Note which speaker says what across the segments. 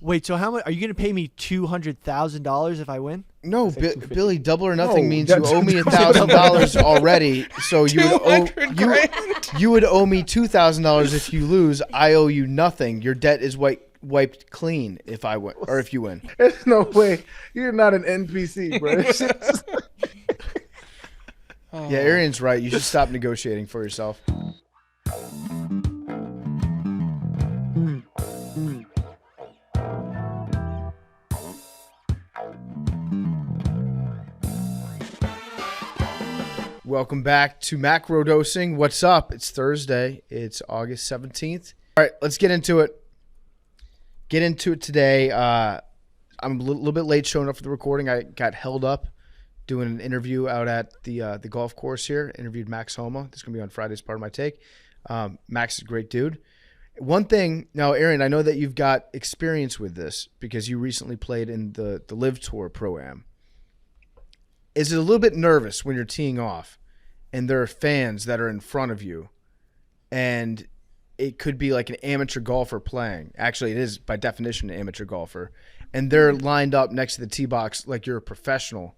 Speaker 1: Wait, so how much are you going to pay me $200,000 if I win?
Speaker 2: No, Billy, double or nothing means you owe me $1,000 already. So you would owe me $2,000 if you lose. I owe you nothing. Your debt is wiped clean if I win or if you win.
Speaker 3: There's no way. You're not an NPC, bro.
Speaker 2: Yeah, Arian's right. You should stop negotiating for yourself. Welcome back to Macrodosing. What's up? It's Thursday. It's August 17th. All right, let's get into it. Today. I'm a little bit late showing up for the recording. I got held up doing an interview out at the golf course here. Interviewed Max Homa. This is going to be on Friday as part of my take. Max is a great dude. One thing, now, Arian, I know that you've got experience with this because you recently played in the Live Tour Pro-Am. Is it a little bit nervous when you're teeing off and there are fans that are in front of you and it could be like an amateur golfer playing? Actually, it is by definition an amateur golfer. And they're lined up next to the tee box like you're a professional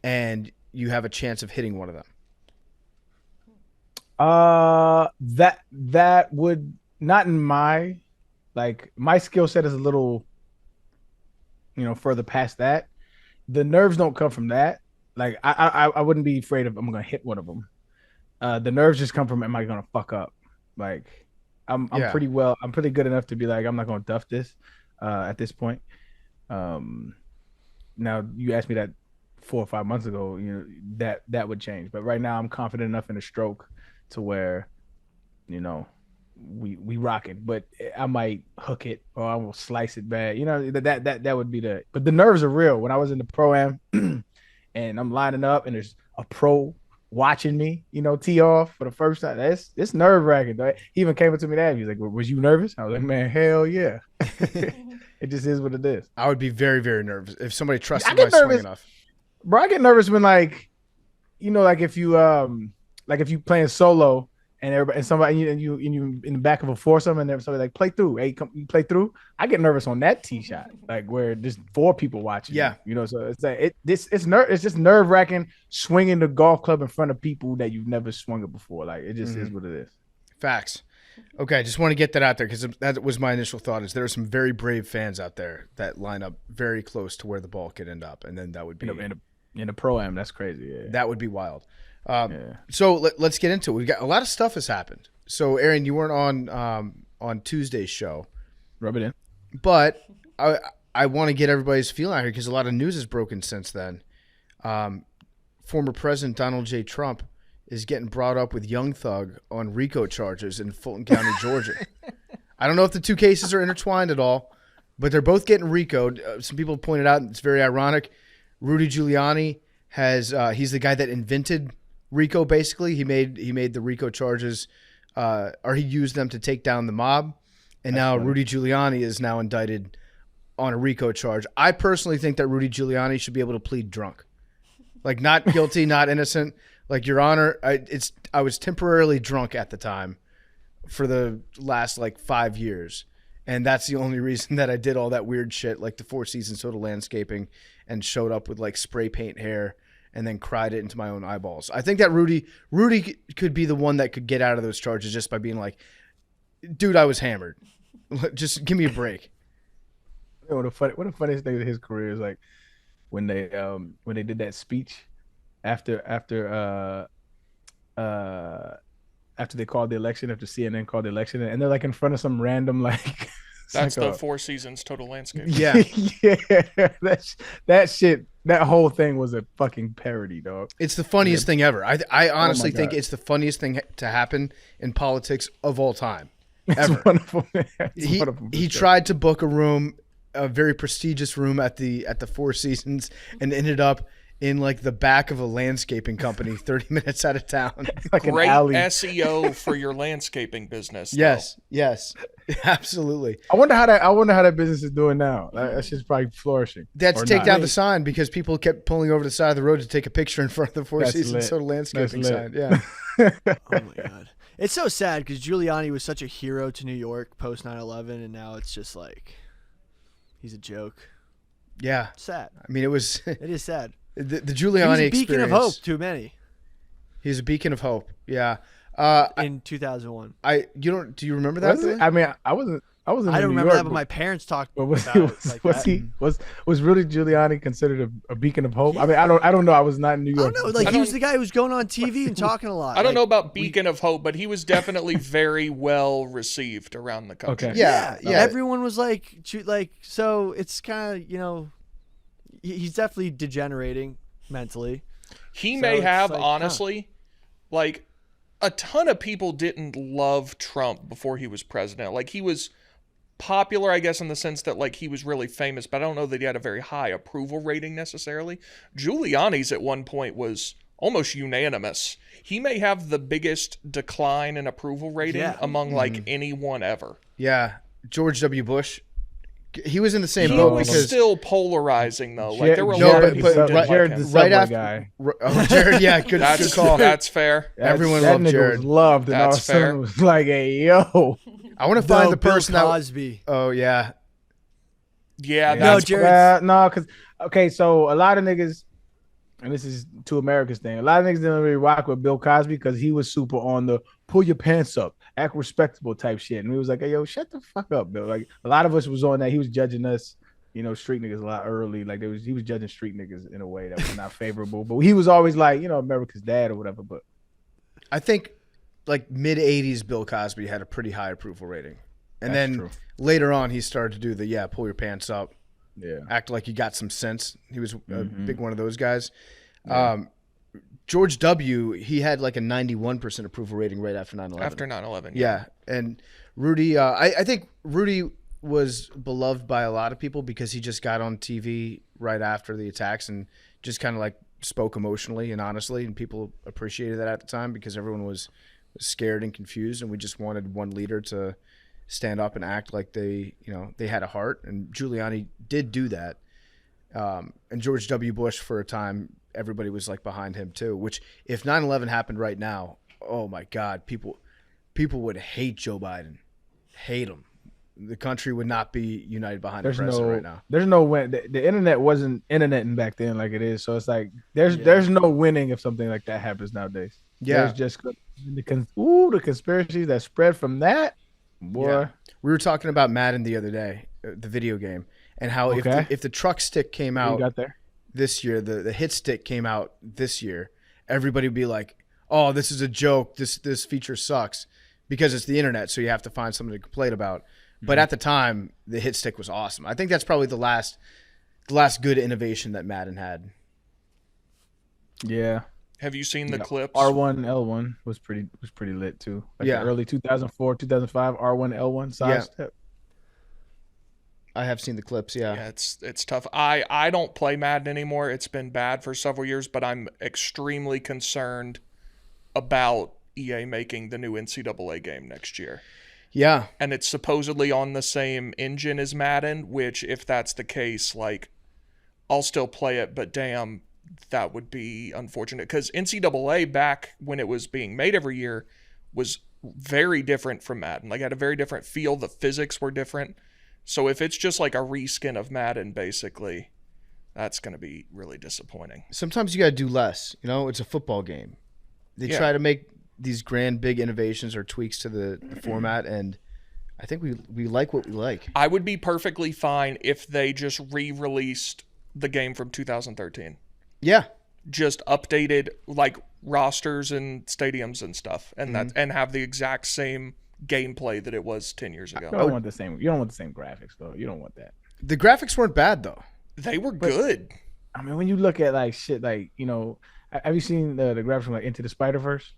Speaker 2: and you have a chance of hitting one of them.
Speaker 3: That would not in my skill set is a little, further past that. The nerves don't come from that. Like I wouldn't be afraid of I'm gonna hit one of them. The nerves just come from am I gonna fuck up? Like I'm pretty good enough to be like I'm not gonna duff this at this point. Now you asked me that 4 or 5 months ago, that would change. But right now I'm confident enough in a stroke to where, we rocking. But I might hook it or I will slice it bad. That would be but the nerves are real. When I was in the Pro-Am and I'm lining up and there's a pro watching me, tee off for the first time. It's nerve wracking. He even came up to me that he's like, "Was you nervous?" I was like, "Man, hell yeah." It just is what it is.
Speaker 2: I would be very, very nervous if somebody trusted my swing enough.
Speaker 3: Bro, I get nervous when if you playing solo and everybody and somebody and you in the back of a foursome and somebody like play through. Hey, come you play through. I get nervous on that tee shot, like where there's 4 people watching.
Speaker 2: Yeah,
Speaker 3: so it's like it's just nerve wracking swinging the golf club in front of people that you've never swung it before. Like it just is what it is.
Speaker 2: Facts. Okay, I just want to get that out there because that was my initial thought. Is there are some very brave fans out there that line up very close to where the ball could end up, and then that would be
Speaker 3: in a Pro-Am. That's crazy. Yeah.
Speaker 2: That would be wild. So let's get into it. We've got a lot of stuff has happened. So Arian, you weren't on Tuesday's show.
Speaker 3: Rub it in.
Speaker 2: But I want to get everybody's feeling out here because a lot of news has broken since then. Former President Donald J. Trump is getting brought up with Young Thug on RICO charges in Fulton County, Georgia. I don't know if the two cases are intertwined at all, but they're both getting RICO'd. Some people pointed out it's very ironic. Rudy Guliani he's the guy that invented RICO. Basically, he made the RICO charges, or he used them to take down the mob, and now Rudy Giuliani is now indicted on a RICO charge. I personally think that Rudy Giuliani should be able to plead drunk, like not guilty, not innocent. Like, Your Honor, I was temporarily drunk at the time for the last 5 years, and that's the only reason that I did all that weird shit, like the Four Seasons Total Landscaping, and showed up with spray paint hair. And then cried it into my own eyeballs. I think that Rudy could be the one that could get out of those charges just by being like, dude, I was hammered. Just give me a break.
Speaker 3: One of the funniest things in his career is like when they did that speech after they called the election, after CNN called the election, and they're in front of some random
Speaker 4: That's the Four Seasons Total Landscape.
Speaker 2: Yeah.
Speaker 3: Yeah. That shit, that whole thing was a fucking parody, dog.
Speaker 2: It's the funniest thing ever. I honestly think it's the funniest thing to happen in politics of all time. Ever.
Speaker 3: It's wonderful, man.
Speaker 2: He tried to book a very prestigious room at the Four Seasons and ended up in the back of a landscaping company 30 minutes out of town.
Speaker 4: Great SEO for your landscaping business.
Speaker 2: Yes, absolutely.
Speaker 3: I wonder how that business is doing now. That shit's probably flourishing.
Speaker 2: That's take down the sign because people kept pulling over the side of the road to take a picture in front of the Four Seasons Total Landscaping sign. Yeah.
Speaker 1: Oh my God. It's so sad because Giuliani was such a hero to New York post 9/11, and now it's just He's a joke.
Speaker 2: Yeah.
Speaker 1: Sad.
Speaker 2: I mean, it was
Speaker 1: It is sad.
Speaker 2: the
Speaker 1: He
Speaker 2: Giuliani
Speaker 1: was a beacon
Speaker 2: experience.
Speaker 1: of hope to many
Speaker 2: He's a beacon of hope. Yeah.
Speaker 1: in 2001.
Speaker 2: Do you remember that?
Speaker 3: Was it?
Speaker 2: Billy?
Speaker 3: I mean, I wasn't.
Speaker 1: I don't
Speaker 3: in New
Speaker 1: remember
Speaker 3: York,
Speaker 1: that, but my parents talked
Speaker 3: But was
Speaker 1: about
Speaker 3: he
Speaker 1: it like
Speaker 3: was
Speaker 1: that.
Speaker 3: he was Rudy Giuliani considered a beacon of hope? I mean, I don't know. I was not in New
Speaker 1: I
Speaker 3: York.
Speaker 1: don't know. Like he was the guy who was going on TV and talking a lot.
Speaker 4: I don't
Speaker 1: Like,
Speaker 4: know about beacon of hope, but he was definitely very well received around the country.
Speaker 3: Okay.
Speaker 2: Yeah.
Speaker 1: Everyone was like, so it's kind of, he's definitely degenerating mentally.
Speaker 4: He
Speaker 1: So
Speaker 4: may
Speaker 1: it's
Speaker 4: have,
Speaker 1: like,
Speaker 4: honestly, like a ton of people didn't love Trump before he was president. Like he was popular, I guess, in the sense that like he was really famous, but I don't know that he had a very high approval rating necessarily. Giuliani's at one point was almost unanimous. He may have the biggest decline in approval rating among like anyone ever.
Speaker 2: Yeah. George W. Bush. He was in the same
Speaker 4: He
Speaker 2: boat
Speaker 4: was
Speaker 2: because
Speaker 4: still polarizing though. Like there were a
Speaker 2: No,
Speaker 4: lot
Speaker 2: but-
Speaker 4: of people who
Speaker 2: but
Speaker 4: didn't like
Speaker 3: Jared
Speaker 4: him.
Speaker 3: the
Speaker 2: right
Speaker 3: Subway
Speaker 2: after
Speaker 3: guy.
Speaker 2: Oh, Jared, yeah, good call.
Speaker 4: That's fair.
Speaker 2: Everyone
Speaker 3: that
Speaker 2: loved
Speaker 3: nigga
Speaker 2: Jared.
Speaker 3: was loved, and all of a
Speaker 4: That's
Speaker 3: sudden
Speaker 4: fair.
Speaker 3: it was like, "Hey, yo,
Speaker 2: I want to find the
Speaker 1: Bill
Speaker 2: person
Speaker 1: Cosby.
Speaker 2: Oh yeah.
Speaker 4: Yeah,
Speaker 1: No,
Speaker 4: that's
Speaker 1: Jared.
Speaker 3: no, because okay, so a lot of niggas, and this is two Americans thing. A lot of niggas didn't really rock with Bill Cosby because he was super on the pull your pants up, act respectable type shit, and we was like, "Hey, yo, shut the fuck up, Bill." Like a lot of us was on that. He was judging us. Street niggas a lot early. Like he was judging street niggas in a way that was not favorable. But he was always like, America's dad or whatever. But
Speaker 2: I think like mid '80s, Bill Cosby had a pretty high approval rating, and
Speaker 3: That's
Speaker 2: then
Speaker 3: true.
Speaker 2: later on, he started to do the pull your pants up,
Speaker 3: yeah,
Speaker 2: act like you got some sense. He was a
Speaker 3: Mhm.
Speaker 2: big one of those guys.
Speaker 3: Yeah.
Speaker 2: George W. He had like a 91% approval rating right after 9/11.
Speaker 4: after 9/11.
Speaker 2: Yeah, and Rudy, I think Rudy was beloved by a lot of people because he just got on TV right after the attacks and just kind of like spoke emotionally and honestly, and people appreciated that at the time because everyone was scared and confused, and we just wanted one leader to stand up and act like they had a heart, and Giuliani did do that. And George W. Bush, for a time, everybody was like behind him too, which if 9/11 happened right now, oh my God, people would hate Joe Biden, hate him. The country would not be united behind the president right now.
Speaker 3: There's no win. The internet wasn't interneting back then like it is. So it's like there's no winning if something like that happens nowadays.
Speaker 2: Yeah.
Speaker 3: There's just the conspiracies that spread from that. Boy,
Speaker 2: Yeah. We were talking about Madden the other day, the video game, and how
Speaker 3: Okay.
Speaker 2: if the truck stick came
Speaker 3: you
Speaker 2: out
Speaker 3: got there.
Speaker 2: this year, the hit stick came out this year, everybody would be like, "Oh, this is a joke. This feature sucks," because it's the internet, so you have to find something to complain about. But at the time, the hit stick was awesome. I think that's probably the last good innovation that Madden had.
Speaker 3: Yeah.
Speaker 4: Have you seen the clips?
Speaker 3: R1 L1 was pretty lit too. Like
Speaker 2: Yeah.
Speaker 3: the early 2004 2005 R1 L1 size
Speaker 2: Yeah.
Speaker 3: step.
Speaker 2: I have seen the clips. Yeah.
Speaker 4: Yeah, it's tough. I don't play Madden anymore. It's been bad for several years, but I'm extremely concerned about EA making the new NCAA game next year.
Speaker 2: Yeah.
Speaker 4: And it's supposedly on the same engine as Madden, which if that's the case, like I'll still play it, but damn, that would be unfortunate because NCAA back when it was being made every year was very different from Madden. Like it had a very different feel. The physics were different. So if it's just like a reskin of Madden, basically, that's going to be really disappointing.
Speaker 2: Sometimes you got to do less. It's a football game. They
Speaker 4: Yeah.
Speaker 2: try to make these grand, big innovations or tweaks to the format, and I think we like what we like.
Speaker 4: I would be perfectly fine if they just re-released the game from 2013.
Speaker 2: Yeah.
Speaker 4: Just updated like rosters and stadiums and stuff, and and have the exact same gameplay that it was 10 years ago.
Speaker 3: You don't want the same graphics though. You don't want that.
Speaker 2: The graphics weren't bad though.
Speaker 4: They were good.
Speaker 3: I mean, when you look at like shit, like have you seen the graphics from like Into the Spider-Verse?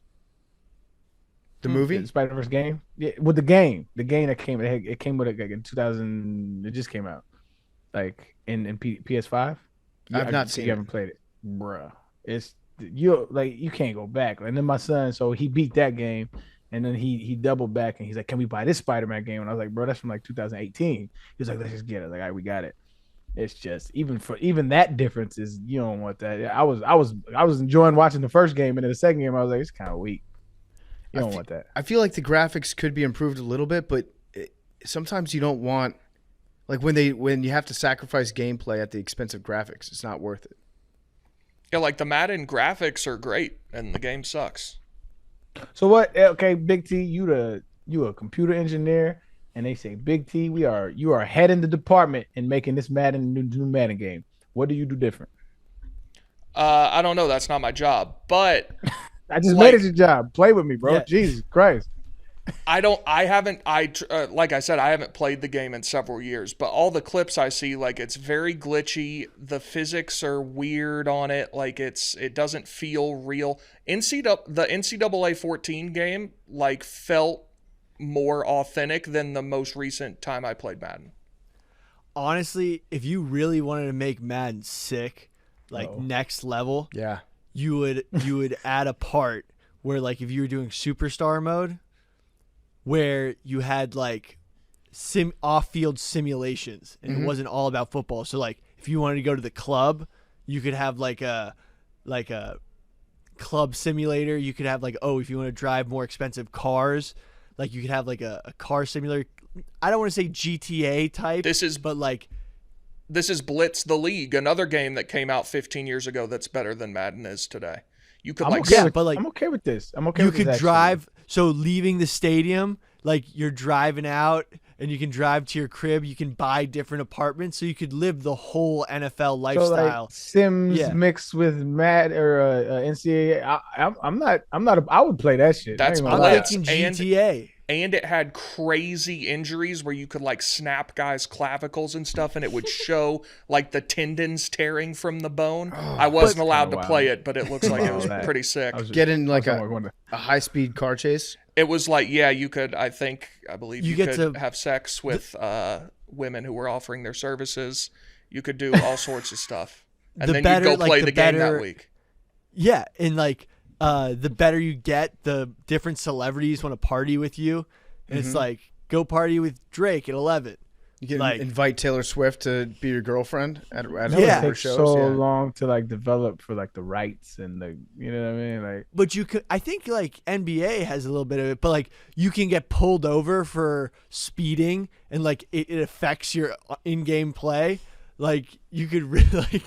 Speaker 2: The movie?
Speaker 3: The Spider-Verse game? Yeah, with the game that came, it came with it like in 2000. It just came out, like in PS5.
Speaker 2: I've not seen
Speaker 3: You
Speaker 2: it.
Speaker 3: haven't played it, bruh. It's you can't go back. And then my son, so he beat that game, and then he doubled back and he's like, "Can we buy this Spider-Man game?" And I was like, "Bro, that's from like 2018." He was like, "Let's just get it." Like, "All right, we got it." It's just even that difference is you don't want that. I was enjoying watching the first game, and then the second game I was like, it's kind of weak. You don't want that.
Speaker 2: I feel like the graphics could be improved a little bit, but sometimes you don't want Like when you have to sacrifice gameplay at the expense of graphics, it's not worth it.
Speaker 4: Yeah, like the Madden graphics are great, and the game sucks.
Speaker 3: So what? Okay, Big T, you a computer engineer, and they say, Big T, you are head in the department in making this new Madden game. What do you do different?
Speaker 4: I don't know. That's not my job, but
Speaker 3: I just made it your job. Play with me, bro.
Speaker 1: Yeah.
Speaker 3: Jesus Christ.
Speaker 4: Like I said, I haven't played the game in several years, but all the clips I see, like, it's very glitchy. The physics are weird on it. Like, it doesn't feel real. The NCAA 14 game, like, felt more authentic than the most recent time I played Madden.
Speaker 1: Honestly, if you really wanted to make Madden sick, like next level,
Speaker 2: Yeah.
Speaker 1: you would add a part where, like, if you were doing superstar mode, where you had like off-field simulations and it wasn't all about football. So like if you wanted to go to the club, you could have like a club simulator. You could have like, if you want to drive more expensive cars, like you could have like a car simulator. I don't want to say GTA type. This is
Speaker 4: Blitz the League, another game that came out 15 years ago that's better than Madden is today. You could
Speaker 3: I'm okay with this. I'm okay
Speaker 1: you
Speaker 3: with this.
Speaker 1: You could drive, so leaving the stadium, like you're driving out and you can drive to your crib. You can buy different apartments, so you could live the whole NFL lifestyle.
Speaker 3: So like Sims mixed with Mad or NCAA. I would play that shit.
Speaker 4: That's
Speaker 1: I'm thinking GTA.
Speaker 4: And it had crazy injuries where you could like snap guys' clavicles and stuff, and it would show like the tendons tearing from the bone. I wasn't allowed to play it, but it looks like it was pretty sick.
Speaker 2: Get in like a high-speed car chase.
Speaker 4: It was like, you could, I believe you could have sex with women who were offering their services. You could do all sorts of stuff. And then you'd go play the game that week.
Speaker 1: Yeah, and like the better you get, the different celebrities want to party with you. And it's like, go party with Drake at 11.
Speaker 2: You can invite Taylor Swift to be your girlfriend at
Speaker 3: her shows. So long to like develop for like the rights and the, you know what I mean? Like,
Speaker 1: but you could, I think like NBA has a little bit of it, but like you can get pulled over for speeding and like it affects your in-game play. Like you could really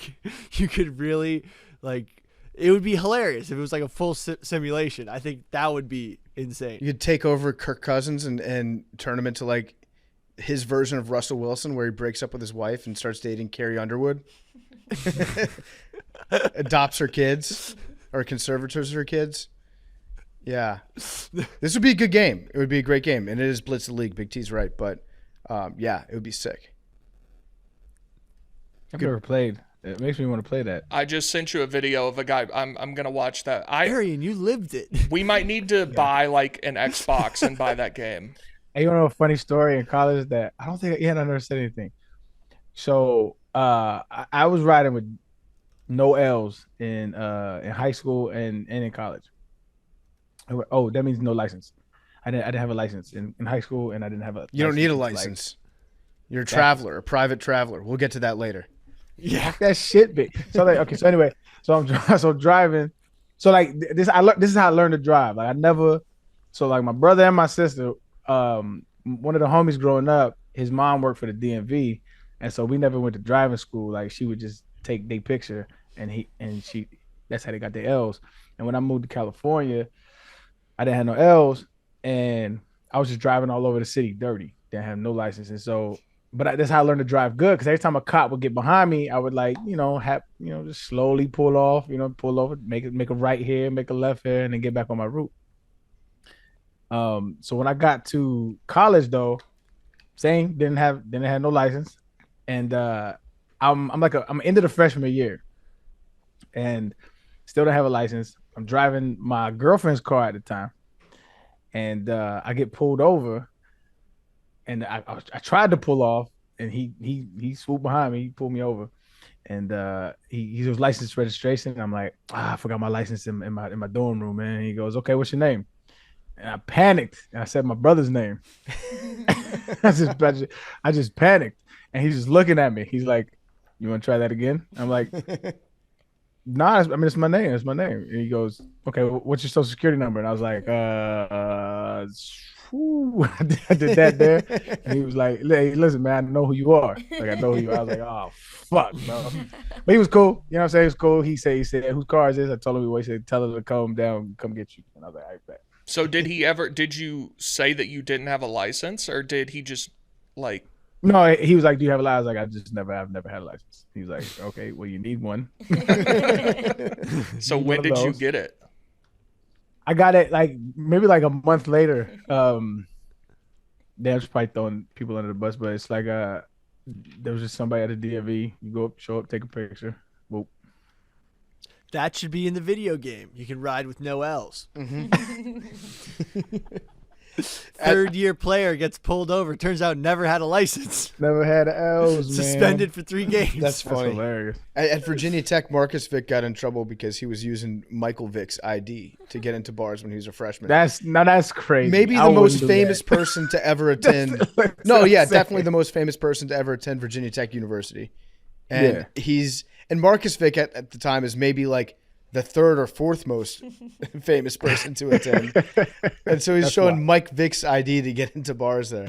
Speaker 1: it would be hilarious if it was like a full simulation. I think that would be insane.
Speaker 2: You could take over Kirk Cousins and turn him into like his version of Russell Wilson, where he breaks up with his wife and starts dating Carrie Underwood. Adopts her kids or conservators her kids. Yeah. This would be a good game. It would be a great game. And it is Blitz the League. Big T's right. But it would be sick.
Speaker 3: I've never played. It makes me want to play that.
Speaker 4: I just sent you a video of a guy. I'm gonna watch that.
Speaker 1: Arian, you lived it.
Speaker 4: We might need to buy like an Xbox and buy that game.
Speaker 3: Hey, you know a funny story in college that I don't think Ian never said anything. So I was riding with no L's in high school and in college. Oh, that means no license. I didn't have a license in high school, and I didn't have a.
Speaker 2: You don't need a license. You're a traveler, a private traveler. We'll get to that later.
Speaker 3: Yeah, that shit big. So like, okay, so anyway, so I'm driving. So like this is how I learned to drive. Like so like my brother and my sister, one of the homies growing up, his mom worked for the DMV, and so we never went to driving school. Like she would just take their picture, and she that's how they got their L's. And when I moved to California, I didn't have no L's, and I was just driving all over the city dirty. Didn't have no license, and so. But that's how I learned to drive good. Because every time a cop would get behind me, I would just slowly pull off, pull over, make a right here, make a left here, and then get back on my route. So when I got to college, though, same didn't have no license, and I'm into the freshman year, and still don't have a license. I'm driving my girlfriend's car at the time, and I get pulled over. And I tried to pull off, and he swooped behind me. He pulled me over, and he was license registration. And I'm like, I forgot my license in my dorm room, man. And he goes, okay, what's your name? And I panicked. And I said my brother's name. I just panicked, and he's just looking at me. He's like, you want to try that again? I'm like, nah. It's my name. It's my name. And he goes, okay, what's your social security number? And I was like, whoo, I did that there. And he was like, hey, listen, man, I know who you are. Like, I know who you are. I was like, oh, fuck, no. But he was cool. You know what I'm saying? He was cool. He said, whose car is this? I told him, he said, tell her to come down, come get you. And I was like, all right, bet.
Speaker 4: So did you say that you didn't have a license, or did he just like?
Speaker 3: No, he was like, do you have a license? I was like, I've never had a license. He was like, okay, well, you need one.
Speaker 4: So when did you get it?
Speaker 3: I got it like maybe like a month later. Damn, just probably throwing people under the bus, but it's like there was just somebody at the DMV. You go up, show up, take a picture. Whoop.
Speaker 1: That should be in the video game. You can ride with no L's. Third-year player gets pulled over. Turns out never had a license.
Speaker 3: Never had L's, man.
Speaker 1: Suspended for 3 games.
Speaker 2: That's funny.
Speaker 3: Hilarious.
Speaker 2: At Virginia Tech, Marcus Vick got in trouble because he was using Michael Vick's ID to get into bars when he was a freshman.
Speaker 3: That's crazy.
Speaker 2: Maybe the most famous person to ever attend. Definitely the most famous person to ever attend Virginia Tech University. And Marcus Vick at the time is maybe like the third or fourth most famous person to attend. And so he's showing Mike Vick's ID to get into bars there.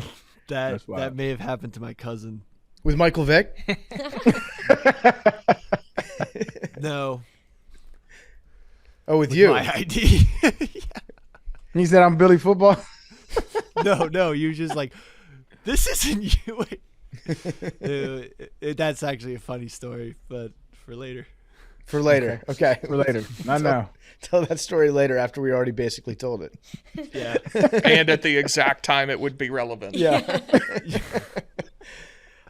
Speaker 1: That may have happened to my cousin.
Speaker 2: With Michael Vick?
Speaker 1: No.
Speaker 2: Oh, with you?
Speaker 1: My ID.
Speaker 3: He said, I'm Billy Football.
Speaker 1: No, you were just like, this isn't you. That's actually a funny story, but for later.
Speaker 2: For later. Okay.
Speaker 3: For later. Not now.
Speaker 2: Tell that story later after we already basically told it.
Speaker 1: Yeah.
Speaker 4: And at the exact time it would be relevant.
Speaker 2: Yeah.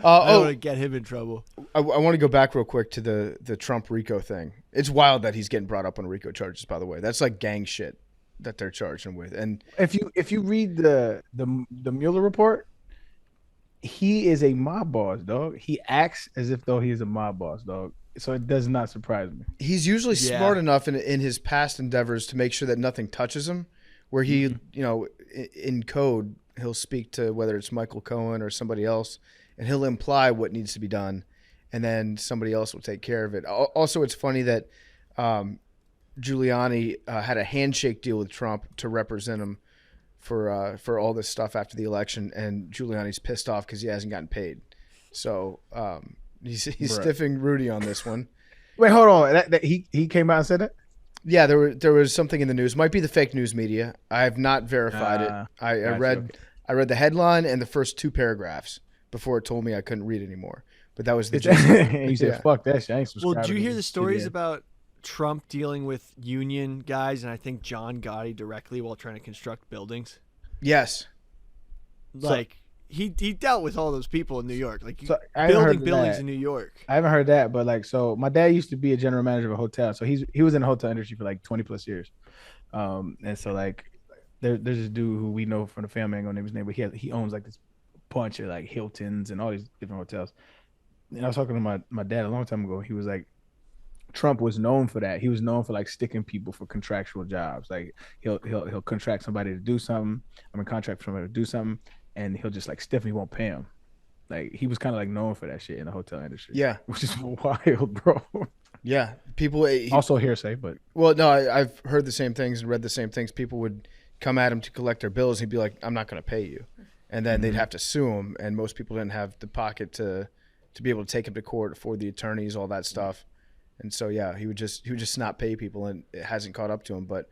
Speaker 1: I don't want to get him in trouble.
Speaker 2: I want to go back real quick to the Trump RICO thing. It's wild that he's getting brought up on RICO charges, by the way. That's like gang shit that they're charging him with. And
Speaker 3: if you read the Mueller report, he is a mob boss, dog. He acts as if though he is a mob boss, dog. So it does not surprise me.
Speaker 2: He's usually smart enough in his past endeavors to make sure that nothing touches him, where he, in code, he'll speak to whether it's Michael Cohen or somebody else, and he'll imply what needs to be done, and then somebody else will take care of it. Also, it's funny that Guliani had a handshake deal with Trump to represent him for all this stuff after the election, and Giuliani's pissed off because he hasn't gotten paid. So he's stiffing Rudy on this one.
Speaker 3: Wait, hold on. He came out and said that?
Speaker 2: Yeah, there was something in the news. Might be the fake news media. I have not verified it. I read the headline and the first 2 paragraphs before it told me I couldn't read anymore. But that was the gist.
Speaker 3: You said, "Fuck that shit." I ain't subscribing.
Speaker 1: Well, did you hear the stories
Speaker 3: CBS.
Speaker 1: about Trump dealing with union guys and I think John Gotti directly while trying to construct buildings?
Speaker 2: Yes.
Speaker 1: Like he dealt with all those people in New York, like
Speaker 3: I haven't
Speaker 1: building
Speaker 3: heard
Speaker 1: buildings
Speaker 3: that.
Speaker 1: in New York.
Speaker 3: I haven't heard that, but like, so my dad used to be a general manager of a hotel, so he was in the hotel industry for like 20 plus years, and so like there's this dude who we know from the family, I ain't gonna name his name, but he owns like this bunch of like Hiltons and all these different hotels. And I was talking to my dad a long time ago. He was like, Trump was known for that. He was known for like sticking people for contractual jobs. Like he'll contract somebody to do something. Contract somebody to do something, and he'll just like stiff him. He won't pay him. Like he was kind of like known for that shit in the hotel industry.
Speaker 2: Yeah,
Speaker 3: which is wild, bro.
Speaker 2: Yeah, people
Speaker 3: also hearsay, but
Speaker 2: no, I've heard the same things and read the same things. People would come at him to collect their bills. He'd be like, "I'm not going to pay you," and then they'd have to sue him. And most people didn't have the pocket to be able to take him to court, afford the attorneys, all that stuff. And so yeah, he would just not pay people, and it hasn't caught up to him. But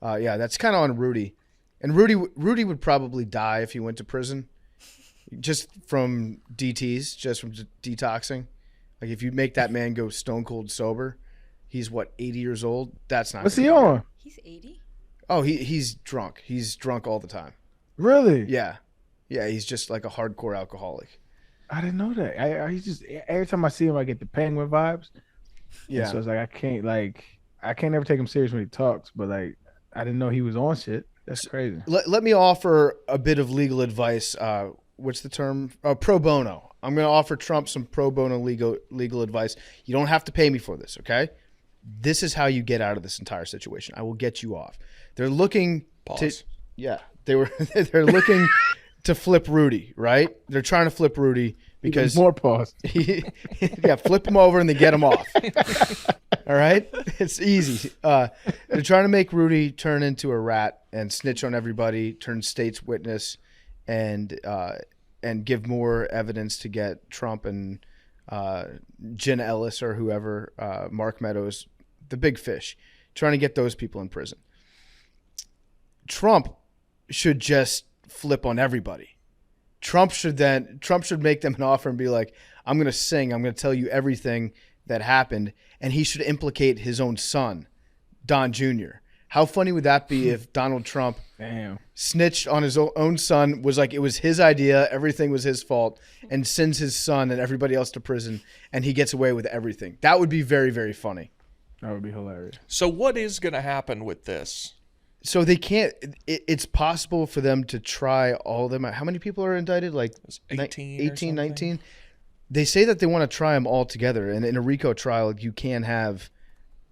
Speaker 2: yeah, that's kind of on Rudy. And Rudy would probably die if he went to prison, just from DTs, just from detoxing. Like if you make that man go stone cold sober, he's 80 years old. That's not.
Speaker 3: What's he on?
Speaker 5: He's 80.
Speaker 2: Oh, he's drunk. He's drunk all the time.
Speaker 3: Really?
Speaker 2: Yeah. He's just like a hardcore alcoholic.
Speaker 3: I didn't know that. I just every time I see him, I get the Penguin vibes. Yeah. And so it's like I can't ever take him serious when he talks, but like I didn't know he was on shit. That's crazy.
Speaker 2: Let me offer a bit of legal advice. What's the term? Pro bono. I'm going to offer Trump some pro bono legal advice. You don't have to pay me for this, okay? This is how you get out of this entire situation. I will get you off. They're looking they're looking to flip Rudy, right? They're trying to flip Rudy because
Speaker 3: more pause.
Speaker 2: Flip him over and then get him off. All right, it's easy. They're trying to make Rudy turn into a rat and snitch on everybody, turn state's witness, and give more evidence to get Trump and Jen Ellis or whoever, Mark Meadows, the big fish, trying to get those people in prison. Trump should just flip on everybody. Trump should make them an offer and be like, I'm going to sing. I'm going to tell you everything that happened. And he should implicate his own son, Don Jr. How funny would that be if Donald Trump snitched on his own son, was like, it was his idea, everything was his fault, and sends his son and everybody else to prison, and he gets away with everything? That would be very, very funny.
Speaker 3: That would be hilarious.
Speaker 4: So what is going to happen with this?
Speaker 2: So they can't. It's possible for them to try all of them. How many people are indicted? Like
Speaker 4: 18,
Speaker 2: 19. They say that they want to try them all together. And in a RICO trial, you can have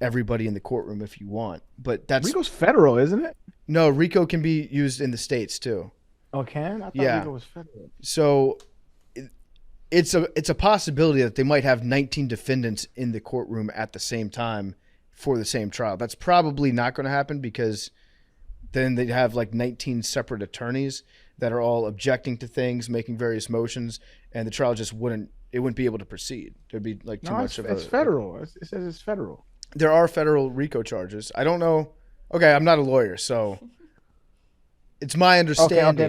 Speaker 2: everybody in the courtroom if you want. But that's
Speaker 3: RICO's federal, isn't it?
Speaker 2: No, RICO can be used in the states too.
Speaker 3: Oh, can? I thought RICO was federal.
Speaker 2: So it's a possibility that they might have 19 defendants in the courtroom at the same time for the same trial. That's probably not going to happen because then they'd have like 19 separate attorneys that are all objecting to things, making various motions, and the trial just wouldn't be able to proceed. There'd be like too much of
Speaker 3: it's federal. It says it's federal.
Speaker 2: There are federal RICO charges. I don't know. Okay, I'm not a lawyer, so it's my understanding.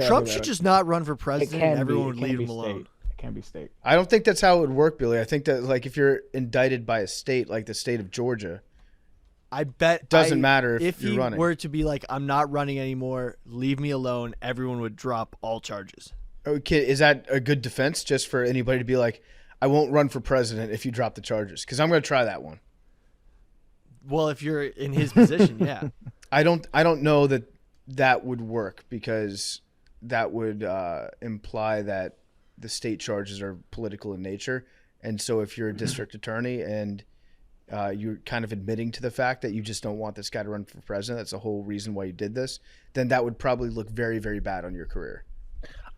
Speaker 1: Trump should just not run for president and everyone would leave him alone.
Speaker 3: It can't be state.
Speaker 2: I don't think that's how it would work, Billy. I think that like if you're indicted by a state like the state of Georgia,
Speaker 1: I bet
Speaker 2: doesn't matter if you're
Speaker 1: he
Speaker 2: running.
Speaker 1: were to be like, I'm not running anymore, leave me alone, everyone would drop all charges.
Speaker 2: Okay, is that a good defense just for anybody to be like, I won't run for president if you drop the charges? Because I'm going to try that one.
Speaker 1: Well, if you're in his position, yeah.
Speaker 2: I don't know that would work because that would imply that the state charges are political in nature. And so if you're a district attorney and you're kind of admitting to the fact that you just don't want this guy to run for president, that's the whole reason why you did this, then that would probably look very, very bad on your career.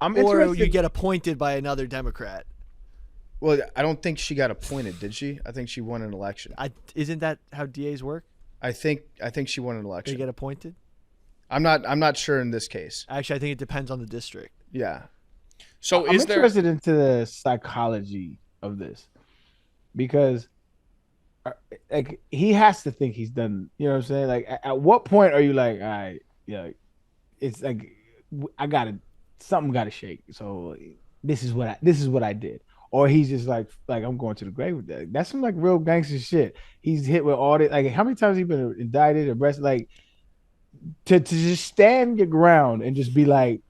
Speaker 1: Or you get appointed by another Democrat.
Speaker 2: Well, I don't think she got appointed, did she? I think she won an election.
Speaker 1: Isn't that how DAs work?
Speaker 2: I think she won an election.
Speaker 1: They get appointed?
Speaker 2: I'm not sure in this case.
Speaker 1: Actually, I think it depends on the district.
Speaker 2: Yeah.
Speaker 4: So
Speaker 3: I'm interested into the psychology of this because like he has to think he's done, you know what I'm saying? Like at what point are you like, all right, yeah, it's like something gotta shake. So this is what I did. Or he's just like I'm going to the grave with that. That's some like real gangster shit. He's hit with all this. Like how many times he been indicted, arrested? Like to just stand your ground and just be like,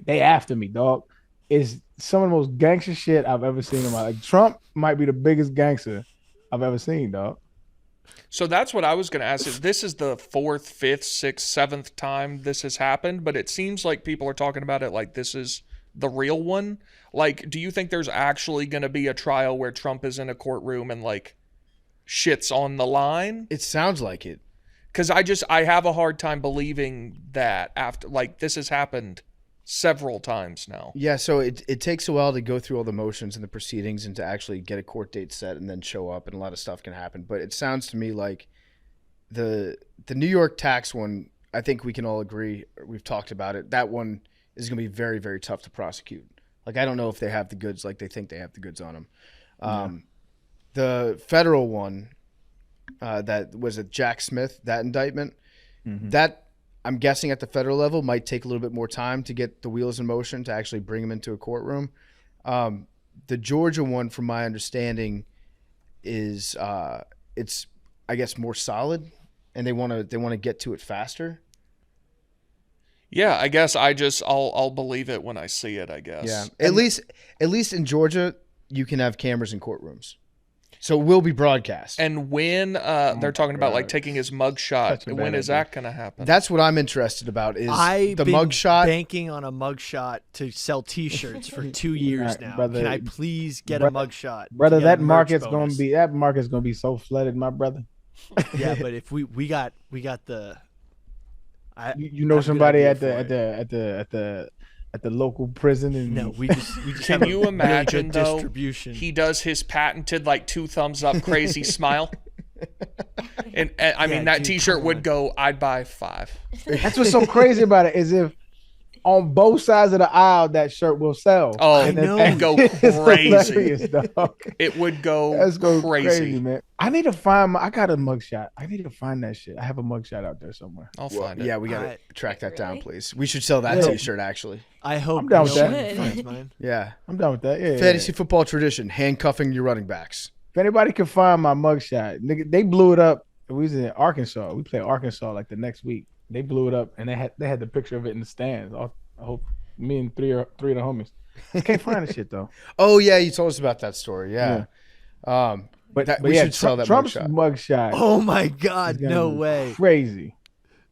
Speaker 3: they after me, dog, is some of the most gangster shit I've ever seen in my life. Like, Trump might be the biggest gangster I've ever seen, dog.
Speaker 4: So that's what I was going to ask. Is this is the 4th, 5th, 6th, 7th time this has happened, but it seems like people are talking about it like this is the real one. Like, do you think there's actually going to be a trial where Trump is in a courtroom and like shit's on the line?
Speaker 2: It sounds like it.
Speaker 4: Because I have a hard time believing that after like this has happened several times now.
Speaker 2: Yeah, so it takes a while to go through all the motions and the proceedings and to actually get a court date set and then show up, and a lot of stuff can happen. But it sounds to me like the New York tax one, I think we can all agree, we've talked about it, that one is going to be very, very tough to prosecute. Like, I don't know if they have the goods like they think they have the goods on them. The federal one, that was it Jack Smith, that indictment, that I'm guessing at the federal level might take a little bit more time to get the wheels in motion to actually bring him into a courtroom. The Georgia one, from my understanding, is it's, I guess, more solid, and they want to get to it faster.
Speaker 4: Yeah, I guess I'll believe it when I see it, I guess.
Speaker 2: Yeah. At least in Georgia, you can have cameras in courtrooms. So it will be broadcast.
Speaker 4: And when they're talking about like taking his mugshot, when is that going to happen?
Speaker 2: That's what I'm interested about is
Speaker 1: I've
Speaker 2: the
Speaker 1: been
Speaker 2: mugshot.
Speaker 1: banking on a mugshot to sell T-shirts for 2 years now.
Speaker 3: Brother,
Speaker 1: Can I please get a mugshot?
Speaker 3: Brother,
Speaker 1: to get
Speaker 3: that
Speaker 1: a merch
Speaker 3: market's
Speaker 1: bonus?
Speaker 3: gonna be so flooded, my brother.
Speaker 1: Yeah, but if we got the,
Speaker 3: You know somebody at the at the local prison. And
Speaker 1: No, we just
Speaker 4: Can
Speaker 1: have
Speaker 4: you
Speaker 1: a really
Speaker 4: imagine,
Speaker 1: good
Speaker 4: though,
Speaker 1: distribution.
Speaker 4: he does his patented, like, 2 thumbs up crazy smile? And I mean,
Speaker 1: Yeah,
Speaker 4: that
Speaker 1: dude,
Speaker 4: T-shirt
Speaker 1: come
Speaker 4: would
Speaker 1: on.
Speaker 4: go, I'd buy 5.
Speaker 3: that's what's so crazy about it is if on both sides of the aisle that shirt will sell.
Speaker 4: Oh,
Speaker 1: I know.
Speaker 4: it'd go
Speaker 3: It's
Speaker 4: crazy.
Speaker 3: hilarious, dog.
Speaker 4: It would go
Speaker 3: That's go
Speaker 4: crazy.
Speaker 3: man. I need to find I got a mugshot. I need to find that shit. I have a mugshot out there somewhere.
Speaker 4: I'll
Speaker 2: Well,
Speaker 4: find it.
Speaker 2: yeah, we gotta
Speaker 1: Alright.
Speaker 2: track that down,
Speaker 5: Really?
Speaker 2: please. We should sell that
Speaker 3: Yeah.
Speaker 2: T-shirt actually.
Speaker 1: I hope
Speaker 3: I'm down with
Speaker 1: no
Speaker 5: that.
Speaker 1: one finds mine.
Speaker 2: Yeah,
Speaker 3: I'm done with that. Yeah.
Speaker 2: fantasy football tradition: handcuffing your running backs.
Speaker 3: If anybody can find my mugshot, nigga, they blew it up. We was in Arkansas. We played Arkansas like the next week. They blew it up, and they had the picture of it in the stands. I hope me and three of the homies. Can't find the shit though.
Speaker 2: Oh yeah, you told us about that story. Yeah.
Speaker 3: But
Speaker 2: We
Speaker 3: yeah,
Speaker 2: should sell that
Speaker 3: Trump's
Speaker 2: mugshot.
Speaker 3: mugshot.
Speaker 1: Oh my
Speaker 3: is
Speaker 1: God!
Speaker 3: gonna
Speaker 1: No
Speaker 3: be
Speaker 1: way.
Speaker 3: Crazy.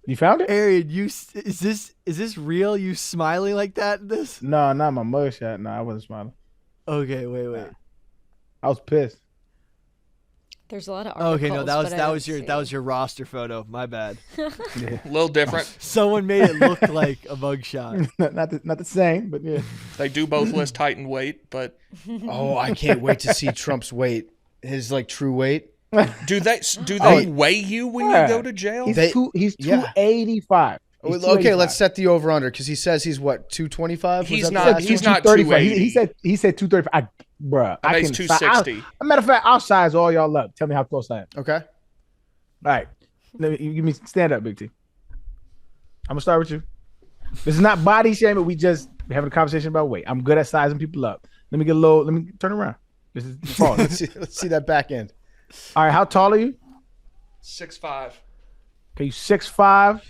Speaker 3: You found it?
Speaker 1: Arian, is this real? You smiling like that? In this?
Speaker 3: No, not my mugshot. No, I wasn't smiling.
Speaker 1: Okay, wait.
Speaker 3: I was pissed.
Speaker 5: There's a lot of articles.
Speaker 1: Okay, no,
Speaker 5: but I
Speaker 1: that
Speaker 5: don't
Speaker 1: was
Speaker 5: see.
Speaker 1: your roster photo. My bad.
Speaker 3: Yeah.
Speaker 4: A little different.
Speaker 1: Someone made it look like a mugshot.
Speaker 3: not the same, but yeah.
Speaker 4: They do both list height and weight, but
Speaker 2: Oh, I can't wait to see Trump's weight. His like true weight.
Speaker 4: do they
Speaker 3: Oh,
Speaker 4: weigh you when
Speaker 3: yeah.
Speaker 4: you go to jail?
Speaker 3: He's
Speaker 2: They-
Speaker 3: he's
Speaker 2: yeah.
Speaker 3: 285. He's
Speaker 2: Okay,
Speaker 3: 285.
Speaker 2: let's set the over under because he says he's what 225.
Speaker 4: He's
Speaker 2: Was that
Speaker 4: not-
Speaker 2: the last
Speaker 4: he's
Speaker 2: one?
Speaker 4: not
Speaker 3: 235. He said 235. Bruh,
Speaker 4: I
Speaker 3: I
Speaker 4: he's
Speaker 3: can
Speaker 4: 260.
Speaker 3: a matter of fact, I'll size all y'all up. Tell me how close I am.
Speaker 2: Okay.
Speaker 3: All right. Let me give me stand up, Big T. I'm gonna start with you. This is not body shaming. We having a conversation about weight. I'm good at sizing people up. Let me turn around. This is pause.
Speaker 2: let's see that back end.
Speaker 3: All right, how tall are you?
Speaker 4: 6'5".
Speaker 3: Okay, you 6'5".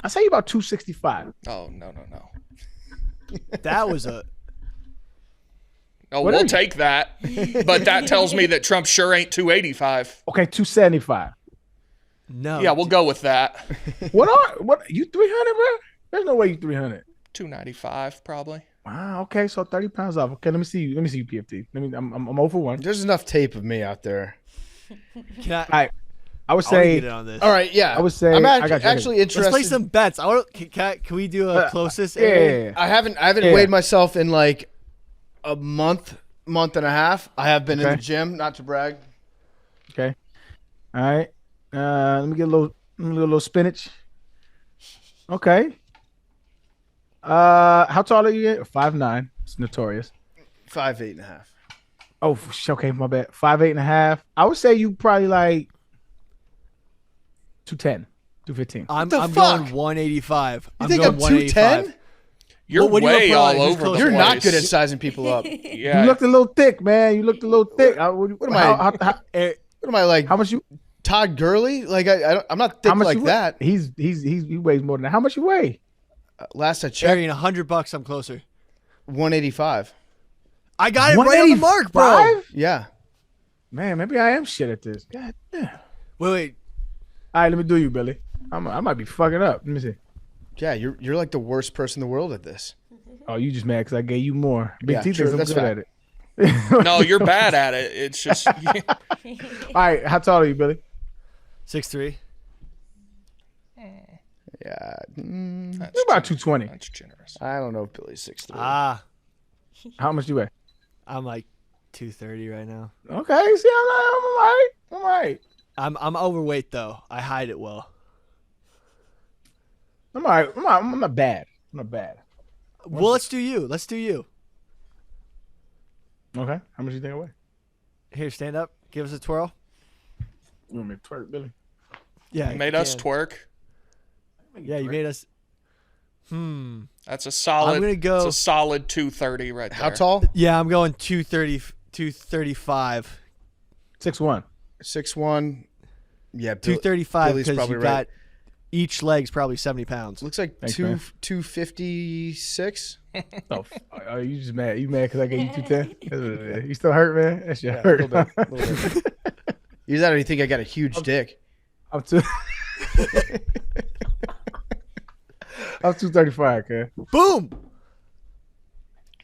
Speaker 3: I say you about 265.
Speaker 4: Oh no.
Speaker 1: That was a.
Speaker 4: Oh,
Speaker 3: What are
Speaker 4: we'll
Speaker 3: you?
Speaker 4: take that. But that tells me that Trump sure ain't 285.
Speaker 3: Okay, 275.
Speaker 1: No.
Speaker 4: Yeah, we'll go with that.
Speaker 3: What you 300, bro? There's no way you 300.
Speaker 4: 295 probably.
Speaker 3: Wow. Okay, so 30 pounds off. Okay, let me see you. PFT. I'm 0 for 1.
Speaker 2: There's enough tape of me out there.
Speaker 1: Can I?
Speaker 3: All right. I would
Speaker 1: I wanna
Speaker 3: say
Speaker 1: get in on this.
Speaker 2: All right, yeah.
Speaker 3: I would say-
Speaker 2: I'm
Speaker 3: I got you.
Speaker 2: actually interested.
Speaker 1: Let's play some bets. Can we do a closest?
Speaker 3: yeah,
Speaker 1: Arian?
Speaker 3: yeah, yeah.
Speaker 2: I haven't
Speaker 3: Yeah.
Speaker 2: weighed myself in like a month and a half. I have been in
Speaker 3: Okay.
Speaker 2: the gym, not to brag.
Speaker 3: Okay. All right. Let me get a little spinach. Okay. How tall are you? 5'9". It's notorious.
Speaker 2: 5'8.5".
Speaker 3: Oh, okay, my bad. 5'8.5". I would say you probably like 210, 215.
Speaker 1: I'm
Speaker 2: the
Speaker 1: going
Speaker 2: fuck?
Speaker 1: 185.
Speaker 2: You think I'm 210?
Speaker 4: You're
Speaker 1: Well, what do you
Speaker 4: way
Speaker 1: apply?
Speaker 4: all
Speaker 1: Who's
Speaker 4: over the
Speaker 1: closer?
Speaker 2: You're
Speaker 4: place.
Speaker 2: not good at sizing people up.
Speaker 4: Yeah.
Speaker 3: You looked a little thick, man. You looked a little thick. What
Speaker 2: am I?
Speaker 1: Ari-
Speaker 2: What am I like?
Speaker 3: How much you?
Speaker 2: Todd Gurley? Like I'm not thick
Speaker 3: How much
Speaker 2: like
Speaker 3: you
Speaker 2: that.
Speaker 3: He weighs more than that. How much you weigh?
Speaker 2: Last I checked,
Speaker 1: Arian, $100. I'm closer.
Speaker 2: 185.
Speaker 1: I got it right on the mark, bro.
Speaker 3: 185?
Speaker 2: Yeah.
Speaker 3: Man, maybe I am shit at this. God damn.
Speaker 1: Wait.
Speaker 3: All right, let me do you, Billy. I might be fucking up. Let me see.
Speaker 2: Yeah, you're like the worst person in the world at this.
Speaker 3: Oh, you just mad because I gave you more. Big
Speaker 2: Yeah,
Speaker 3: T
Speaker 2: true,
Speaker 3: thinks I'm
Speaker 2: that's
Speaker 3: good
Speaker 2: fine.
Speaker 3: at it.
Speaker 4: No, you're bad at it. It's just
Speaker 3: All right, how tall are you, Billy?
Speaker 1: 6'3".
Speaker 2: Yeah.
Speaker 3: You're about 220.
Speaker 4: that's generous.
Speaker 2: I don't know if Billy's 6'3".
Speaker 1: Ah,
Speaker 3: How much you weigh?
Speaker 1: I'm like 230 right now.
Speaker 3: Okay, see, I'm all right. I'm all right.
Speaker 1: I'm overweight though. I hide it well.
Speaker 3: I'm all right. I'm not bad. I'm not bad.
Speaker 1: Well, let's do you.
Speaker 3: Okay, how much you think I weigh?
Speaker 1: Here, stand up. Give us a twirl.
Speaker 3: You want me to twerk, Billy?
Speaker 1: Yeah,
Speaker 4: You made us twerk.
Speaker 1: Yeah, you made us.
Speaker 4: That's a solid.
Speaker 1: I'm gonna go-
Speaker 4: It's a solid 230 right there.
Speaker 2: How tall?
Speaker 1: Yeah, I'm going 230, 235.
Speaker 3: 6'1".
Speaker 2: 6'1". Yeah,
Speaker 1: 235
Speaker 2: Billy's
Speaker 1: because
Speaker 2: probably
Speaker 1: you
Speaker 2: right.
Speaker 1: got each leg's probably 70 pounds.
Speaker 2: Looks like
Speaker 3: Thanks, man.
Speaker 2: 256.
Speaker 3: Oh, you just mad? You mad because I gave you 210? That's what it is. You still hurt, man? That shit
Speaker 2: Yeah, a
Speaker 3: hurt.
Speaker 2: little bit. Either that or you think I got a huge dick.
Speaker 3: I'm 235, okay.
Speaker 1: Boom.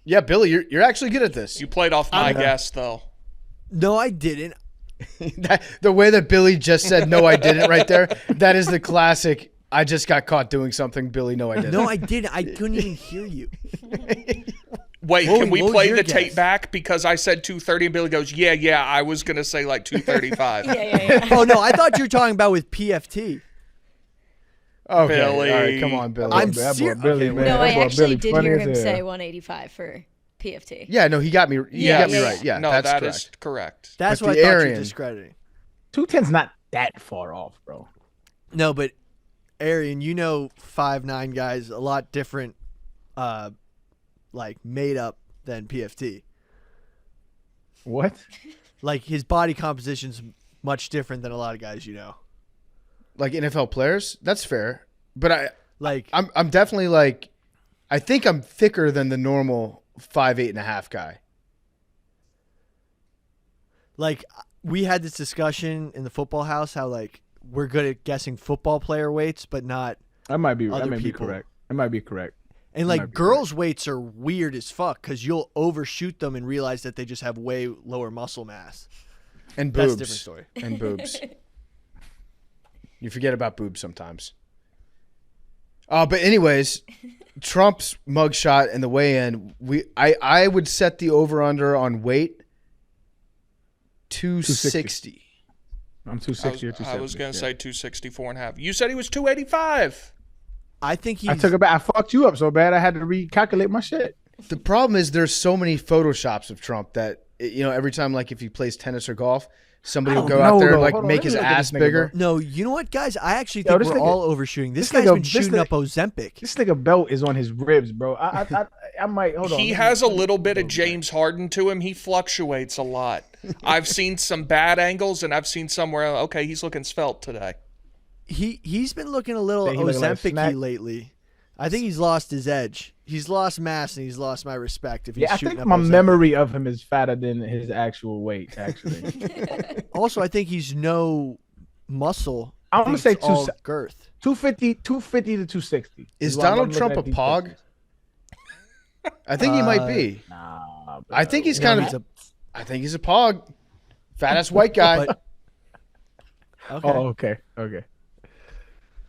Speaker 2: Yeah, Billy, you're actually good at this.
Speaker 4: You played off my guess though.
Speaker 1: No, I didn't.
Speaker 2: The way that Billy just said no, I didn't right there. That is the classic I just got caught doing something, Billy. No, I didn't.
Speaker 1: No, I didn't. I couldn't even hear you.
Speaker 4: Wait,
Speaker 1: What
Speaker 4: can we
Speaker 1: was
Speaker 4: play
Speaker 1: your
Speaker 4: the
Speaker 1: guess?
Speaker 4: tape back? Because I said 2:30 and Billy goes, yeah, I was going to say like 2:35.
Speaker 5: Yeah.
Speaker 1: Oh no, I thought you were talking about with PFT.
Speaker 2: Okay,
Speaker 4: Billy.
Speaker 2: all right, come on, Billy.
Speaker 1: I'm
Speaker 3: That boy
Speaker 1: serious.
Speaker 3: Billy,
Speaker 1: Okay,
Speaker 3: man.
Speaker 5: No,
Speaker 3: That
Speaker 5: I
Speaker 3: boy
Speaker 5: actually
Speaker 3: Billy
Speaker 5: did
Speaker 3: funny
Speaker 5: hear
Speaker 3: as
Speaker 5: him
Speaker 3: hell.
Speaker 5: say 185 for PFT.
Speaker 2: Yeah, no, he got me. He got me right. Yeah,
Speaker 4: No,
Speaker 2: that's
Speaker 4: that
Speaker 2: correct.
Speaker 4: is correct.
Speaker 1: That's
Speaker 2: But
Speaker 1: what
Speaker 2: the
Speaker 1: I thought you
Speaker 2: Arian-
Speaker 1: were discrediting.
Speaker 3: 210's not that far off, bro.
Speaker 1: No, but Arian, 5'9" guys a lot different, like made up than PFT.
Speaker 3: What?
Speaker 1: Like his body composition's much different than a lot of guys
Speaker 2: Like NFL players, that's fair. But
Speaker 1: Like
Speaker 2: I'm definitely like, I think I'm thicker than the normal 5'8.5" guy.
Speaker 1: like we had this discussion in the football house how like we're good at guessing football player weights, but not.
Speaker 3: That might be.
Speaker 1: Other
Speaker 3: That might be
Speaker 1: people.
Speaker 3: correct. That might be correct.
Speaker 1: And
Speaker 3: might
Speaker 1: like
Speaker 3: be
Speaker 1: girls' weights are weird as fuck because you'll overshoot them and realize that they just have way lower muscle mass.
Speaker 2: And
Speaker 1: That's
Speaker 2: boobs.
Speaker 1: a different story.
Speaker 2: And boobs. You forget about boobs sometimes. But anyways, Trump's mugshot and the weigh-in, I would set the over-under on weight 260.
Speaker 3: I'm 260 or 270.
Speaker 4: I was going to
Speaker 3: yeah.
Speaker 4: say 264 and a half. You said he was 285.
Speaker 1: I think he's.
Speaker 3: I took it back. I fucked you up so bad I had to recalculate my shit.
Speaker 2: The problem is there's so many photoshops of Trump that, every time, like, if he plays tennis or golf, somebody
Speaker 3: I
Speaker 2: will
Speaker 3: don't
Speaker 2: go out
Speaker 3: know,
Speaker 2: there and,
Speaker 3: though.
Speaker 2: like,
Speaker 3: Hold on,
Speaker 2: make
Speaker 3: let me
Speaker 2: his
Speaker 3: look at
Speaker 2: ass
Speaker 3: this nigga,
Speaker 2: bigger.
Speaker 1: No, you know what, guys? I actually
Speaker 3: Yo,
Speaker 1: think
Speaker 3: this
Speaker 1: we're
Speaker 3: nigga-
Speaker 1: all overshooting. This
Speaker 3: this
Speaker 1: guy's
Speaker 3: nigga-
Speaker 1: been
Speaker 3: this
Speaker 1: shooting
Speaker 3: nigga-
Speaker 1: up Ozempic.
Speaker 3: This nigga belt is on his ribs, bro. I might hold on.
Speaker 4: He
Speaker 3: Let me-
Speaker 4: has a
Speaker 3: let me-
Speaker 4: little bit of James Harden to him. He fluctuates a lot. I've seen some bad angles, and I've seen somewhere, okay, he's looking svelte today.
Speaker 1: He's been looking a little
Speaker 3: Think he looking like a
Speaker 1: Ozempic-y
Speaker 3: snack?
Speaker 1: lately. I think he's lost his edge. He's lost mass and he's lost my respect. If he's
Speaker 3: Yeah, I
Speaker 1: shooting
Speaker 3: think
Speaker 1: up
Speaker 3: my
Speaker 1: Ozempic.
Speaker 3: memory of him is fatter than his actual weight. Actually,
Speaker 1: Also, I think he's no muscle.
Speaker 3: I'm
Speaker 1: I
Speaker 3: gonna
Speaker 1: think
Speaker 3: say
Speaker 1: it's all
Speaker 3: two-
Speaker 1: girth.
Speaker 3: 250 to 260.
Speaker 2: Is
Speaker 3: what I'm
Speaker 2: Donald
Speaker 3: looking
Speaker 2: Trump a
Speaker 3: at these
Speaker 2: pog?
Speaker 3: pictures.
Speaker 2: I think he might be.
Speaker 3: Nah,
Speaker 2: I think he's
Speaker 1: No,
Speaker 2: kind
Speaker 1: he's
Speaker 2: of. I think he's a pog. Fat-ass white guy.
Speaker 1: But- okay.
Speaker 3: Oh, okay.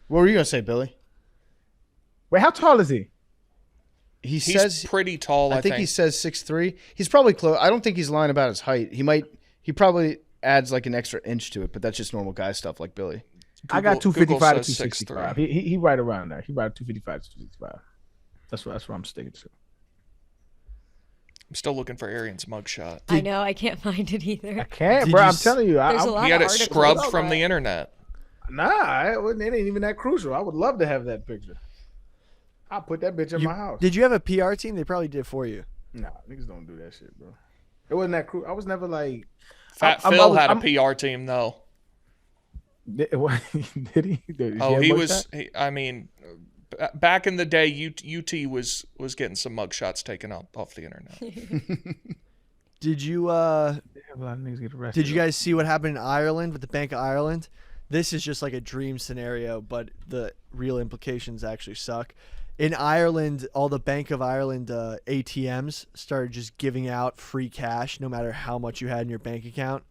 Speaker 2: What were you going to say, Billy?
Speaker 3: Wait, how tall is he?
Speaker 2: He
Speaker 4: He's
Speaker 2: says
Speaker 4: pretty tall,
Speaker 2: I think he says 6'3". He's probably close. I don't think he's lying about his height. He probably adds like an extra inch to it, but that's just normal guy stuff like Billy.
Speaker 3: I got
Speaker 4: Google
Speaker 3: 255 to
Speaker 4: says
Speaker 3: 265.
Speaker 4: 6'3".
Speaker 3: He right around there. He right 255 to 265. That's what I'm sticking to.
Speaker 4: I'm still looking for Arian's mugshot.
Speaker 5: I know, I can't find it
Speaker 3: I
Speaker 5: either.
Speaker 3: can't,
Speaker 1: Did
Speaker 3: bro.
Speaker 1: you
Speaker 3: I'm
Speaker 1: s-
Speaker 3: telling you.
Speaker 5: There's a lot
Speaker 4: He had
Speaker 5: of
Speaker 4: it
Speaker 5: articles
Speaker 4: scrubbed
Speaker 5: about
Speaker 4: from the
Speaker 5: that.
Speaker 4: internet.
Speaker 3: Nah, it ain't even that crucial. I would love to have that picture. I'll put that bitch in my house.
Speaker 1: Did you have a PR team? They probably did it for you.
Speaker 3: Nah, niggas don't do that shit, bro. It wasn't that crucial. I was never like.
Speaker 4: Fat
Speaker 3: I'm-
Speaker 4: Phil
Speaker 3: I'm-
Speaker 4: had a
Speaker 3: I'm-
Speaker 4: PR team, though.
Speaker 3: Did he?
Speaker 4: Oh, he was. I mean, back in the day, UT was getting some mugshots taken off the internet.
Speaker 1: Did you
Speaker 3: A lot of niggas get arrested.
Speaker 1: Did you guys see what happened in Ireland with the Bank of Ireland? This is just like a dream scenario, but the real implications actually suck. In Ireland, all the Bank of Ireland ATMs started just giving out free cash no matter how much you had in your bank account.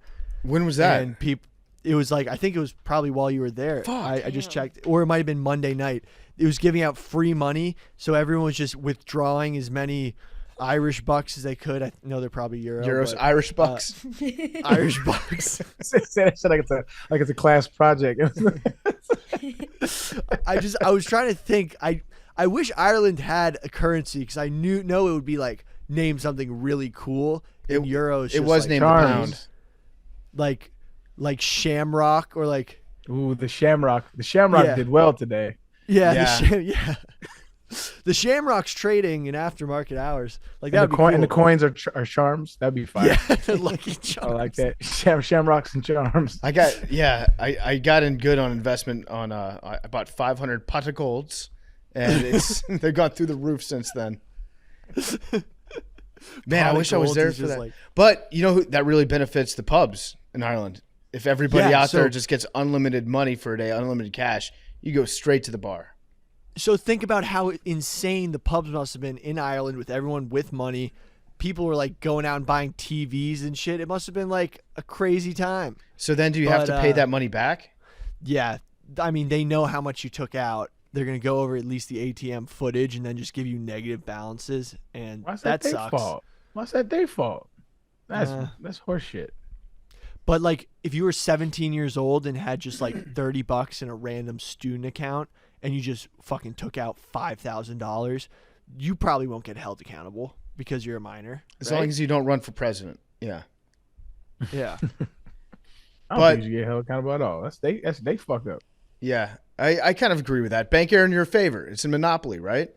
Speaker 2: When was that?
Speaker 1: And it was like, I think it was probably while you were there. I just checked, or it might have been Monday night. It was giving out free money, so everyone was just withdrawing as many Irish bucks as they could. I know they're probably
Speaker 2: Euros,
Speaker 1: but,
Speaker 2: Irish bucks.
Speaker 1: Irish bucks.
Speaker 3: Say that shit like it's a class project.
Speaker 1: I was trying to think. I wish Ireland had a currency because I know it would be like name something really cool in euros.
Speaker 2: It was
Speaker 1: like,
Speaker 2: named a
Speaker 3: Charms.
Speaker 2: pound.
Speaker 1: like Shamrock or like
Speaker 3: Ooh, the Shamrock. The Shamrock
Speaker 1: Yeah.
Speaker 3: did well today.
Speaker 1: yeah. The Shamrock's trading in aftermarket hours. Like that
Speaker 3: And
Speaker 1: would be cool.
Speaker 3: and the coins are charms. That'd be fire.
Speaker 1: Yeah, the Lucky
Speaker 3: I
Speaker 1: Charms.
Speaker 3: like that. Shamrocks and charms.
Speaker 2: I got in good on investment on I bought 500 pot of golds, and they've gone through the roof since then. Man, I
Speaker 1: Pot of
Speaker 2: wish I was
Speaker 1: golds
Speaker 2: there
Speaker 1: is
Speaker 2: for
Speaker 1: just
Speaker 2: that.
Speaker 1: like-
Speaker 2: But you know who that really benefits the pubs in Ireland. If everybody
Speaker 1: Yeah,
Speaker 2: out there
Speaker 1: so-
Speaker 2: just gets unlimited money for a day, unlimited cash, you go straight to the bar.
Speaker 1: So think about how insane the pubs must have been in Ireland with everyone with money. People were like going out and buying TVs and shit. It must have been like a crazy time.
Speaker 2: So then, do you have
Speaker 1: But,
Speaker 2: to pay that money back?
Speaker 1: Yeah, I mean, they know how much you took out. They're gonna go over at least the ATM footage and then just give you negative balances, and
Speaker 3: Why's
Speaker 1: that
Speaker 3: their
Speaker 1: sucks.
Speaker 3: fault? Why's that their fault? That's horseshit.
Speaker 1: But like, if you were 17 years old and had just like $30 in a random student account, and you just fucking took out $5,000, you probably won't get held accountable because you're a minor.
Speaker 2: As
Speaker 1: right?
Speaker 2: long as you don't run for president. Yeah.
Speaker 1: Yeah.
Speaker 3: I don't think you get held accountable at all. That's they fucked up.
Speaker 2: Yeah. I kind of agree with that. Bank error in your favor. It's a monopoly, right?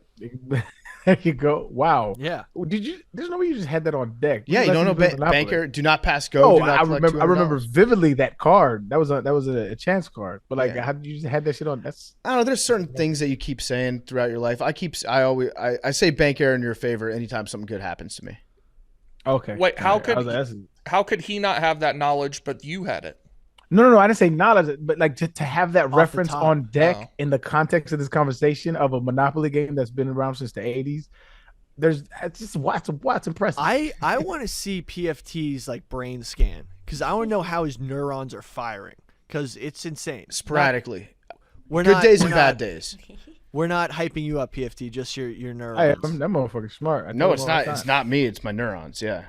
Speaker 3: There you go. Wow.
Speaker 1: Yeah.
Speaker 3: There's no way you just had that on deck.
Speaker 2: Yeah, you don't know bank error. Do not pass go.
Speaker 3: Oh,
Speaker 2: do not
Speaker 3: I
Speaker 2: collect
Speaker 3: remember
Speaker 2: $200.
Speaker 3: vividly that card. That was a chance card. But like,
Speaker 2: Yeah.
Speaker 3: how did you just had that shit on? That's
Speaker 2: I don't know. There's certain things that you keep saying throughout your life. I say bank error in your favor anytime something good happens to me.
Speaker 3: okay.
Speaker 4: Wait, how could
Speaker 3: I was like, that's-
Speaker 4: how could he not have that knowledge, but you had it?
Speaker 3: No. I didn't say knowledge, but like to have that
Speaker 1: the
Speaker 3: reference
Speaker 1: top.
Speaker 3: on deck
Speaker 4: Oh.
Speaker 3: in the context of this conversation of a Monopoly game that's been around since the '80s. It's just what's impressive.
Speaker 1: I want to see PFT's like brain scan because I want to know how his neurons are firing because it's insane.
Speaker 2: Sporadically.
Speaker 1: We're
Speaker 2: Good
Speaker 1: not,
Speaker 2: days
Speaker 1: we're
Speaker 2: and
Speaker 1: not-
Speaker 2: bad days.
Speaker 1: We're not hyping you up, PFT. Just your
Speaker 3: Hey,
Speaker 1: neurons.
Speaker 3: that motherfucker's smart. I
Speaker 2: No,
Speaker 3: tell
Speaker 2: it's
Speaker 3: him all
Speaker 2: not.
Speaker 3: the
Speaker 2: It's
Speaker 3: time.
Speaker 2: not me. It's my neurons. Yeah.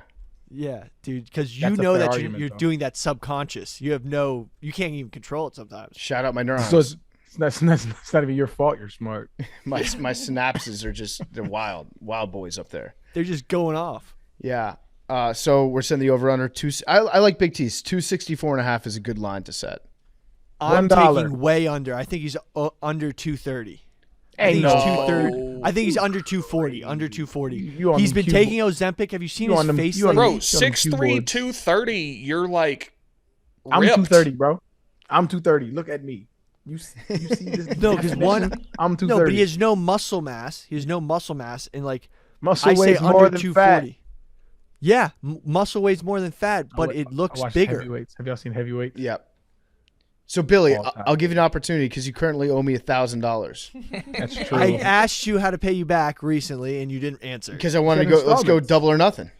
Speaker 1: Yeah, dude, because you
Speaker 3: That's a
Speaker 1: know
Speaker 3: fair
Speaker 1: that
Speaker 3: argument,
Speaker 1: you're
Speaker 3: though.
Speaker 1: doing that subconscious. You can't even control it sometimes.
Speaker 2: Shout out my neurons.
Speaker 3: So it's not even your fault. You're smart.
Speaker 2: my synapses are they're wild boys up there.
Speaker 1: They're just going off.
Speaker 2: Yeah. So we're setting the over under two. I like Big T's 264.5 is a good line to set.
Speaker 1: I'm
Speaker 3: $1.
Speaker 1: taking way under. I think he's under 230. I
Speaker 3: Hey,
Speaker 1: think
Speaker 3: no.
Speaker 1: he's 230. I think he's under 240. Under 240.
Speaker 3: You on
Speaker 1: He's
Speaker 3: them
Speaker 1: been
Speaker 3: keyboard-
Speaker 1: taking Ozempic. Have you seen
Speaker 3: you
Speaker 1: his
Speaker 3: on them-
Speaker 1: face?
Speaker 3: you on
Speaker 1: lately?
Speaker 3: them-
Speaker 4: Bro,
Speaker 3: on
Speaker 4: 6'3",
Speaker 3: keyboards.
Speaker 4: 230, you're like
Speaker 3: I'm
Speaker 4: ripped.
Speaker 3: 230, bro. I'm 230. Look at me. You see this?
Speaker 1: No, 'cause one-
Speaker 3: I'm 230.
Speaker 1: No, but he has no muscle mass. He has no muscle mass, and like
Speaker 3: muscle
Speaker 1: I say
Speaker 3: weighs
Speaker 1: under
Speaker 3: more than
Speaker 1: 240.
Speaker 3: fat.
Speaker 1: Yeah, muscle weighs more than fat, but it
Speaker 3: I
Speaker 1: looks
Speaker 3: watched
Speaker 1: bigger.
Speaker 3: Heavyweights. Have y'all seen heavyweights?
Speaker 2: Yep. So Billy,
Speaker 3: All time.
Speaker 2: I'll give you an opportunity because you currently owe me $1,000
Speaker 3: That's true.
Speaker 1: I asked you how to pay you back recently, and you didn't answer.
Speaker 2: because I want to
Speaker 3: Ten
Speaker 2: go. Let's go
Speaker 3: installments.
Speaker 2: double or nothing.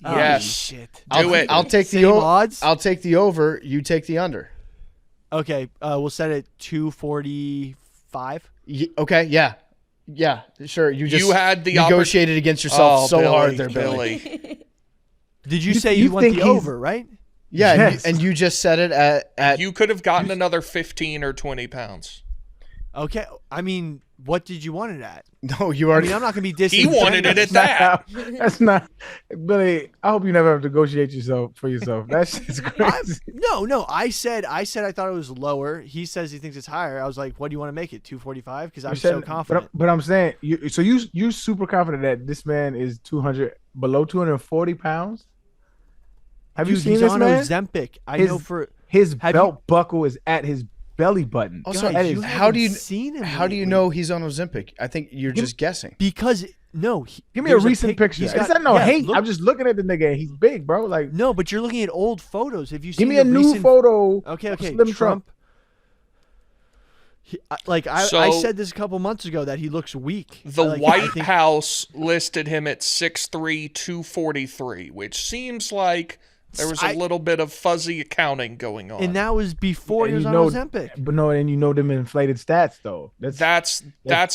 Speaker 1: Oh,
Speaker 4: Yes.
Speaker 1: shit.
Speaker 4: Do it.
Speaker 2: I'll take
Speaker 1: Same
Speaker 2: the
Speaker 1: odds?
Speaker 2: I'll take the over. You take the under.
Speaker 1: Okay, we'll set it 245.
Speaker 2: Okay. Yeah. Yeah. Sure. You just
Speaker 4: had the
Speaker 2: negotiated against yourself so
Speaker 4: Billy,
Speaker 2: hard there, Billy.
Speaker 1: Did you
Speaker 3: You-
Speaker 1: say
Speaker 3: you
Speaker 1: you want
Speaker 3: think
Speaker 1: the
Speaker 3: he's-
Speaker 1: over, right?
Speaker 2: Yeah.
Speaker 3: Yes.
Speaker 2: And you just said it at
Speaker 4: You could have gotten another 15 or 20 pounds.
Speaker 1: Okay, I mean, what did you want it at?
Speaker 2: no. You
Speaker 1: I
Speaker 2: already.
Speaker 1: mean, I'm not gonna be
Speaker 4: He
Speaker 1: disingenuous.
Speaker 4: wanted it at that.
Speaker 3: That's not, Billy. I hope you never have to negotiate yourself for yourself. That's just crazy.
Speaker 1: No. I said I thought it was lower. He says he thinks it's higher. I was like, what do you want to make it? 245? Because I'm
Speaker 3: You said-
Speaker 1: so confident.
Speaker 3: But I'm saying, you're super confident that this man is 200 below 240 pounds. Have you
Speaker 1: Dude,
Speaker 3: seen
Speaker 1: he's
Speaker 3: this
Speaker 1: on
Speaker 3: man?
Speaker 1: Ozempic. I
Speaker 3: His-
Speaker 1: know for.
Speaker 3: His
Speaker 1: Have
Speaker 3: belt buckle is at his belly button.
Speaker 2: Also,
Speaker 3: That is-
Speaker 2: how do you
Speaker 1: seen him?
Speaker 2: how do you
Speaker 1: lately.
Speaker 2: know he's on Ozempic? I think you're just guessing.
Speaker 1: Because no.
Speaker 3: give me a
Speaker 1: there's
Speaker 3: recent
Speaker 1: pic-
Speaker 3: picture.
Speaker 1: he's
Speaker 3: It's
Speaker 1: got-
Speaker 3: not no
Speaker 1: yeah,
Speaker 3: hate.
Speaker 1: look-
Speaker 3: I'm just looking at the nigga. He's big, bro. Like,
Speaker 1: No, but you're looking at old photos. Have you
Speaker 3: give
Speaker 1: seen
Speaker 3: me a
Speaker 1: the
Speaker 3: new
Speaker 1: recent
Speaker 3: photo.
Speaker 1: Okay,
Speaker 3: of
Speaker 1: okay.
Speaker 3: Slim
Speaker 1: Trump. I
Speaker 4: So-
Speaker 1: said this a couple months ago that he looks weak.
Speaker 4: The
Speaker 1: Like, I
Speaker 4: White
Speaker 1: think-
Speaker 4: House listed him at 6'3", 243, which seems like there was a
Speaker 1: I-
Speaker 4: little bit of fuzzy accounting going on.
Speaker 1: and that was before he
Speaker 3: And
Speaker 1: was
Speaker 3: you
Speaker 1: on
Speaker 3: know-
Speaker 1: Ozempic.
Speaker 3: But no, and you know them inflated stats though.
Speaker 4: That's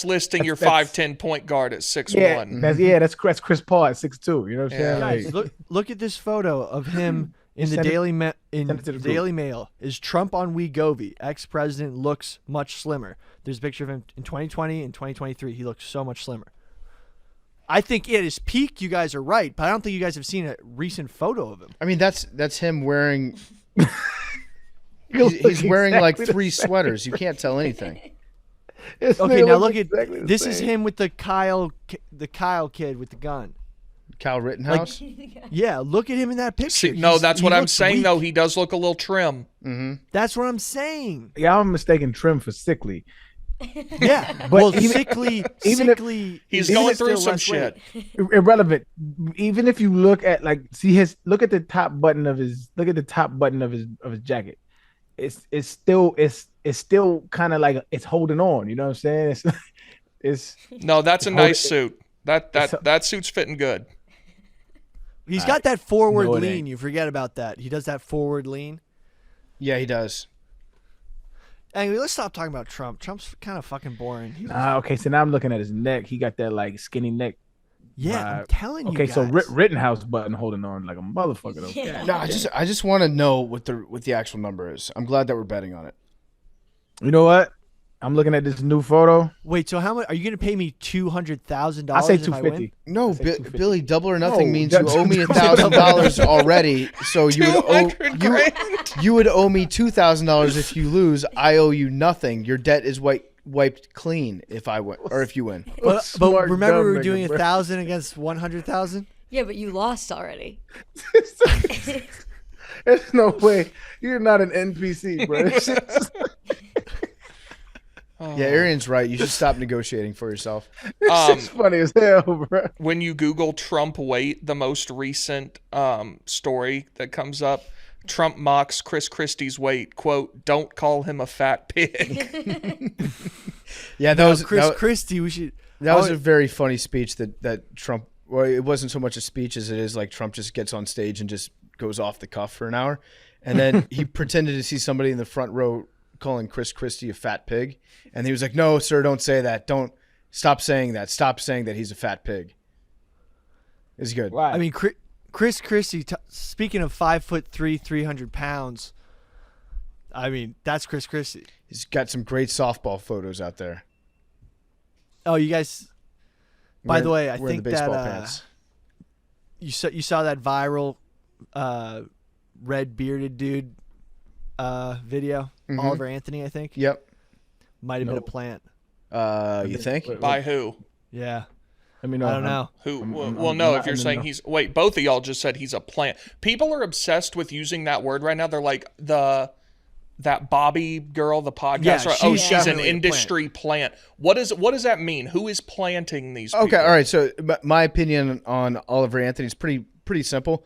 Speaker 4: listing your
Speaker 3: that's-
Speaker 4: 5'10" point guard at 6'1".
Speaker 3: yeah. That's Chris Paul at 6'2". You know what I'm
Speaker 4: Yeah.
Speaker 3: saying?
Speaker 1: Guys,
Speaker 3: Like,
Speaker 1: look at this photo of him in the
Speaker 3: Send it-
Speaker 1: in
Speaker 3: send it to the
Speaker 1: the
Speaker 3: group.
Speaker 1: Daily Mail. Is Trump on Wegovy? Ex-president looks much slimmer. There's a picture of him in 2020 and 2023. He looks so much slimmer. I think at his peak, you guys are right, but I don't think you guys have seen a recent photo of him.
Speaker 2: I mean, that's him wearing.
Speaker 3: you
Speaker 2: He's
Speaker 3: look
Speaker 2: wearing like
Speaker 3: exactly the
Speaker 2: 3
Speaker 3: same.
Speaker 2: sweaters. You can't tell anything.
Speaker 3: This
Speaker 1: Okay,
Speaker 3: nigga
Speaker 1: now
Speaker 3: looks
Speaker 1: look at
Speaker 3: exactly the
Speaker 1: this. Is
Speaker 3: same.
Speaker 1: him with the Kyle kid with the gun.
Speaker 2: Kyle Rittenhouse.
Speaker 1: Yeah, look at him in that picture.
Speaker 4: See, no,
Speaker 1: He's-
Speaker 4: that's
Speaker 1: he
Speaker 4: what I'm
Speaker 1: looks
Speaker 4: saying,
Speaker 1: weak.
Speaker 4: though. He does look a little trim.
Speaker 1: That's what I'm saying.
Speaker 3: Yeah, I'm mistaking trim for sickly.
Speaker 1: Yeah,
Speaker 3: But
Speaker 1: well,
Speaker 3: even-
Speaker 1: sickly,
Speaker 3: even if-
Speaker 1: sickly.
Speaker 4: He's
Speaker 1: is
Speaker 4: going
Speaker 1: still
Speaker 4: through some
Speaker 1: less
Speaker 4: shit.
Speaker 1: weight.
Speaker 3: Irrelevant. Even if you look at look at the top button of his jacket. It's still kind of like it's holding on. You know what I'm saying? It's
Speaker 4: No, that's a
Speaker 3: Hold
Speaker 4: nice
Speaker 3: it.
Speaker 4: suit. That suit's fitting good.
Speaker 1: He's got that forward
Speaker 3: No, it
Speaker 1: lean.
Speaker 3: ain't.
Speaker 1: You forget about that. He does that forward lean.
Speaker 2: Yeah, he does.
Speaker 1: Anyway, let's stop talking about Trump. Trump's kind of fucking boring.
Speaker 3: Okay, so now I'm looking at his neck. He got that like skinny neck.
Speaker 1: Yeah, I'm
Speaker 3: vibe.
Speaker 1: telling you
Speaker 3: Okay,
Speaker 1: guys.
Speaker 3: so Rittenhouse button holding on like a motherfucker though.
Speaker 5: Yeah.
Speaker 2: No, I just want to know what the actual number is. I'm glad that we're betting on it.
Speaker 3: You know what? I'm looking at this new photo.
Speaker 1: Wait, so how much are you going to pay me $200,000?
Speaker 3: I say
Speaker 1: if I win?
Speaker 3: 250.
Speaker 2: No,
Speaker 3: I say 250.
Speaker 2: Billy, double or nothing
Speaker 3: No,
Speaker 2: means you
Speaker 3: that's-
Speaker 2: owe me $1,000 already. So you would owe me $2,000 if you lose. I owe you nothing. Your debt is wiped clean if I win or if you win.
Speaker 1: But
Speaker 3: Smart,
Speaker 1: remember,
Speaker 3: dumb
Speaker 1: we were
Speaker 3: nigga,
Speaker 1: doing
Speaker 3: bro.
Speaker 1: 1,000 against 100,000.
Speaker 5: Yeah, but you lost already.
Speaker 3: There's no way. You're not an NPC, bro. This shit's-
Speaker 2: Yeah, Arian's right. You should stop negotiating for yourself.
Speaker 3: this shit's funny as hell, bro.
Speaker 4: When you Google Trump weight, the most recent story that comes up, Trump mocks Chris Christie's weight. Quote, "Don't call him a fat pig."
Speaker 2: Yeah, that was
Speaker 1: Chris
Speaker 2: that,
Speaker 1: Christie. We should.
Speaker 2: that was a very funny speech that Trump. Well, it wasn't so much a speech as it is like Trump just gets on stage and just goes off the cuff for an hour, and then he pretended to see somebody in the front row calling Chris Christie a fat pig, and he was like, "No, sir, don't say that. Don't stop saying that. Stop saying that he's a fat pig." It's good.
Speaker 3: Why?
Speaker 1: I mean, Chris Christie. Speaking of 5'3", 300 pounds. I mean, that's Chris Christie.
Speaker 2: He's got some great softball photos out there.
Speaker 1: Oh, you guys. By the way, I
Speaker 2: wearing
Speaker 1: think
Speaker 2: the baseball
Speaker 1: that
Speaker 2: pants.
Speaker 1: you saw that viral red bearded dude video.
Speaker 2: Mhm.
Speaker 1: Oliver Anthony, I think.
Speaker 2: Yep.
Speaker 1: Might have been
Speaker 3: No.
Speaker 1: a plant.
Speaker 2: You think?
Speaker 3: Wait,
Speaker 4: By who?
Speaker 1: Yeah.
Speaker 3: Let me know.
Speaker 1: I don't know.
Speaker 4: Who?
Speaker 3: I'm
Speaker 4: Well, no.
Speaker 3: not
Speaker 4: If you're
Speaker 3: in the
Speaker 4: saying
Speaker 3: know.
Speaker 4: he's wait, both of y'all just said he's a plant. People are obsessed with using that word right now. They're like that Bobby girl, the podcast.
Speaker 1: Yeah,
Speaker 4: right? Oh,
Speaker 1: she's
Speaker 4: she's an
Speaker 1: definitely a
Speaker 4: industry plant. What does that mean? Who is planting these?
Speaker 2: Okay,
Speaker 4: people?
Speaker 2: all right. So my opinion on Oliver Anthony is pretty simple.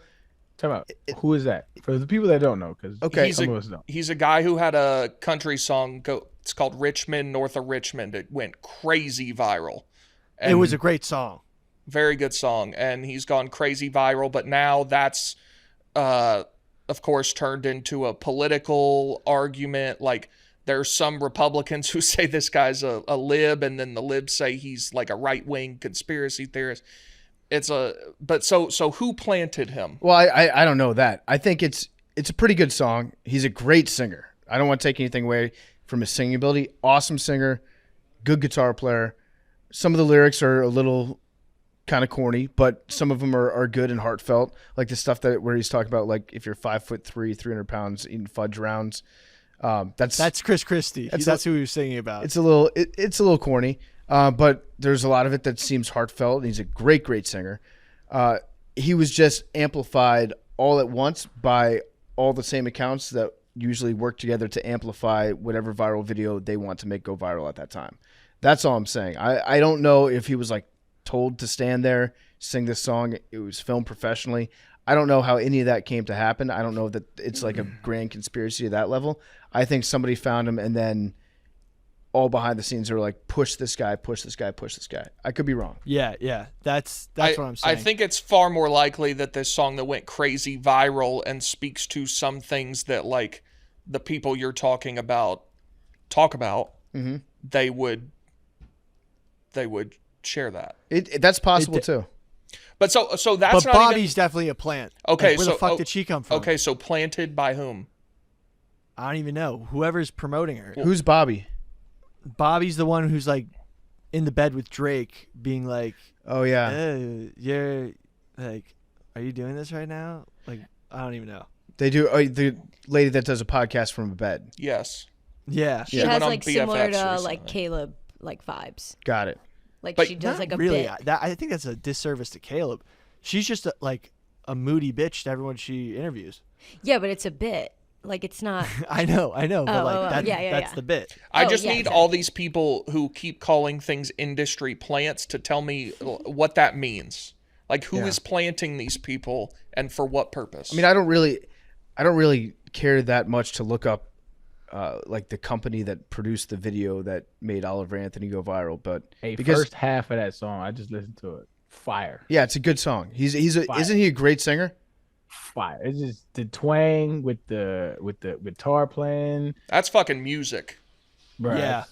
Speaker 3: Tell me, who is that? For the people that don't know, because
Speaker 2: Okay.
Speaker 4: He's
Speaker 3: some of us don't.
Speaker 4: He's a guy who had a country song. It's called Richmond, North of Richmond. It went crazy viral.
Speaker 1: It was a great song.
Speaker 4: Very good song, and he's gone crazy viral. But now that's, of course, turned into a political argument. Like there's some Republicans who say this guy's a lib, and then the libs say he's like a right wing conspiracy theorist. So who planted him?
Speaker 2: Well, I don't know that. I think it's a pretty good song. He's a great singer. I don't want to take anything away from his singing ability. Awesome singer, good guitar player. Some of the lyrics are a little kind of corny, but some of them are good and heartfelt. Like the stuff where he's talking about like if you're 5'3", 300 pounds eating fudge rounds.
Speaker 1: That's Chris Christie. That's who he was singing about.
Speaker 2: It's a little corny, but there's a lot of it that seems heartfelt. And he's a great singer. He was just amplified all at once by all the same accounts that usually work together to amplify whatever viral video they want to make go viral at that time. That's all I'm saying. I don't know if he was like told to stand there, sing this song. It was filmed professionally. I don't know how any of that came to happen. I don't know that it's like a grand conspiracy to that level. I think somebody found him and then all behind the scenes are like, push this guy, push this guy, push this guy. I could be wrong.
Speaker 1: Yeah. That's what I'm saying.
Speaker 4: I think it's far more likely that this song that went crazy viral and speaks to some things that like the people you're talking about talk about,
Speaker 2: Mm-hmm.
Speaker 4: they would share that.
Speaker 2: That's possible too.
Speaker 4: But so that's
Speaker 1: but
Speaker 4: not
Speaker 1: Bobby's definitely a plant.
Speaker 4: Okay,
Speaker 1: Like, where the
Speaker 4: so-
Speaker 1: fuck did she come from?
Speaker 4: Okay, so planted by whom?
Speaker 1: I don't even know. Whoever's promoting her.
Speaker 2: Who's Bobby?
Speaker 1: Bobby's the one who's like in the bed with Drake, being like,
Speaker 2: Oh yeah,
Speaker 1: you're like, are you doing this right now? Like, I don't even know.
Speaker 2: they do. The lady that does a podcast from a bed.
Speaker 4: Yes.
Speaker 1: Yeah.
Speaker 5: She
Speaker 4: Yeah.
Speaker 5: has
Speaker 4: Went on
Speaker 5: like similar
Speaker 4: BFFs
Speaker 5: to
Speaker 4: recently.
Speaker 5: like Caleb like vibes.
Speaker 2: Got it.
Speaker 5: Like
Speaker 4: But
Speaker 5: she does
Speaker 1: Not
Speaker 5: like a
Speaker 1: really.
Speaker 5: bit.
Speaker 1: I think that's a disservice to Caleb. She's just like a moody bitch to everyone she interviews.
Speaker 5: Yeah, but it's a bit. Like it's not.
Speaker 1: I know, but that's
Speaker 5: yeah.
Speaker 1: the bit.
Speaker 4: I
Speaker 5: Oh,
Speaker 4: just
Speaker 5: yeah,
Speaker 4: need
Speaker 5: exactly.
Speaker 4: all these people who keep calling things industry plants to tell me what that means. Like who is planting these people and for what purpose?
Speaker 2: I mean, I don't really care that much to look up like the company that produced the video that made Oliver Anthony go viral, but
Speaker 3: Hey,
Speaker 2: because
Speaker 3: first half of that song, I just listened to it. Fire.
Speaker 2: yeah, it's a good song. He's
Speaker 3: Fire.
Speaker 2: isn't he a great singer?
Speaker 3: Fire. It's just the twang with the guitar playing.
Speaker 4: That's fucking music.
Speaker 3: Bruh,
Speaker 1: Yeah.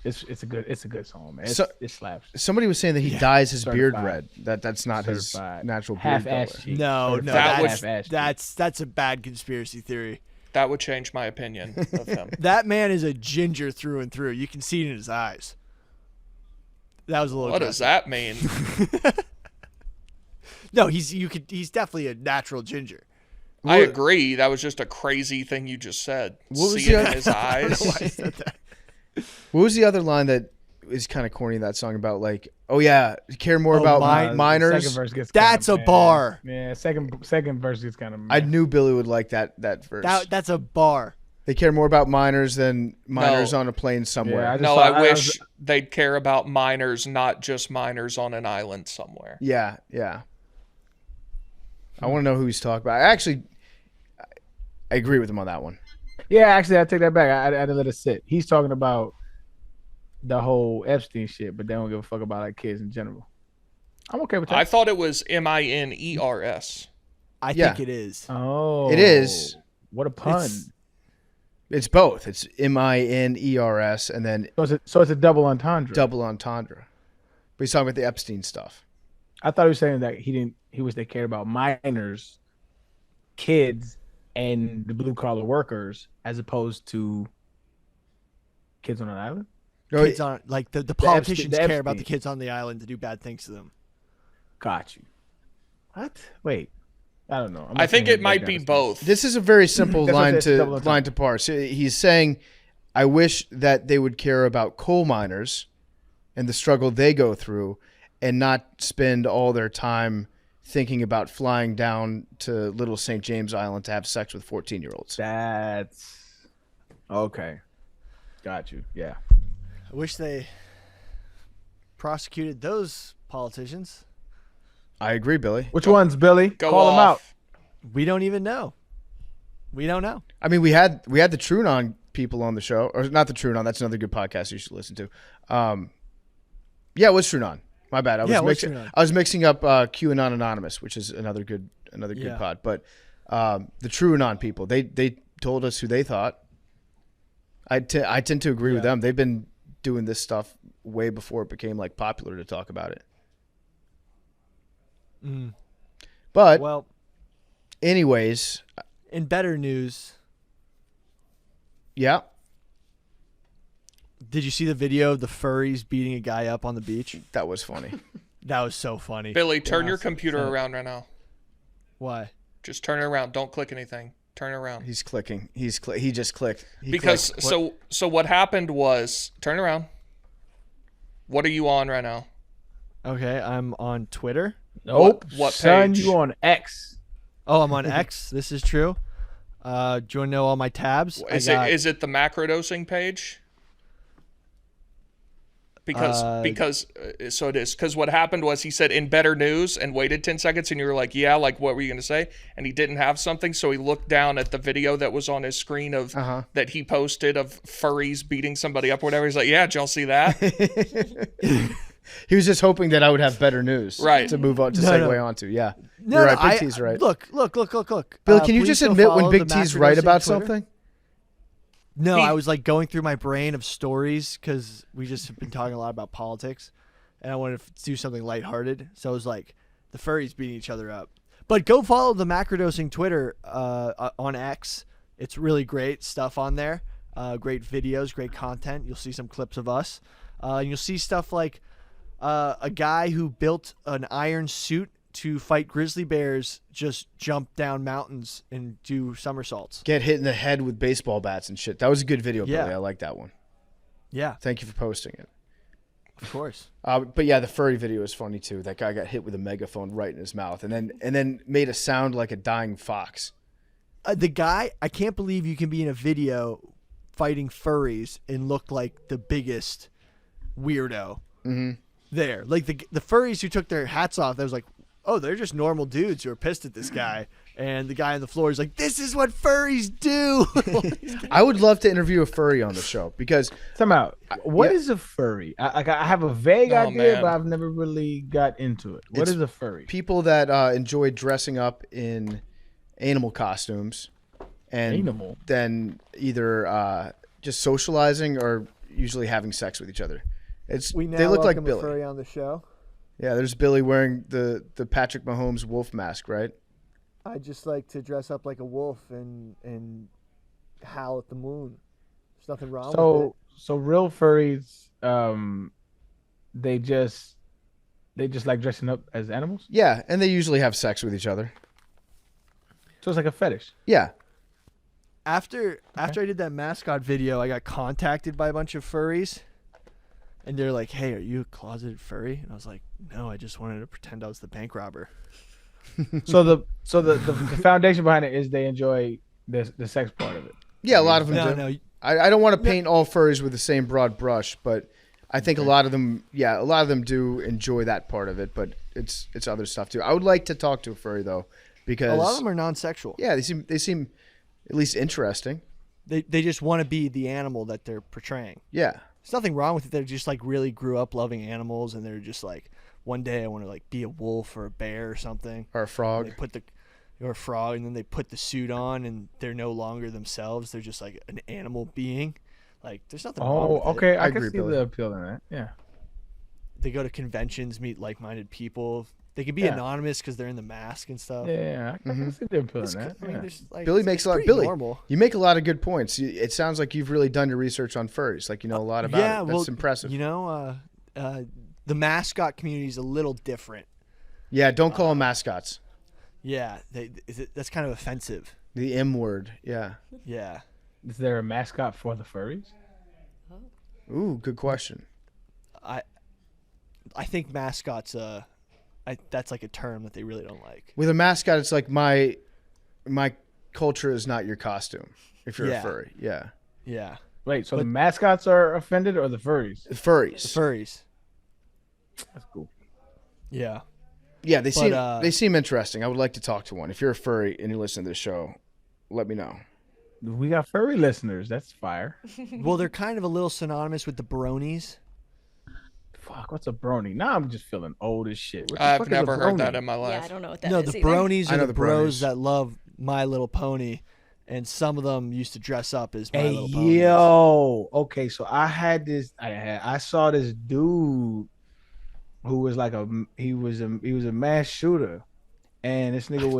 Speaker 3: It's a good song, man.
Speaker 2: So-
Speaker 3: It slaps.
Speaker 2: Somebody was saying that he dyes his beard
Speaker 3: Certified.
Speaker 2: red. That's not
Speaker 3: Certified.
Speaker 2: his natural beard color.
Speaker 3: Half-ass cheek.
Speaker 1: No,
Speaker 3: Certified
Speaker 4: That was-
Speaker 3: half-ass cheek.
Speaker 1: that's a bad conspiracy theory.
Speaker 4: That would change my opinion of him.
Speaker 1: That man is a ginger through and through. You can see it in his eyes. That was a little.
Speaker 4: What does
Speaker 1: aggressive.
Speaker 4: that mean?
Speaker 1: No, he's definitely a natural ginger.
Speaker 4: I agree. That was just a crazy thing you just said.
Speaker 2: What was
Speaker 4: See
Speaker 2: the
Speaker 4: it in
Speaker 2: other-
Speaker 4: his eyes.
Speaker 1: Why I said that.
Speaker 2: What was the other line that is kind of corny in that song about like, oh yeah, care more
Speaker 1: Oh,
Speaker 2: about
Speaker 1: my-
Speaker 2: minors?
Speaker 3: Second verse gets
Speaker 1: That's
Speaker 3: kinda,
Speaker 1: a bar.
Speaker 3: Yeah, second verse gets kind of.
Speaker 2: I knew Billy would like that verse.
Speaker 1: That's a bar.
Speaker 2: They care more about minors than minors
Speaker 4: No.
Speaker 2: on a plane somewhere.
Speaker 3: Yeah, I just
Speaker 4: No,
Speaker 3: thought-
Speaker 4: I wish they'd care about minors, not just minors on an island somewhere.
Speaker 2: Yeah. I want to know who he's talking about. I agree with him on that one.
Speaker 3: Yeah, actually, I take that back. I had to let it sit. He's talking about the whole Epstein shit, but they don't give a fuck about like kids in general. I'm okay with that.
Speaker 4: I thought it was MINERS.
Speaker 1: I
Speaker 2: Yeah.
Speaker 1: think it is.
Speaker 3: Oh,
Speaker 2: It is.
Speaker 3: What a pun.
Speaker 2: It's both. It's MINERS and then
Speaker 3: So it's a double entendre.
Speaker 2: double entendre. But he's talking about the Epstein stuff.
Speaker 3: I thought he was saying that they cared about minors, kids, and the blue collar workers as opposed to kids on an island.
Speaker 2: No,
Speaker 1: Kids on like the politicians
Speaker 3: the
Speaker 1: care about the
Speaker 3: Epstein.
Speaker 1: kids on the island to do bad things to them.
Speaker 3: Got you. What? Wait. I don't know. I'm
Speaker 4: I
Speaker 3: not
Speaker 4: think
Speaker 3: saying
Speaker 4: it might
Speaker 3: that
Speaker 4: be
Speaker 3: guy's-
Speaker 4: both.
Speaker 2: This is a very simple
Speaker 3: That's what
Speaker 2: line
Speaker 3: it's double entendre.
Speaker 2: to parse. He's saying, I wish that they would care about coal miners and the struggle they go through and not spend all their time thinking about flying down to Little St. James Island to have sex with 14-year-olds.
Speaker 3: That's okay. Got you. Yeah.
Speaker 1: I wish they prosecuted those politicians.
Speaker 2: I agree, Billy.
Speaker 3: Which ones, Billy?
Speaker 4: Go
Speaker 3: Call them out.
Speaker 4: off.
Speaker 1: We don't even know. We don't know.
Speaker 2: I mean, we had the TrueNon people on the show, or not the TrueNon. That's another good podcast you should listen to. Yeah, it was TrueNon. My bad.
Speaker 1: Yeah, it was TrueNon.
Speaker 2: I was mixing up QAnon Anonymous, which is another good
Speaker 1: Yeah.
Speaker 2: pod. But the TrueNon people, they told us who they thought. I tend to agree with them. They've been doing this stuff way before it became like popular to talk about it. But
Speaker 1: Well,
Speaker 2: anyways,
Speaker 1: in better news,
Speaker 2: yeah,
Speaker 1: did you see the video of the furries beating a guy up on the beach?
Speaker 2: that was funny.
Speaker 1: That was so funny.
Speaker 4: Billy, turn your computer around right now.
Speaker 1: Why?
Speaker 4: Just turn it around. Don't click anything. Turn it around.
Speaker 2: He's clicking. He just clicked.
Speaker 4: Because so what happened was turn around. What are you on right now?
Speaker 1: Okay, I'm on Twitter.
Speaker 3: Nope.
Speaker 4: What
Speaker 3: son,
Speaker 4: page?
Speaker 3: you on X?
Speaker 1: Oh, I'm on X. This is true. Do you want to know all my tabs?
Speaker 4: Is it the macrodosing page? Because so it is. Because what happened was he said in better news and waited 10 seconds and you were like, yeah, like what were you going to say? And he didn't have something. So he looked down at the video that was on his screen of that he posted of furries beating somebody up or whatever. He's like, yeah, did y'all see that?
Speaker 2: He was just hoping that I would have better news,
Speaker 4: Right.
Speaker 2: To move on to segue onto. Yeah,
Speaker 1: No,
Speaker 2: you're
Speaker 1: no,
Speaker 2: right. Big T's right.
Speaker 1: Look.
Speaker 2: Bill, can you
Speaker 1: Please
Speaker 2: just
Speaker 1: go
Speaker 2: admit when
Speaker 1: follow
Speaker 2: Big
Speaker 1: the
Speaker 2: T's right
Speaker 1: Macrodosing
Speaker 2: about
Speaker 1: Twitter.
Speaker 2: something?
Speaker 1: No, I was like going through my brain of stories because we just have been talking a lot about politics, and I wanted to do something lighthearted. So I was like, the furries beating each other up. But go follow the Macrodosing Twitter on X. It's really great stuff on there. Great videos, great content. You'll see some clips of us. And you'll see stuff like a guy who built an iron suit to fight grizzly bears just jump down mountains and do somersaults.
Speaker 2: Get hit in the head with baseball bats and shit. That was a good video,
Speaker 1: Yeah.
Speaker 2: Billy. I like that one.
Speaker 1: Yeah,
Speaker 2: Thank you for posting it.
Speaker 1: of course.
Speaker 2: But yeah, the furry video is funny too. That guy got hit with a megaphone right in his mouth, and then made a sound like a dying fox.
Speaker 1: The guy, I can't believe you can be in a video fighting furries and look like the biggest weirdo there. Like the furries who took their hats off, that was like, oh, they're just normal dudes who are pissed at this guy. And the guy on the floor is like, this is what furries do.
Speaker 2: I would love to interview a furry on the show because
Speaker 3: Time out. What
Speaker 2: yeah.
Speaker 3: is a furry? I have a vague
Speaker 4: Oh,
Speaker 3: idea,
Speaker 4: man.
Speaker 3: but I've never really got into it. What
Speaker 2: It's
Speaker 3: is a furry?
Speaker 2: people that enjoy dressing up in animal costumes and
Speaker 3: Animal?
Speaker 2: then either just socializing or usually having sex with each other.
Speaker 1: We now
Speaker 2: they look like
Speaker 1: welcome a
Speaker 2: Billy.
Speaker 1: furry on the show.
Speaker 2: Yeah, there's Billy wearing the Patrick Mahomes wolf mask, right?
Speaker 1: I just like to dress up like a wolf and howl at the moon. There's nothing wrong with it.
Speaker 3: So real furries, they just like dressing up as animals.
Speaker 2: Yeah, and they usually have sex with each other.
Speaker 3: So it's like a fetish.
Speaker 2: Yeah.
Speaker 1: After I did that mascot video, I got contacted by a bunch of furries, and they're like, "Hey, are you a closeted furry?" And I was like, "No, I just wanted to pretend I was the bank robber."
Speaker 3: So the foundation behind it is they enjoy the sex part of it.
Speaker 2: Yeah, a lot of them
Speaker 1: No,
Speaker 2: do.
Speaker 1: no,
Speaker 2: I don't want to paint all furries with the same broad brush, but I think a lot of them do enjoy that part of it, but it's other stuff too. I would like to talk to a furry though, because
Speaker 1: a lot of them are non-sexual.
Speaker 2: yeah, they seem at least interesting.
Speaker 1: They just want to be the animal that they're portraying.
Speaker 2: Yeah.
Speaker 1: There's nothing wrong with it. They just like really grew up loving animals, and they're just like, one day I want to like be a wolf or a bear or something.
Speaker 2: Or a frog.
Speaker 1: They put or a frog, and then they put the suit on, and they're no longer themselves. They're just like an animal being. Like, there's nothing wrong with
Speaker 3: Okay.
Speaker 1: it.
Speaker 3: I
Speaker 2: agree,
Speaker 3: can see
Speaker 2: Billy.
Speaker 3: the appeal in that. Yeah.
Speaker 1: They go to conventions, meet like-minded people. They can be
Speaker 3: Yeah.
Speaker 1: anonymous because they're in the mask and stuff.
Speaker 3: Yeah. I can see the appeal in
Speaker 1: It's,
Speaker 3: that.
Speaker 1: I mean,
Speaker 3: Yeah.
Speaker 1: there's, like,
Speaker 2: Billy
Speaker 1: it's
Speaker 2: makes a lot.
Speaker 1: pretty
Speaker 2: Billy,
Speaker 1: normal.
Speaker 2: you make a lot of good points. It sounds like you've really done your research on furries. Like you know a lot about
Speaker 1: Yeah,
Speaker 2: it. That's
Speaker 1: well,
Speaker 2: impressive.
Speaker 1: You know, the mascot community is a little different.
Speaker 2: Yeah, don't call them mascots.
Speaker 1: Yeah, that's kind of offensive.
Speaker 2: The M word. Yeah.
Speaker 1: Yeah.
Speaker 3: Is there a mascot for the furries?
Speaker 2: Ooh, good question.
Speaker 1: I think mascots. That's like a term that they really don't like.
Speaker 2: With a mascot, it's like my culture is not your costume. If you're a
Speaker 1: Yeah.
Speaker 2: furry, yeah.
Speaker 1: Yeah.
Speaker 3: Wait, so
Speaker 1: But-
Speaker 3: the mascots are offended or the furries?
Speaker 2: Furries.
Speaker 1: The furries.
Speaker 3: That's cool.
Speaker 1: Yeah.
Speaker 2: Yeah, they
Speaker 1: But,
Speaker 2: seem interesting. I would like to talk to one. If you're a furry and you listen to this show, let me know.
Speaker 3: We got furry listeners. That's fire.
Speaker 1: Well, they're kind of a little synonymous with the bronies.
Speaker 3: Fuck, what's a brony? Now I'm just feeling old as shit. What the
Speaker 4: I've
Speaker 3: fuck is a
Speaker 4: never heard that
Speaker 3: brony?
Speaker 4: in my
Speaker 5: Yeah,
Speaker 4: life.
Speaker 5: I don't know what that is
Speaker 1: No, the
Speaker 5: either.
Speaker 1: bronies
Speaker 2: I
Speaker 1: are
Speaker 2: know
Speaker 1: the
Speaker 2: the
Speaker 1: bros
Speaker 2: bronies.
Speaker 1: that love My Little Pony, and some of them used to dress up as My
Speaker 3: Hey
Speaker 1: Little Ponies.
Speaker 3: yo, okay, so I saw this dude who was like he was a mass shooter, and this nigga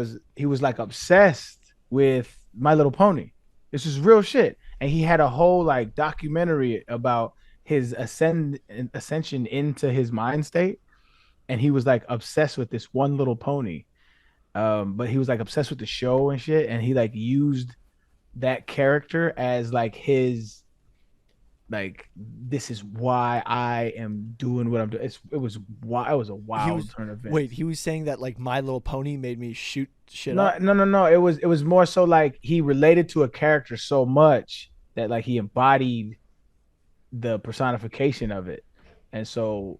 Speaker 3: was like obsessed with My Little Pony. This is real shit, and he had a whole like documentary about his ascension into his mind state, and he was like obsessed with this one little pony. But he was like obsessed with the show and shit, and he like used that character as like his like this is why I am doing what I'm doing. It was a wild turn of events.
Speaker 1: Wait, he was saying that like My Little Pony made me shoot shit
Speaker 3: No,
Speaker 1: up?
Speaker 3: no. It was more so like he related to a character so much that like he embodied the personification of it, and so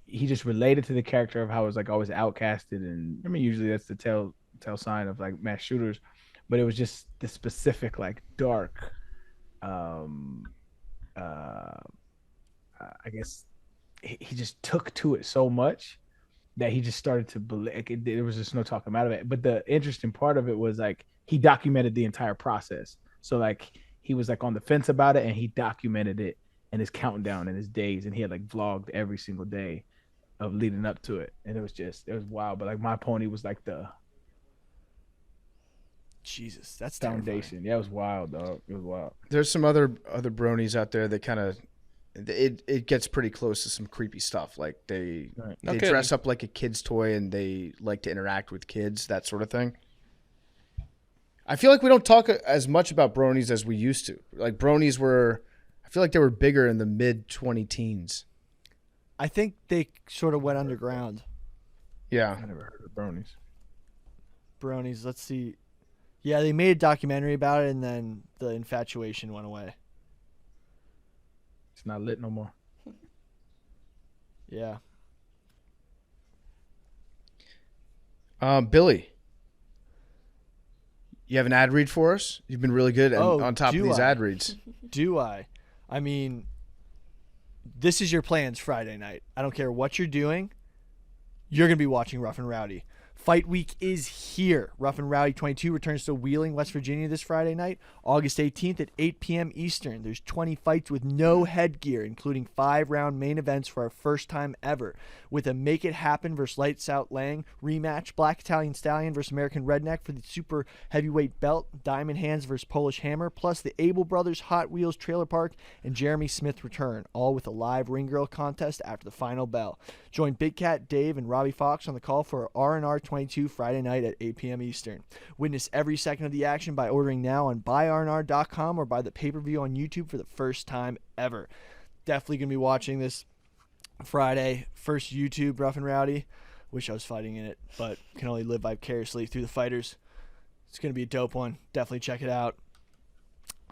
Speaker 3: he just related to the character of how it was like always outcasted. And I mean, usually that's the tell sign of like mass shooters, but it was just the specific like dark. I guess he just took to it so much that he just started to believe. Like, there was just no talking out of it. But the interesting part of it was like he documented the entire process. So like he was like on the fence about it, and he documented it and his countdown and his days, and he had like vlogged every single day of leading up to it, and it was wild. But like My Pony was like the
Speaker 1: Jesus, that's
Speaker 3: foundation.
Speaker 1: terrifying.
Speaker 3: Yeah, it was wild, dog. It was wild.
Speaker 2: There's some other bronies out there that kind of it gets pretty close to some creepy stuff. Like they
Speaker 4: No
Speaker 2: they
Speaker 4: kidding.
Speaker 2: dress up like a kid's toy and they like to interact with kids, that sort of thing. I feel like we don't talk as much about bronies as we used to. Like bronies I feel like they were bigger in the mid 20 teens.
Speaker 1: I think they sort of went underground.
Speaker 2: Yeah.
Speaker 3: I never heard of bronies.
Speaker 1: Bronies, let's see. Yeah, they made a documentary about it, and then the infatuation went away.
Speaker 3: It's not lit no more.
Speaker 1: Yeah.
Speaker 2: Billy, you have an ad read for us? You've been really good on top of
Speaker 1: do
Speaker 2: these
Speaker 1: I?
Speaker 2: ad reads.
Speaker 1: Do I? I mean, this is your plans Friday night. I don't care what you're doing. You're going to be watching Rough and Rowdy. Fight week is here. Rough and Rowdy 22 returns to Wheeling, West Virginia this Friday night, August 18th at 8 p.m. Eastern. There's 20 fights with no headgear, including 5-round main events for our first time ever. With a Make It Happen versus Lights Out Lang rematch, Black Italian Stallion versus American Redneck for the super heavyweight belt, Diamond Hands versus Polish Hammer, plus the Abel Brothers Hot Wheels Trailer Park and Jeremy Smith return, all with a live ring girl contest after the final bell. Join Big Cat Dave and Robbie Fox on the call for R&R 22 Friday night at 8 p.m. Eastern. Witness every second of the action by ordering now on buyrnr.com or buy the pay-per-view on YouTube for the first time ever. Definitely going to be watching this Friday. First YouTube Rough and Rowdy. Wish I was fighting in it, but can only live vicariously through the fighters. It's going to be a dope one. Definitely check it out.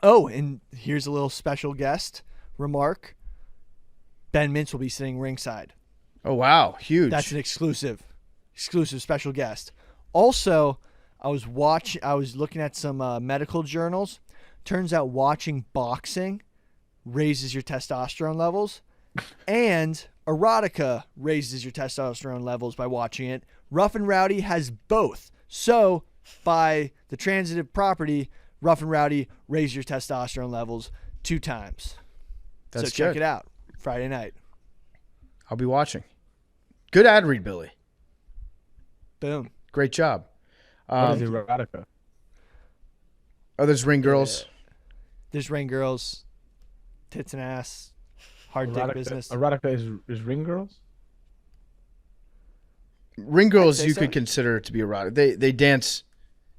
Speaker 1: Oh, and here's a little special guest remark. Ben Mintz will be sitting ringside.
Speaker 2: Oh, wow. Huge.
Speaker 1: That's an exclusive special guest. Also, I was looking at some medical journals. Turns out watching boxing raises your testosterone levels, and erotica raises your testosterone levels by watching it. Rough and Rowdy has both. So, by the transitive property, Rough and Rowdy raise your testosterone levels 2 times.
Speaker 2: That's
Speaker 1: so check
Speaker 2: good.
Speaker 1: it out Friday night.
Speaker 2: I'll be watching. Good ad read, Billy.
Speaker 1: Boom.
Speaker 2: Great job.
Speaker 3: What is erotica?
Speaker 2: Oh, there's ring girls.
Speaker 1: There's ring girls, tits and ass, hard dick business.
Speaker 3: Erotica is ring girls?
Speaker 2: Ring girls,
Speaker 1: say
Speaker 2: you
Speaker 1: so.
Speaker 2: could consider to be erotic. They dance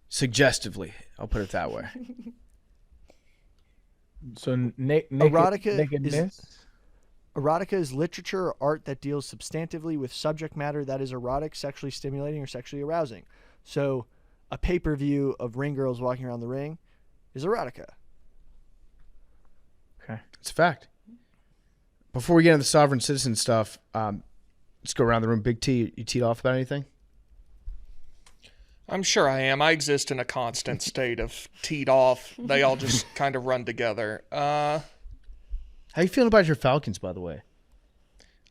Speaker 2: suggestively. I'll put it that way.
Speaker 3: So
Speaker 1: Erotica
Speaker 3: nakedness?
Speaker 1: Erotica is literature or art that deals substantively with subject matter that is erotic, sexually stimulating, or sexually arousing. So, a pay-per-view of ring girls walking around the ring is erotica.
Speaker 3: Okay.
Speaker 2: It's a fact. Before we get into the sovereign citizen stuff, let's go around the room. Big T, you teed off about anything?
Speaker 4: I'm sure I am. I exist in a constant state of teed off. They all just kind of run together.
Speaker 2: How you feeling about your Falcons, by the way?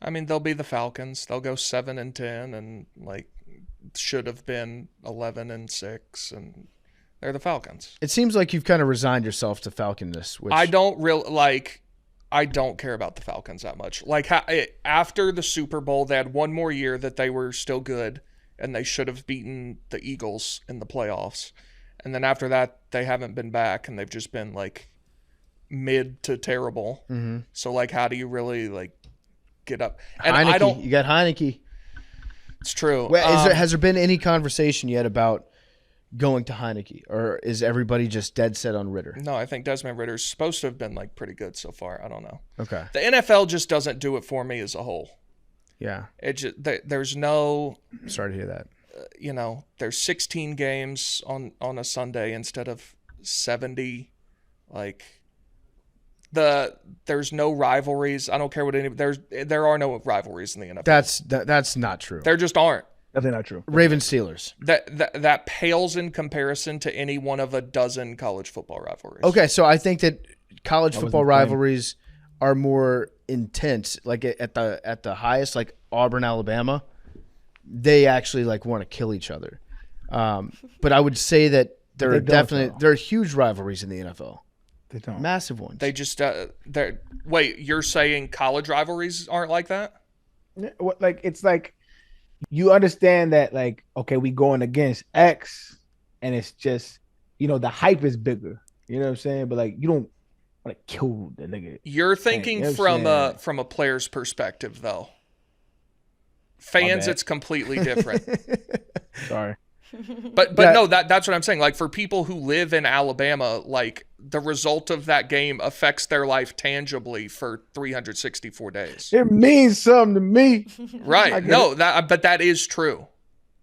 Speaker 4: I mean, they'll be the Falcons. They'll go 7-10, and like should have been 11-6, and they're the Falcons.
Speaker 2: It seems like you've kind of resigned yourself to Falconness. Which
Speaker 4: I don't care about the Falcons that much. Like after the Super Bowl, they had one more year that they were still good, and they should have beaten the Eagles in the playoffs. And then after that, they haven't been back, and they've just been like mid to terrible.
Speaker 2: Mm-hmm.
Speaker 4: So like, how do you really like get up? And
Speaker 2: Heineke,
Speaker 4: I don't.
Speaker 2: you got Heineke.
Speaker 4: It's true.
Speaker 2: Well, has there been any conversation yet about going to Heineke, or is everybody just dead set on Ritter?
Speaker 4: No, I think Desmond Ritter's supposed to have been like pretty good so far. I don't know.
Speaker 2: Okay.
Speaker 4: The NFL just doesn't do it for me as a whole.
Speaker 2: Yeah.
Speaker 4: It just there's no,
Speaker 2: Sorry to hear that.
Speaker 4: there's 16 games on a Sunday instead of 70. Like there's no rivalries. I don't care what there are no rivalries in the NFL.
Speaker 2: That's not true.
Speaker 4: There just aren't.
Speaker 3: Definitely not true.
Speaker 2: Ravens Steelers.
Speaker 4: That pales in comparison to any one of a dozen college football rivalries.
Speaker 2: Okay, so I think that college
Speaker 3: I wasn't
Speaker 2: football
Speaker 3: playing.
Speaker 2: rivalries are more intense. Like at the highest, like Auburn, Alabama, they actually like want to kill each other. But I would say that there
Speaker 3: They
Speaker 2: are
Speaker 3: don't,
Speaker 2: definitely
Speaker 3: though.
Speaker 2: there are huge rivalries in the NFL,
Speaker 3: They don't.
Speaker 2: massive ones.
Speaker 4: They just wait. You're saying college rivalries aren't like that?
Speaker 3: Like it's like you understand that like okay, we going against X, and it's just the hype is bigger. You know what I'm saying? But like you don't want to kill the nigga.
Speaker 4: You're thinking
Speaker 3: you know what I'm saying?
Speaker 4: from a player's perspective, though. Fans,
Speaker 3: bad.
Speaker 4: it's completely different.
Speaker 3: Sorry.
Speaker 4: But
Speaker 2: Yeah.
Speaker 4: no, that's what I'm saying. Like for people who live in Alabama, like the result of that game affects their life tangibly for 364 days.
Speaker 3: It means something to me. I
Speaker 4: Right?
Speaker 3: get
Speaker 4: No, but that is true.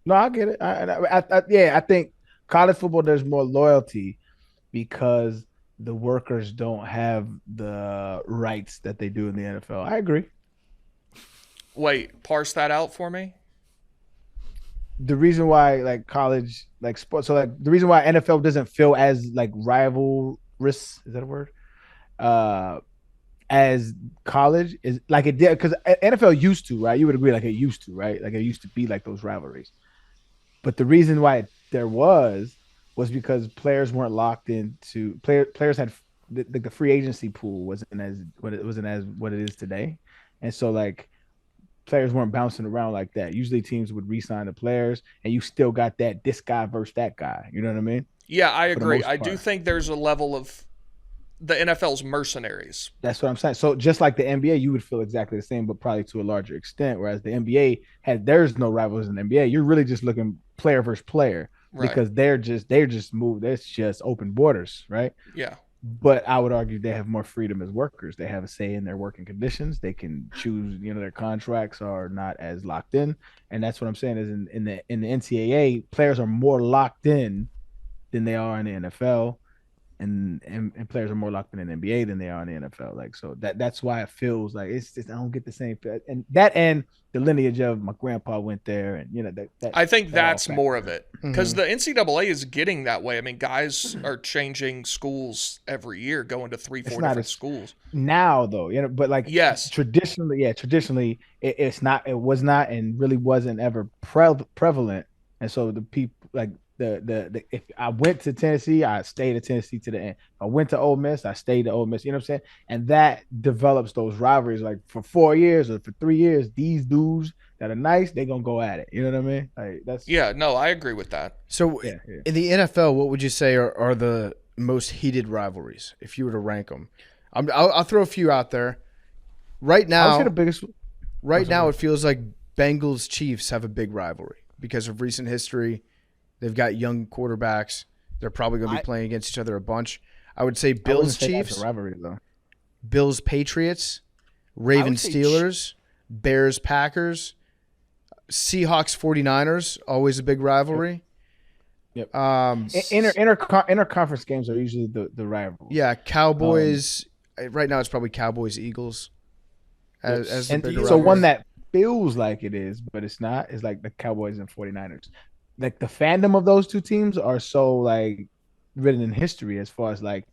Speaker 3: No, I get it. I think college football there's more loyalty because the workers don't have the rights that they do in the NFL. I agree.
Speaker 4: Wait, parse that out for me.
Speaker 3: The reason why like college like sports, so like the reason why NFL doesn't feel as like rivalrous, is that a word? As college is like it did because NFL used to, right? You would agree, like it used to, right? Like it used to be like those rivalries. But the reason why there was because players weren't locked into players had the free agency pool wasn't as what it is today, and so like players weren't bouncing around like that. Usually teams would re-sign the players, and you still got this guy versus that guy. You know what I mean?
Speaker 4: Yeah, I
Speaker 3: For the
Speaker 4: agree.
Speaker 3: most
Speaker 4: I
Speaker 3: part.
Speaker 4: do think there's a level of the NFL's mercenaries.
Speaker 3: That's what I'm saying. So just like the NBA, you would feel exactly the same, but probably to a larger extent. Whereas the NBA there's no rivals in the NBA. You're really just looking player versus player
Speaker 4: Right.
Speaker 3: because they're just moved. It's just open borders, right?
Speaker 4: Yeah.
Speaker 3: But I would argue they have more freedom as workers. They have a say in their working conditions. They can choose. Their contracts are not as locked in, and that's what I'm saying. Is in the NCAA, players are more locked in than they are in the NFL. And players are more locked in the NBA than they are in the NFL. Like, so that's why it feels like it's just I don't get the same. And the lineage of my grandpa went there, and that
Speaker 4: I think
Speaker 3: that all
Speaker 4: that's more of it because
Speaker 2: Mm-hmm.
Speaker 4: the NCAA is getting that way. I mean, guys are changing schools every year, going to 3-4
Speaker 3: It's not
Speaker 4: different
Speaker 3: as-
Speaker 4: schools.
Speaker 3: now though, but like
Speaker 4: Yes.
Speaker 3: traditionally it's not, it was not, and really wasn't ever prevalent. And so the people like the if I went to Tennessee, I stayed at Tennessee to the end. If I went to Ole Miss, I stayed to Ole Miss. You know what I'm saying? And that develops those rivalries. Like for 4 years or for 3 years, these dudes that are nice, they gonna go at it. You know what I mean? Like that's
Speaker 4: Yeah, no, I agree with that.
Speaker 2: So
Speaker 3: yeah.
Speaker 2: in the NFL, what would you say are the most heated rivalries if you were to rank them? I'll throw a few out there. Right
Speaker 3: I would say
Speaker 2: now,
Speaker 3: the biggest.
Speaker 2: it feels like Bengals Chiefs have a big rivalry because of recent history. They've got young quarterbacks. They're probably going to be playing against each other a bunch. I would say
Speaker 3: I wouldn't
Speaker 2: Bills
Speaker 3: say that's
Speaker 2: Chiefs,
Speaker 3: a rivalry though.
Speaker 2: Bills Patriots, Ravens
Speaker 1: say
Speaker 2: Steelers, Bears Packers, Seahawks 49ers, always a big rivalry.
Speaker 3: Yep. Interconference games are usually the rival.
Speaker 2: Yeah, Cowboys. Right now, it's probably Cowboys Eagles. As the
Speaker 3: And
Speaker 2: bigger
Speaker 3: so
Speaker 2: rivalry.
Speaker 3: one that feels like it is, but it's not, is like the Cowboys and 49ers. Like the fandom of those two teams are so like written in history as far as like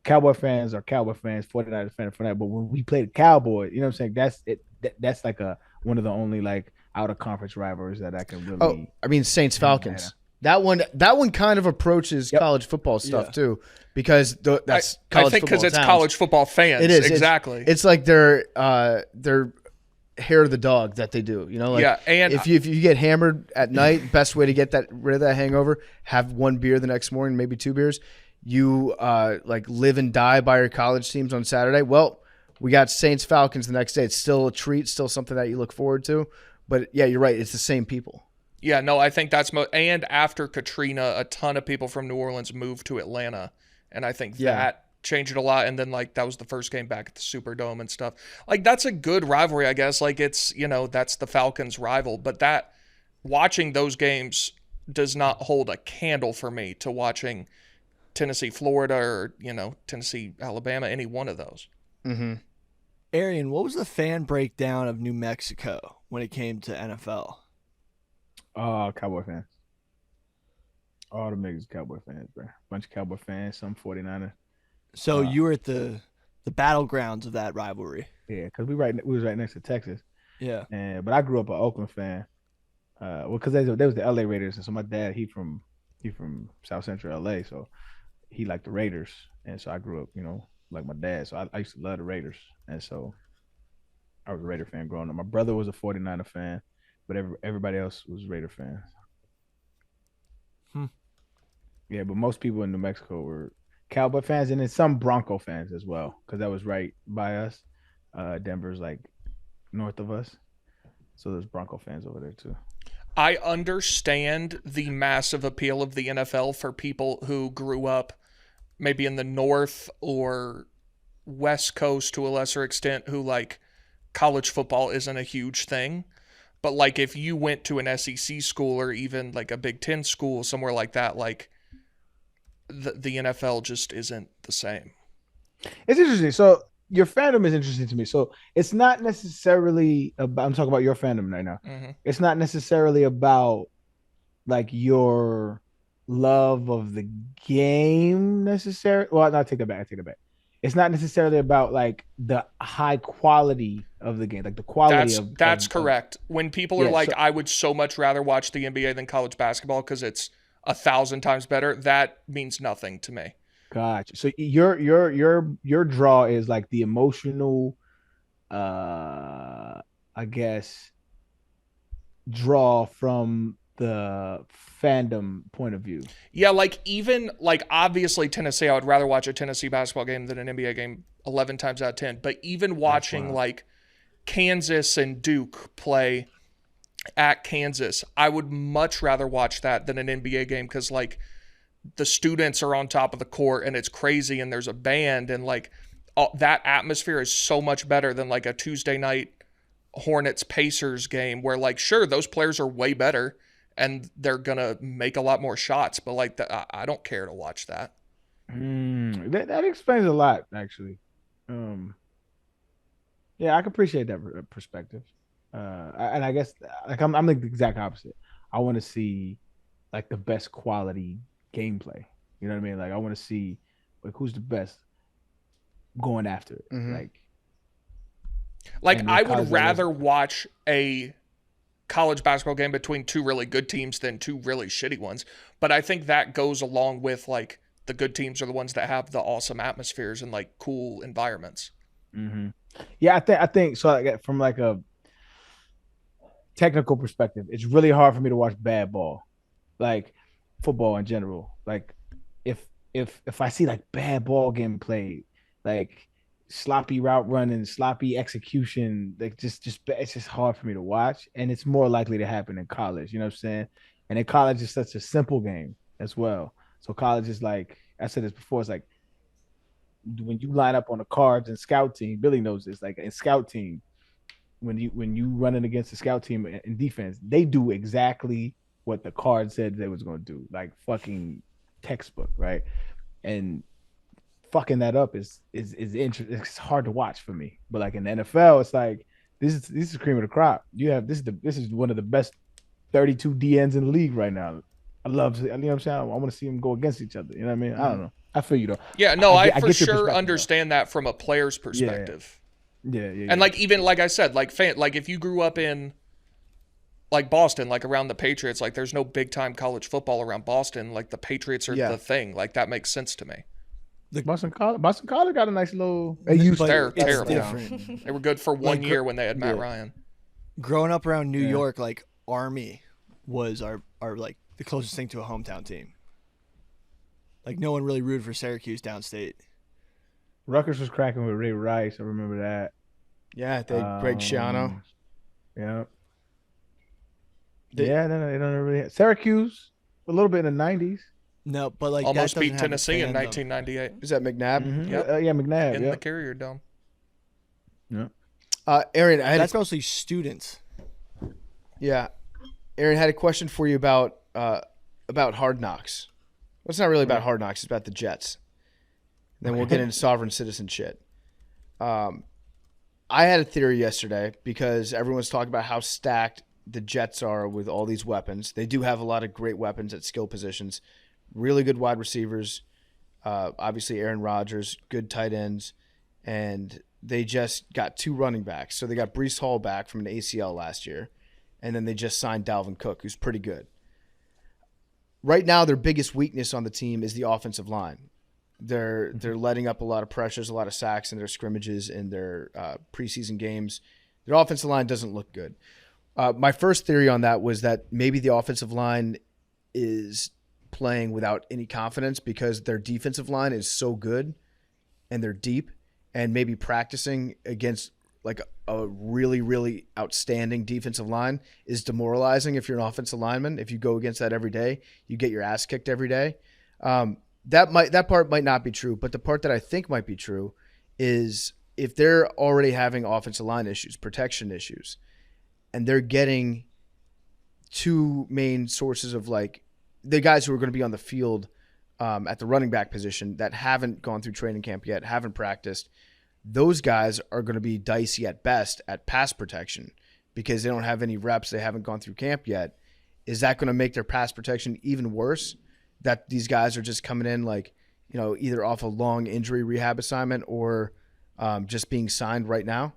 Speaker 3: Cowboy fans are Cowboy fans, 49ers fans for that. But when we played the Cowboys, you know what I'm saying? That's it. That's like one of the only like out of conference rivalries that I can really.
Speaker 2: Oh, I mean Saints Falcons. That one kind of approaches college football stuff too, because that's college
Speaker 4: I think because
Speaker 2: football
Speaker 4: it's
Speaker 2: towns.
Speaker 4: college football fans.
Speaker 2: It is
Speaker 4: exactly.
Speaker 2: It's like their hair of the dog that they do. Like
Speaker 4: Yeah, and
Speaker 2: if you get hammered at night, best way to get rid of that hangover, have one beer the next morning, maybe 2 beers. You like live and die by your college teams on Saturday. Well, we got Saints Falcons the next day. It's still a treat, still something that you look forward to. But yeah, you're right. It's the same people.
Speaker 4: Yeah, no, I think that's and after Katrina, a ton of people from New Orleans moved to Atlanta, and I think that changed it a lot. And then like that was the first game back at the Superdome and stuff. Like that's a good rivalry, I guess. Like it's that's the Falcons' rival, but that watching those games does not hold a candle for me to watching Tennessee, Florida, or Tennessee, Alabama, any one of those.
Speaker 2: Mm-hmm.
Speaker 1: Arian, what was the fan breakdown of New Mexico when it came to NFL?
Speaker 3: Cowboy fans. All the niggas Cowboy fans, bro. Bunch of Cowboy fans, some 49ers.
Speaker 1: So you were at the battlegrounds of that rivalry.
Speaker 3: Yeah, because we was right next to Texas.
Speaker 1: Yeah.
Speaker 3: But I grew up an Oakland fan. Because they was the LA Raiders, and so my dad he from South Central LA, so he liked the Raiders, and so I grew up, like my dad. So I used to love the Raiders, and so I was a Raider fan growing up. My brother was a 49er fan, but everybody else was Raider fans. Yeah, but most people in New Mexico were Cowboy fans, and then some Bronco fans as well, because that was right by us. Denver's like north of us, so there's Bronco fans over there too.
Speaker 4: I understand the massive appeal of the NFL for people who grew up maybe in the North or West Coast to a lesser extent, who like college football isn't a huge thing. But like if you went to an SEC school or even like a Big Ten school, somewhere like that, like the NFL just isn't the same.
Speaker 3: It's interesting. So your fandom is interesting to me. So it's not necessarily about, I'm talking about your fandom right now.
Speaker 4: Mm-hmm.
Speaker 3: It's not necessarily about like your love of the game necessarily. Well, no, I take it back. it's not necessarily about like the high quality of the game, like the quality
Speaker 4: That's
Speaker 3: of
Speaker 4: correct. When people are
Speaker 3: Yeah,
Speaker 4: like,
Speaker 3: so-
Speaker 4: I would so much rather watch the NBA than college basketball because it's 1,000 times better, that means nothing to me.
Speaker 3: Gotcha. So your draw is like the emotional, I guess, draw from the fandom point of view.
Speaker 4: Yeah, like even like obviously Tennessee, I would rather watch a Tennessee basketball game than an NBA game 11 times out of 10. But even watching
Speaker 3: wild.
Speaker 4: like Kansas and Duke play at Kansas, I would much rather watch that than an NBA game because like the students are on top of the court and it's crazy and there's a band and like that atmosphere is so much better than like a Tuesday night Hornets Pacers game where like sure those players are way better and they're gonna make a lot more shots, but like I don't care to watch that.
Speaker 3: That explains a lot, actually. Yeah, I can appreciate that perspective. And I guess like I'm the exact opposite. I want to see like the best quality gameplay. You know what I mean? Like I want to see like who's the best going after it.
Speaker 2: Mhm.
Speaker 4: Like
Speaker 3: And
Speaker 4: I
Speaker 3: with college,
Speaker 4: would rather watch a college basketball game between two really good teams than two really shitty ones. But I think that goes along with like the good teams are the ones that have the awesome atmospheres and like cool environments.
Speaker 3: Mm-hmm. Yeah, I think so. Like, from like a technical perspective, it's really hard for me to watch bad ball, like football in general. Like if I see like bad ball getting played, like sloppy route running, sloppy execution, like just it's just hard for me to watch, and it's more likely to happen in college. You know what I'm saying? And in college, is such a simple game as well. So college is like I said this before. It's like when you line up on the cards and scout team. Billy knows this. Like in scout team, when you running against the scout team in defense, they do exactly what the card said they was going to do, like fucking textbook, right? And fucking that up is interesting. It's hard to watch for me. But like in the NFL, it's like this is cream of the crop. You have this is one of the best 32 DNs in the league right now. I love, you know what I'm saying? I want to see them go against each other. You know what I mean? I don't know. I feel you though.
Speaker 4: Yeah, no, I
Speaker 3: get
Speaker 4: for
Speaker 3: your
Speaker 4: sure
Speaker 3: perspective,
Speaker 4: understand that from a player's perspective.
Speaker 3: Yeah.
Speaker 4: And like even like I said, like like if you grew up in like Boston, like around the Patriots, like there's no big time college football around Boston. Like the Patriots are the thing. Like that makes sense to me.
Speaker 3: Boston College got a nice little.
Speaker 4: They're
Speaker 1: it's
Speaker 4: terrible.
Speaker 1: different.
Speaker 4: They were good for one year when they had Matt Ryan.
Speaker 1: Growing up around New York, like Army was our like the closest thing to a hometown team. Like no one really rooted for Syracuse downstate.
Speaker 3: Rutgers was cracking with Ray Rice. I remember that.
Speaker 2: Yeah, they Greg Schiano.
Speaker 3: Yeah. They don't really. Syracuse a little bit in the '90s.
Speaker 1: No, but like
Speaker 4: Almost
Speaker 1: that
Speaker 4: beat
Speaker 1: doesn't have
Speaker 4: Tennessee in
Speaker 1: fandom.
Speaker 4: 1998
Speaker 2: Is that McNabb?
Speaker 3: Mm-hmm.
Speaker 4: Yep.
Speaker 3: Yeah, McNabb.
Speaker 4: in
Speaker 3: Yeah.
Speaker 4: the Carrier Dome.
Speaker 2: Aaron,
Speaker 1: That's mostly students.
Speaker 2: Aaron had a question for you about Hard Knocks. Well, it's not really about Hard Knocks. It's about the Jets. Then we'll get into sovereign citizen shit. I had a theory yesterday because everyone's talking about how stacked the Jets are with all these weapons. They do have a lot of great weapons at skill positions. Really good wide receivers. Obviously, Aaron Rodgers, good tight ends. And they just got 2 running backs. So they got Breece Hall back from an ACL last year. And then they just signed Dalvin Cook, who's pretty good. Right now, their biggest weakness on the team is the offensive line. They're letting up a lot of pressures, a lot of sacks in their scrimmages in their preseason games. Their offensive line doesn't look good. My first theory on that was that maybe the offensive line is playing without any confidence because their defensive line is so good and they're deep, and maybe practicing against like a really, really outstanding defensive line is demoralizing if you're an offensive lineman. If you go against that every day, you get your ass kicked every day. That part might not be true, but the part that I think might be true is if they're already having offensive line issues, protection issues, and they're getting 2 main sources of like the guys who are going to be on the field at the running back position that haven't gone through training camp yet, haven't practiced, those guys are going to be dicey at best at pass protection because they don't have any reps. They haven't gone through camp yet. Is that going to make their pass protection even worse? That these guys are just coming in like either off a long injury rehab assignment or just being signed right now?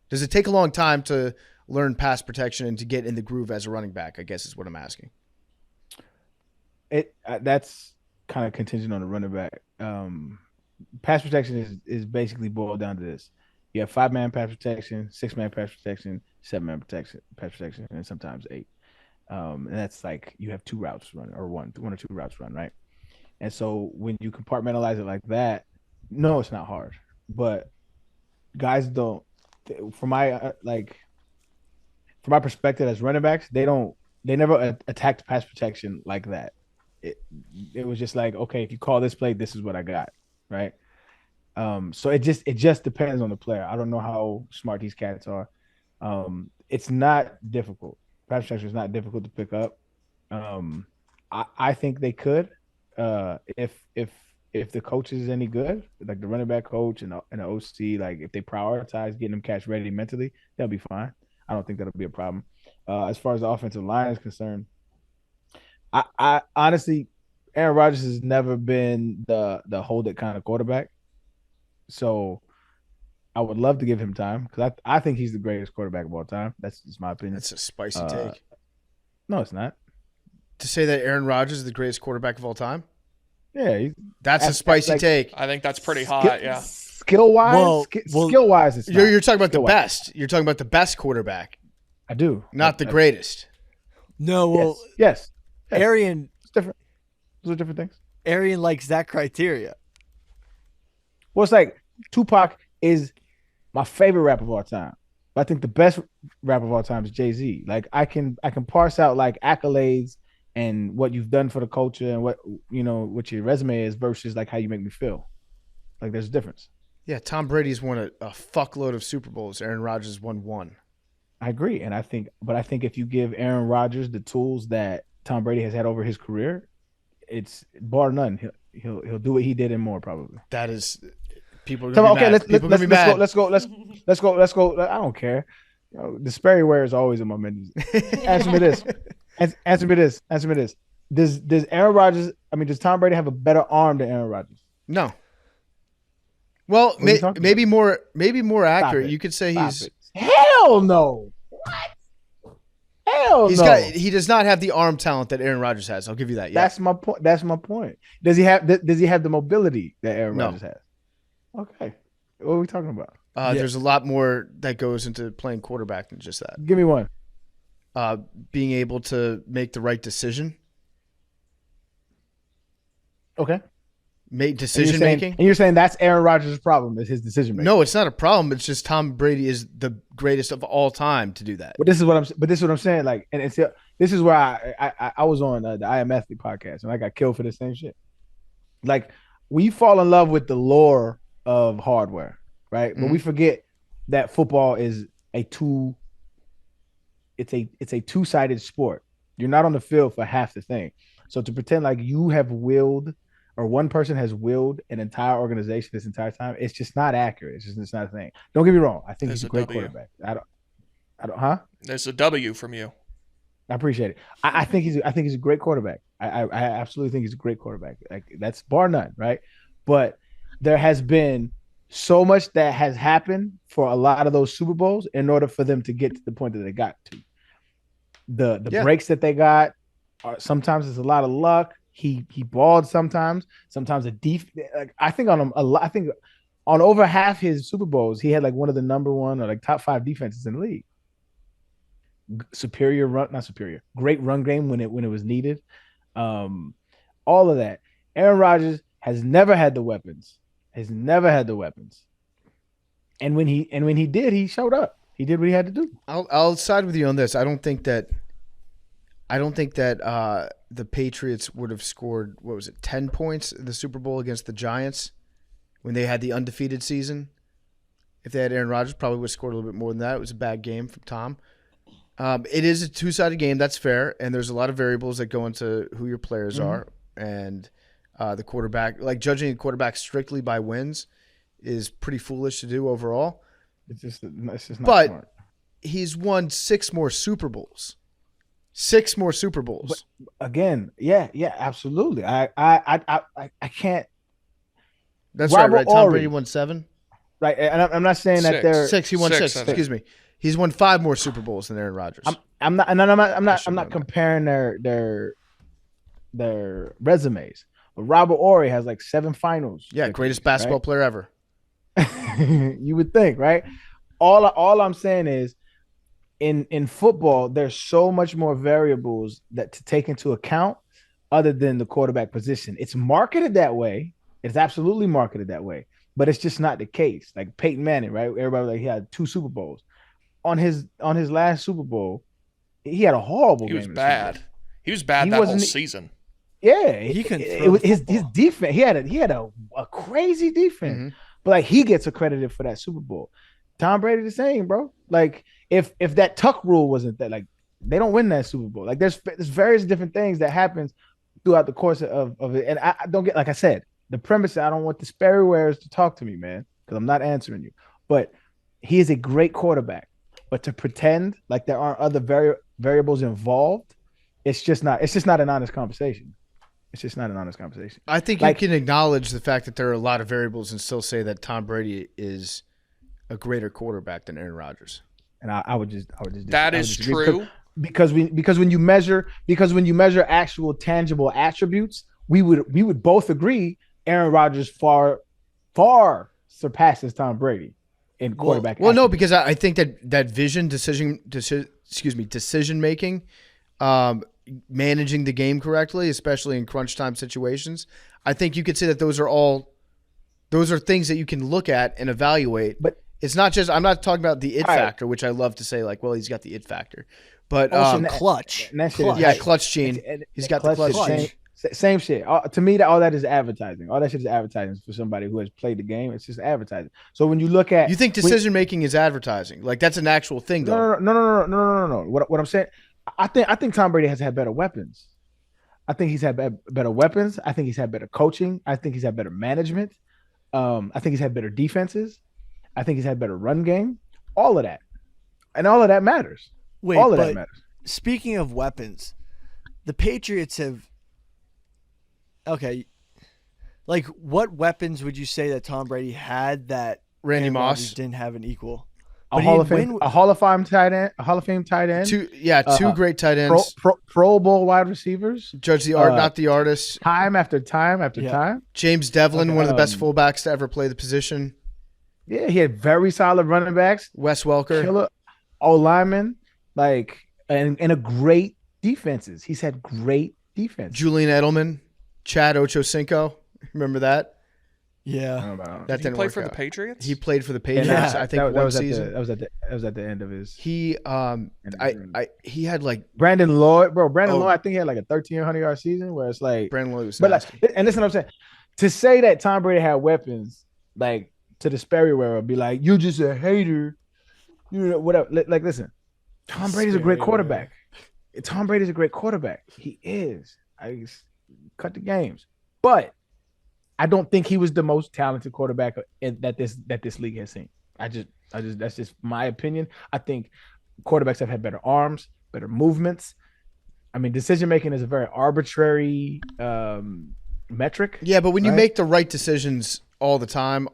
Speaker 2: Does it take a long time to learn pass protection and to get in the groove as a running back, I guess is what I'm asking.
Speaker 3: That's kind of contingent on the running back. Pass protection is basically boiled down to this. You have 5-man pass protection, 6-man pass protection, 7-man pass protection, and sometimes 8. And that's like you have 2 routes run or one or 2 routes run, right? And so when you compartmentalize it like that, no, it's not hard. But guys don't. From my perspective as running backs, they never attacked pass protection like that. It was just like, okay, if you call this play, this is what I got, right? So it just depends on the player. I don't know how smart these cats are. It's not difficult. Pass protection is not difficult to pick up. I think they could, if the coach is any good, like the running back coach and the OC, like if they prioritize getting them catch ready mentally, they'll be fine. I don't think that'll be a problem. As far as the offensive line is concerned, I honestly, Aaron Rodgers has never been the hold it kind of quarterback. So I would love to give him time because I think he's the greatest quarterback of all time. That's just my opinion.
Speaker 2: That's a spicy take.
Speaker 3: No, it's not.
Speaker 2: To say that Aaron Rodgers is the greatest quarterback of all time?
Speaker 3: Yeah,
Speaker 2: that's a spicy take.
Speaker 4: I think that's pretty hot. Yeah,
Speaker 3: skill wise, it's not.
Speaker 2: You're talking about the best. You're talking about the best quarterback.
Speaker 3: I do,
Speaker 2: not the greatest.
Speaker 1: No, well,
Speaker 3: yes.
Speaker 1: Arian,
Speaker 3: it's different. Those are different things.
Speaker 1: Arian likes that criteria.
Speaker 3: Well, it's like Tupac is my favorite rapper of all time. But I think the best rapper of all time is Jay-Z. Like I can parse out like accolades and what you've done for the culture and what your resume is versus like how you make me feel. Like there's a difference.
Speaker 2: Yeah, Tom Brady's won a fuckload of Super Bowls. Aaron Rodgers won 1.
Speaker 3: I agree, and I think if you give Aaron Rodgers the tools that Tom Brady has had over his career, it's bar none. He'll do what he did and more probably.
Speaker 2: That is, people are gonna be mad.
Speaker 3: Let's go. I don't care. The Sperryware is always in my menus. Answer me this. Answer me this. Does Aaron Rodgers? I mean, does Tom Brady have a better arm than Aaron Rodgers?
Speaker 2: No. Well, maybe more accurate. You could say he's.
Speaker 3: Hell no. What? Hell no.
Speaker 2: He does not have the arm talent that Aaron Rodgers has. I'll give you that. Yeah.
Speaker 3: That's my point. Does he have the mobility that Aaron Rodgers has? Okay. What are we talking about?
Speaker 2: There's a lot more that goes into playing quarterback than just that.
Speaker 3: Give me one.
Speaker 2: Being able to make the right decision.
Speaker 3: Okay.
Speaker 2: Make decision making.
Speaker 3: And you're saying that's Aaron Rodgers' problem is his decision making.
Speaker 2: No, it's not a problem. It's just Tom Brady is the greatest of all time to do that.
Speaker 3: But this is what I'm saying. Like, and this is where I was on the I Am Athlete podcast and I got killed for the same shit. Like, we fall in love with the lore of hardware, right? But we forget that football is a two-sided sport. You're not on the field for half the thing. So to pretend like you have willed or one person has willed an entire organization this entire time, it's just not accurate. It's not a thing. Don't get me wrong. I think he's a great quarterback. I don't.
Speaker 4: There's a W from you.
Speaker 3: I appreciate it. I think he's a great quarterback. I absolutely think he's a great quarterback. Like that's bar none, right? But there has been so much that has happened for a lot of those Super Bowls in order for them to get to the point that they got to. The breaks that they got sometimes it's a lot of luck. He balled sometimes a like I think on over half his Super Bowls he had like one of the number 1 or like top 5 defenses in the league. Great run game when it was needed. All of that. Aaron Rodgers has never had the weapons. And when he did, he showed up. He did what he had to do.
Speaker 2: I'll side with you on this. I don't think that the Patriots would have scored, 10 points in the Super Bowl against the Giants when they had the undefeated season. If they had Aaron Rodgers, probably would have scored a little bit more than that. It was a bad game from Tom. It is a two-sided game, that's fair, and there's a lot of variables that go into who your players are. And the quarterback, like judging a quarterback strictly by wins is pretty foolish to do overall.
Speaker 3: It's just not
Speaker 2: smart. He's won 6 more Super Bowls. 6 more Super Bowls.
Speaker 3: But again, yeah, absolutely. I can't
Speaker 2: That's
Speaker 3: Robert
Speaker 2: right. Tom
Speaker 3: Horry.
Speaker 2: Brady won 7.
Speaker 3: Right, and I'm not saying that they're
Speaker 2: 6. He won 6.
Speaker 4: I think.
Speaker 2: Excuse me. He's won 5 more Super Bowls than Aaron Rodgers.
Speaker 3: I'm not comparing their resumes. But Robert Horry has like 7 finals.
Speaker 2: Yeah, greatest basketball player ever.
Speaker 3: You would think, right? All I'm saying is in football, there's so much more variables that to take into account other than the quarterback position. It's marketed that way. It's absolutely marketed that way, but it's just not the case. Like Peyton Manning, right? Everybody like he had 2 Super Bowls. On his last Super Bowl, he had a horrible game.
Speaker 4: He was bad. He was bad that whole season.
Speaker 3: Yeah,
Speaker 1: He can
Speaker 3: it was his defense. He had a crazy defense,
Speaker 2: Mm-hmm.
Speaker 3: but like he gets accredited for that Super Bowl. Tom Brady the same, bro. Like if that tuck rule wasn't that, like they don't win that Super Bowl. Like there's various different things that happens throughout the course of it. And I don't get, like I said, the premise. I don't want the Sperrywares to talk to me, man, because I'm not answering you. But he is a great quarterback. But to pretend like there aren't other variables involved, it's just not an honest conversation. It's just not an honest conversation.
Speaker 2: I think you can acknowledge the fact that there are a lot of variables and still say that Tom Brady is a greater quarterback than Aaron Rodgers.
Speaker 3: And I would just
Speaker 4: That is true.
Speaker 3: Because when you measure actual tangible attributes, we would both agree Aaron Rodgers far surpasses Tom Brady in quarterback.
Speaker 2: Well, no, because I think that vision, decision making, managing the game correctly, especially in crunch time situations, I think you could say that those are things that you can look at and evaluate. But it's not just, I'm not talking about the it factor, which I love to say, like, well, he's got the it factor. But
Speaker 1: clutch.
Speaker 3: Yeah,
Speaker 2: clutch gene. He's got the clutch gene.
Speaker 3: Same shit. To me, all that is advertising. All that shit is advertising for somebody who has played the game. It's just advertising. So when you look at,
Speaker 2: you think decision making is advertising? Like that's an actual thing, though.
Speaker 3: No. What I'm saying, I think Tom Brady has had better weapons. I think he's had better weapons. I think he's had better coaching. I think he's had better management. I think he's had better defenses. I think he's had better run game. All of that, and all of that matters. That matters.
Speaker 1: Speaking of weapons, the Patriots have. Okay, like what weapons would you say that Tom Brady had that
Speaker 2: Randy
Speaker 1: Aaron
Speaker 2: Moss
Speaker 1: Rodgers didn't have an equal?
Speaker 3: A Hall of Fame tight end.
Speaker 2: Two great tight ends.
Speaker 3: Pro Bowl wide receivers.
Speaker 2: Judge the art, not the artist.
Speaker 3: Time after time.
Speaker 2: James Devlin, one of the best fullbacks to ever play the position.
Speaker 3: Yeah, he had very solid running backs.
Speaker 2: Wes Welker,
Speaker 3: killer O-lineman, and a great defenses. He's had great defense.
Speaker 2: Julian Edelman, Chad Ochocinco. Remember that?
Speaker 1: Yeah,
Speaker 2: that
Speaker 4: Did he
Speaker 2: didn't
Speaker 4: play
Speaker 2: work
Speaker 4: for
Speaker 2: out.
Speaker 4: the Patriots?
Speaker 2: He played for the Patriots. I think one season.
Speaker 3: That was at the end of his.
Speaker 2: He he had like
Speaker 3: Brandon Lloyd, bro. Lloyd, I think he had like a 1,300-yard season where it's like
Speaker 2: Brandon Lloyd was
Speaker 3: but
Speaker 2: nasty.
Speaker 3: and listen, what I'm saying, to say that Tom Brady had weapons, like to the Sperrywear, would be like, you just a hater, you know, whatever. Like, listen, Tom Brady's a great quarterback. Tom Brady's a great quarterback. He is. I cut the games, but I don't think he was the most talented quarterback that this league has seen. I just that's just my opinion. I think quarterbacks have had better arms, better movements. I mean, decision making is a very arbitrary metric.
Speaker 2: Yeah, but when you make the right decisions all the time,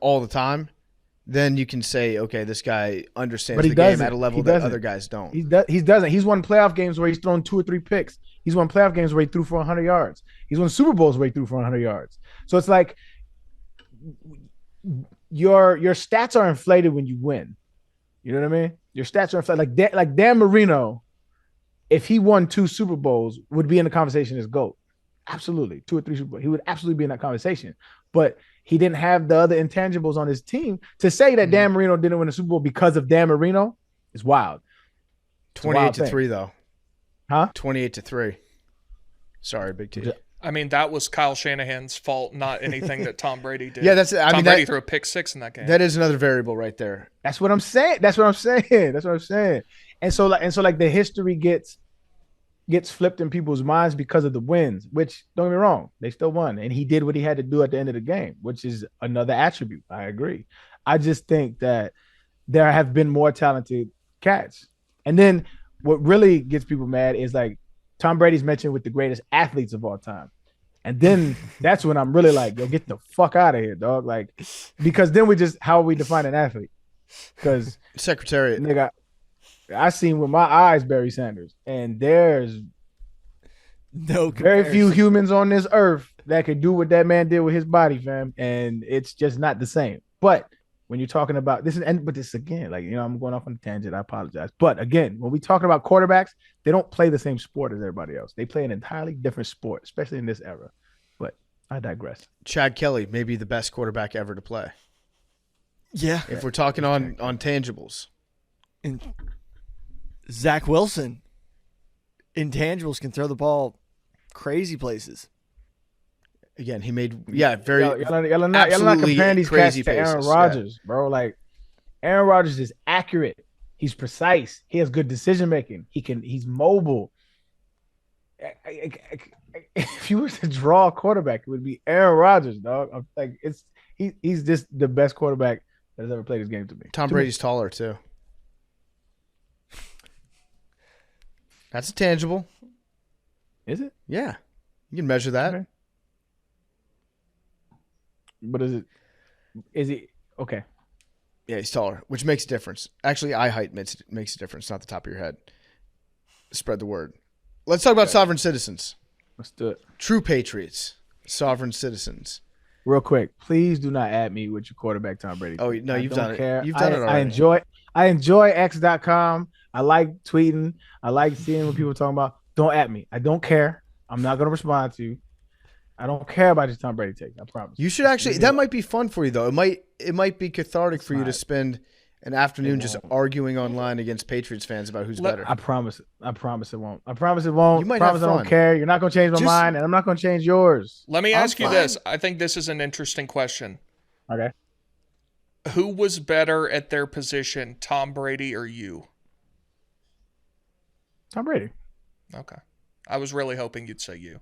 Speaker 2: then you can say, okay, this guy understands the game at a level that other guys don't.
Speaker 3: He doesn't. He's won playoff games where he's thrown 2 or 3 picks. He's won playoff games where he threw for 100 yards. He's won Super Bowls where he threw for 100 yards. So it's like your stats are inflated when you win. You know what I mean? Your stats are inflated. Like Dan Marino, if he won 2 Super Bowls, would be in the conversation as GOAT. Absolutely. 2 or 3 Super Bowls. He would absolutely be in that conversation. But he didn't have the other intangibles on his team. To say that Dan Marino didn't win a Super Bowl because of Dan Marino is wild.
Speaker 2: 28-3 though.
Speaker 3: Huh?
Speaker 2: 28-3. Sorry, Big T.
Speaker 4: I mean, that was Kyle Shanahan's fault, not anything that Tom Brady did.
Speaker 2: Yeah,
Speaker 4: Tom Brady threw a pick 6 in that game.
Speaker 2: That is another variable right there.
Speaker 3: That's what I'm saying. And so the history gets flipped in people's minds because of the wins, which, don't get me wrong, they still won. And he did what he had to do at the end of the game, which is another attribute. I agree. I just think that there have been more talented cats. And then what really gets people mad is like Tom Brady's mentioned with the greatest athletes of all time. And then that's when I'm really like, yo, get the fuck out of here, dog. Like, because then how we define an athlete? Because
Speaker 2: Secretariat.
Speaker 3: nigga, I seen with my eyes Barry Sanders, and there's
Speaker 1: No
Speaker 3: very few
Speaker 1: comparison.
Speaker 3: humans on this earth that could do what that man did with his body, fam. And it's just not the same. But when you're talking about this, but this again, like, I'm going off on a tangent. I apologize. But again, when we talking about quarterbacks, they don't play the same sport as everybody else. They play an entirely different sport, especially in this era. But I digress.
Speaker 2: Chad Kelly, maybe the best quarterback ever to play.
Speaker 1: Yeah.
Speaker 2: If we're talking on tangibles.
Speaker 1: And Zach Wilson, intangibles, can throw the ball crazy places.
Speaker 2: Again, he made very
Speaker 3: Y'all not
Speaker 2: absolutely
Speaker 3: comparing these cats
Speaker 2: crazy
Speaker 3: to Aaron
Speaker 2: paces,
Speaker 3: Rodgers, bro. Like, Aaron Rodgers is accurate. He's precise. He has good decision making. He's mobile. If you were to draw a quarterback, it would be Aaron Rodgers, dog. Like, he's just the best quarterback that has ever played this game to me.
Speaker 2: Tom Brady's taller too. That's a tangible.
Speaker 3: Is it?
Speaker 2: Yeah, you can measure that.
Speaker 3: Okay. But is it okay?
Speaker 2: Yeah, he's taller, which makes a difference. Actually, eye height makes a difference, not the top of your head. Spread the word. Let's talk about sovereign citizens.
Speaker 3: Let's do it.
Speaker 2: True patriots, sovereign citizens.
Speaker 3: Real quick, please do not add me with your quarterback Tom Brady.
Speaker 2: Oh no, you've done
Speaker 3: care.
Speaker 2: it. You've done it already.
Speaker 3: I enjoy X.com. I like tweeting. I like seeing what people are talking about. Don't at me. I don't care. I'm not gonna respond to you. I don't care about your Tom Brady take. I promise.
Speaker 2: You should actually. That might be fun for you though. It might be cathartic for you to spend an afternoon just arguing online against Patriots fans about who's better.
Speaker 3: I promise. I promise it won't. I promise it won't.
Speaker 2: You might
Speaker 3: promise
Speaker 2: have
Speaker 3: I
Speaker 2: fun.
Speaker 3: don't care. You're not gonna change my mind, and I'm not gonna change yours.
Speaker 4: Let me ask you this. I think this is an interesting question.
Speaker 3: Okay.
Speaker 4: Who was better at their position, Tom Brady or you?
Speaker 3: Tom Brady.
Speaker 4: Okay. I was really hoping you'd say you.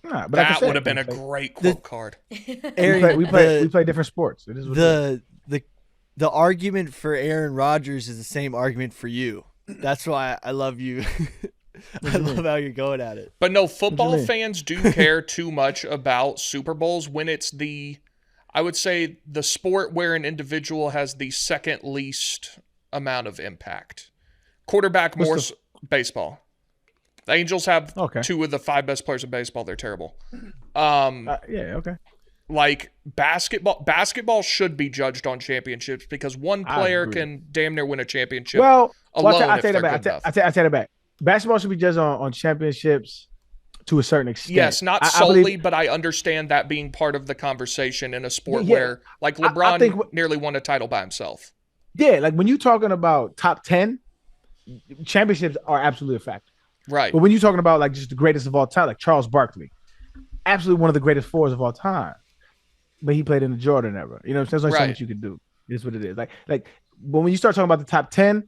Speaker 3: Nah, but like I
Speaker 4: That
Speaker 3: said,
Speaker 4: would have been a great quote card.
Speaker 1: Aaron,
Speaker 3: we play different sports. It is what it is.
Speaker 1: The argument for Aaron Rodgers is the same argument for you. That's why I love you. I love how you're going at it.
Speaker 4: But no, football fans do care too much about Super Bowls when it's I would say, the sport where an individual has the second least amount of impact. Quarterback, baseball. The Angels have two of the 5 best players in baseball. They're terrible.
Speaker 3: Yeah, okay.
Speaker 4: Like basketball should be judged on championships because one player can damn near win a championship.
Speaker 3: Well,
Speaker 4: alone
Speaker 3: I
Speaker 4: if
Speaker 3: take
Speaker 4: they're
Speaker 3: that back.
Speaker 4: good enough.
Speaker 3: I take that back. Basketball should be judged on championships to a certain extent.
Speaker 4: Yes, not solely, but I understand that being part of the conversation in a sport where, like, LeBron nearly won a title by himself.
Speaker 3: Yeah, like when you're talking about top 10, championships are absolutely a factor.
Speaker 4: Right.
Speaker 3: But when you're talking about like just the greatest of all time, like Charles Barkley, absolutely one of the greatest 4s of all time. But he played in the Jordan era. You know, there's only so much you can do. It's what it is. Like, but when you start talking about the top 10,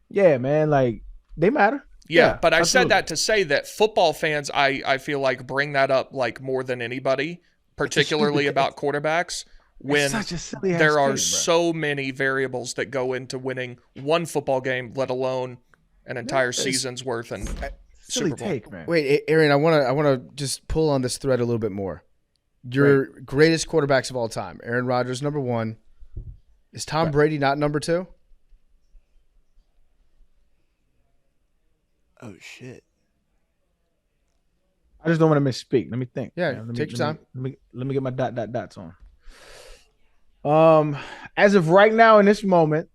Speaker 3: yeah, man, like they matter.
Speaker 4: Yeah, but I said that to say that football fans, I feel like bring that up like more than anybody, particularly about quarterbacks, when there are so many variables that go into winning one football game, let alone an entire season's worth and Super Bowl.
Speaker 3: Man.
Speaker 2: Wait, Arian, I want to just pull on this thread a little bit more. Your greatest quarterbacks of all time, Aaron Rodgers, number 1. Is Tom Brady not number 2?
Speaker 1: Oh shit!
Speaker 3: I just don't want to misspeak. Let me think.
Speaker 2: Yeah, take your time.
Speaker 3: Let me get my dots on. As of right now in this moment,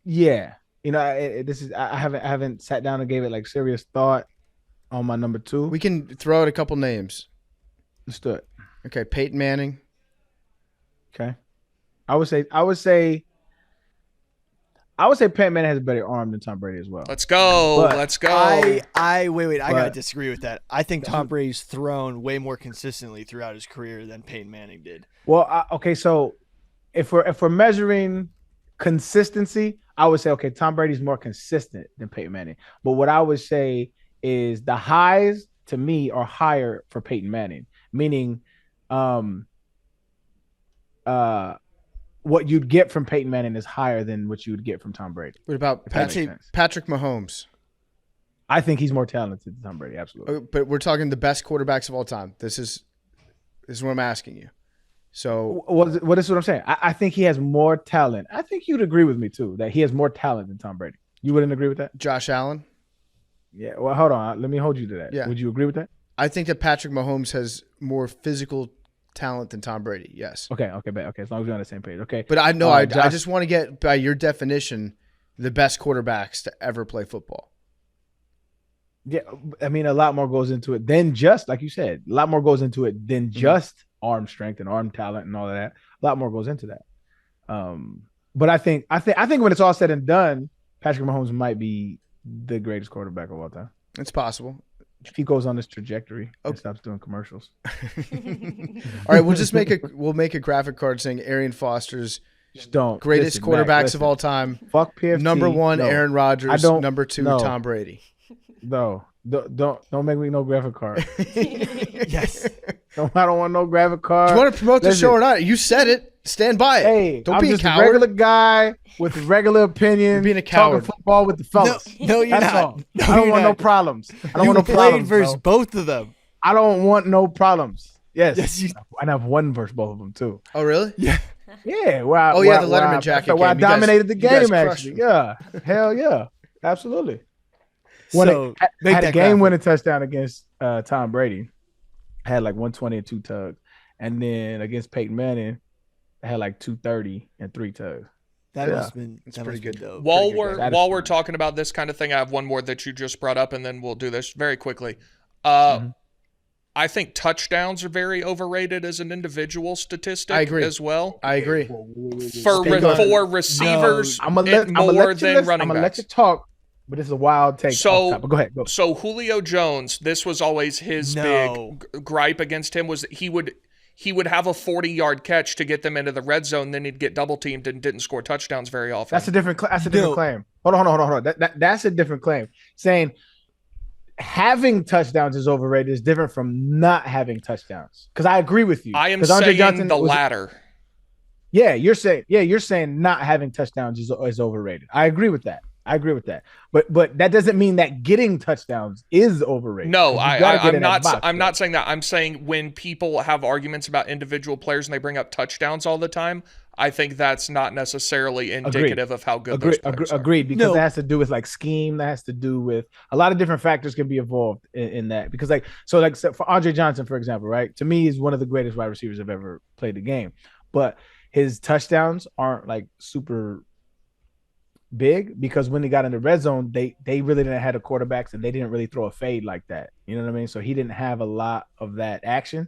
Speaker 3: yeah, you know, I haven't sat down and gave it like serious thought on my number 2.
Speaker 2: We can throw out a couple names.
Speaker 3: Let's do it.
Speaker 2: Okay, Peyton Manning.
Speaker 3: Okay, I would say Peyton Manning has a better arm than Tom Brady as well.
Speaker 4: Let's go. Let's go.
Speaker 1: Wait. I gotta disagree with that. I think Tom Brady's thrown way more consistently throughout his career than Peyton Manning did.
Speaker 3: Well, okay, so if we're measuring consistency, I would say Tom Brady's more consistent than Peyton Manning. But what I would say is the highs to me are higher for Peyton Manning, meaning what you'd get from Peyton Manning is higher than what you would get from Tom Brady.
Speaker 2: What about Patrick Mahomes?
Speaker 3: I think he's more talented than Tom Brady. Absolutely.
Speaker 2: But we're talking the best quarterbacks of all time. This is what I'm asking you. So
Speaker 3: What is what I'm saying? I think he has more talent. I think you'd agree with me too that he has more talent than Tom Brady. You wouldn't agree with that?
Speaker 2: Josh Allen.
Speaker 3: Yeah. Well, hold on. Let me hold you to that.
Speaker 2: Yeah.
Speaker 3: Would you agree with that?
Speaker 2: I think that Patrick Mahomes has more physical talent than Tom Brady. Yes.
Speaker 3: Okay. Okay. As long as we're on the same page. Okay.
Speaker 2: But I know I
Speaker 3: Josh-
Speaker 2: just want to get, by your definition, the best quarterbacks to ever play football.
Speaker 3: Yeah, I mean, a lot more goes into it than just, like you said, a lot more goes into it than just arm strength and arm talent and all of that. A lot more goes into that. But I think when it's all said and done, Patrick Mahomes might be the greatest quarterback of all time.
Speaker 2: It's possible.
Speaker 3: If he goes on this trajectory and stops doing commercials.
Speaker 2: All right, we'll make a graphic card saying Arian Foster's
Speaker 3: Just don't.
Speaker 2: greatest
Speaker 3: Listen,
Speaker 2: quarterbacks
Speaker 3: Mac,
Speaker 2: of all time.
Speaker 3: Fuck PFT.
Speaker 2: Number one,
Speaker 3: No.
Speaker 2: Aaron Rodgers.
Speaker 3: I don't-
Speaker 2: Number two,
Speaker 3: no.
Speaker 2: Tom Brady.
Speaker 3: No. Don't make me no graphic card.
Speaker 1: Yes.
Speaker 3: I don't want no graphic card.
Speaker 2: Do you want to promote the
Speaker 3: Listen.
Speaker 2: show or not? You said it. Stand by it.
Speaker 3: Hey,
Speaker 2: Don't
Speaker 3: I'm
Speaker 2: be a
Speaker 3: just
Speaker 2: coward.
Speaker 3: regular guy with a regular opinion.
Speaker 2: You're being a
Speaker 3: talking
Speaker 2: coward.
Speaker 3: football with the fellas.
Speaker 1: No, you're
Speaker 3: That's
Speaker 1: not.
Speaker 3: all.
Speaker 1: No,
Speaker 3: I don't
Speaker 1: you're
Speaker 3: want
Speaker 1: not.
Speaker 3: no problems. I don't
Speaker 1: You
Speaker 3: want no
Speaker 1: played
Speaker 3: problems.
Speaker 1: versus
Speaker 3: bro.
Speaker 1: both of them.
Speaker 3: I don't want no problems. Yes.
Speaker 1: Yes, you-
Speaker 3: And I've won versus both of them too.
Speaker 2: Oh, really?
Speaker 1: Yeah.
Speaker 3: Yeah. Where I,
Speaker 2: Oh, yeah,
Speaker 3: where,
Speaker 2: the
Speaker 3: where
Speaker 2: Letterman
Speaker 3: I,
Speaker 2: jacket
Speaker 3: Where I
Speaker 2: game. You guys-
Speaker 3: dominated the
Speaker 2: you guys
Speaker 3: game,
Speaker 2: crushed
Speaker 3: actually.
Speaker 2: them.
Speaker 3: Yeah. Hell yeah. Absolutely.
Speaker 1: So make
Speaker 3: Had a
Speaker 1: that
Speaker 3: game
Speaker 1: graphic.
Speaker 3: winning touchdown against Tom Brady. I had like 120 and 2 tugs. And then against Peyton Manning, I had like 230 and 3 tugs.
Speaker 1: That
Speaker 3: Yeah.
Speaker 1: must have been
Speaker 2: It's
Speaker 1: that
Speaker 2: pretty
Speaker 1: must have
Speaker 2: good.
Speaker 1: been dope.
Speaker 4: While
Speaker 1: Pretty good
Speaker 4: we're
Speaker 1: game.
Speaker 3: That is
Speaker 4: while we're
Speaker 3: fun.
Speaker 4: talking about this kind of thing, I have one more that you just brought up, and then we'll do this very quickly. I think touchdowns are very overrated as an individual statistic.
Speaker 2: I agree.
Speaker 4: As well.
Speaker 2: I agree.
Speaker 4: For
Speaker 2: Speak on it.
Speaker 4: for receivers,
Speaker 3: I'm gonna let,
Speaker 4: and
Speaker 3: I'ma
Speaker 4: more
Speaker 3: let you
Speaker 4: than
Speaker 3: listen.
Speaker 4: running
Speaker 3: I'm gonna let
Speaker 4: backs.
Speaker 3: you talk, but it's a wild take.
Speaker 4: So-
Speaker 3: off top. But go ahead. Go.
Speaker 4: So Julio Jones, this was always his
Speaker 1: No.
Speaker 4: big gripe against him, was that he would have a 40-yard catch to get them into the red zone, then he'd get double teamed and didn't score touchdowns very often.
Speaker 3: That's a different. That's a different
Speaker 1: No.
Speaker 3: claim. Hold on. That's a different claim. Saying having touchdowns is overrated is different from not having touchdowns. Because I agree with you.
Speaker 4: I am
Speaker 3: 'Cause Andre
Speaker 4: saying
Speaker 3: Johnson
Speaker 4: the
Speaker 3: was-
Speaker 4: latter.
Speaker 3: Yeah, you're saying not having touchdowns is overrated. I agree with that. But that doesn't mean that getting touchdowns is overrated.
Speaker 4: No,
Speaker 3: You gotta get
Speaker 4: I'm
Speaker 3: in that
Speaker 4: not.
Speaker 3: box,
Speaker 4: I'm
Speaker 3: though.
Speaker 4: not saying that. I'm saying when people have arguments about individual players and they bring up touchdowns all the time, I think that's not necessarily indicative of how good those players are.
Speaker 3: Agreed, because
Speaker 1: No.
Speaker 3: that has to do with like scheme. That has to do with a lot of different factors can be involved in that. Because so for Andre Johnson, for example, right? To me, he's one of the greatest wide receivers I've ever played the game. But his touchdowns aren't like super big because when they got in the red zone, they really didn't have the quarterbacks and they didn't really throw a fade like that. You know what I mean? So he didn't have a lot of that action.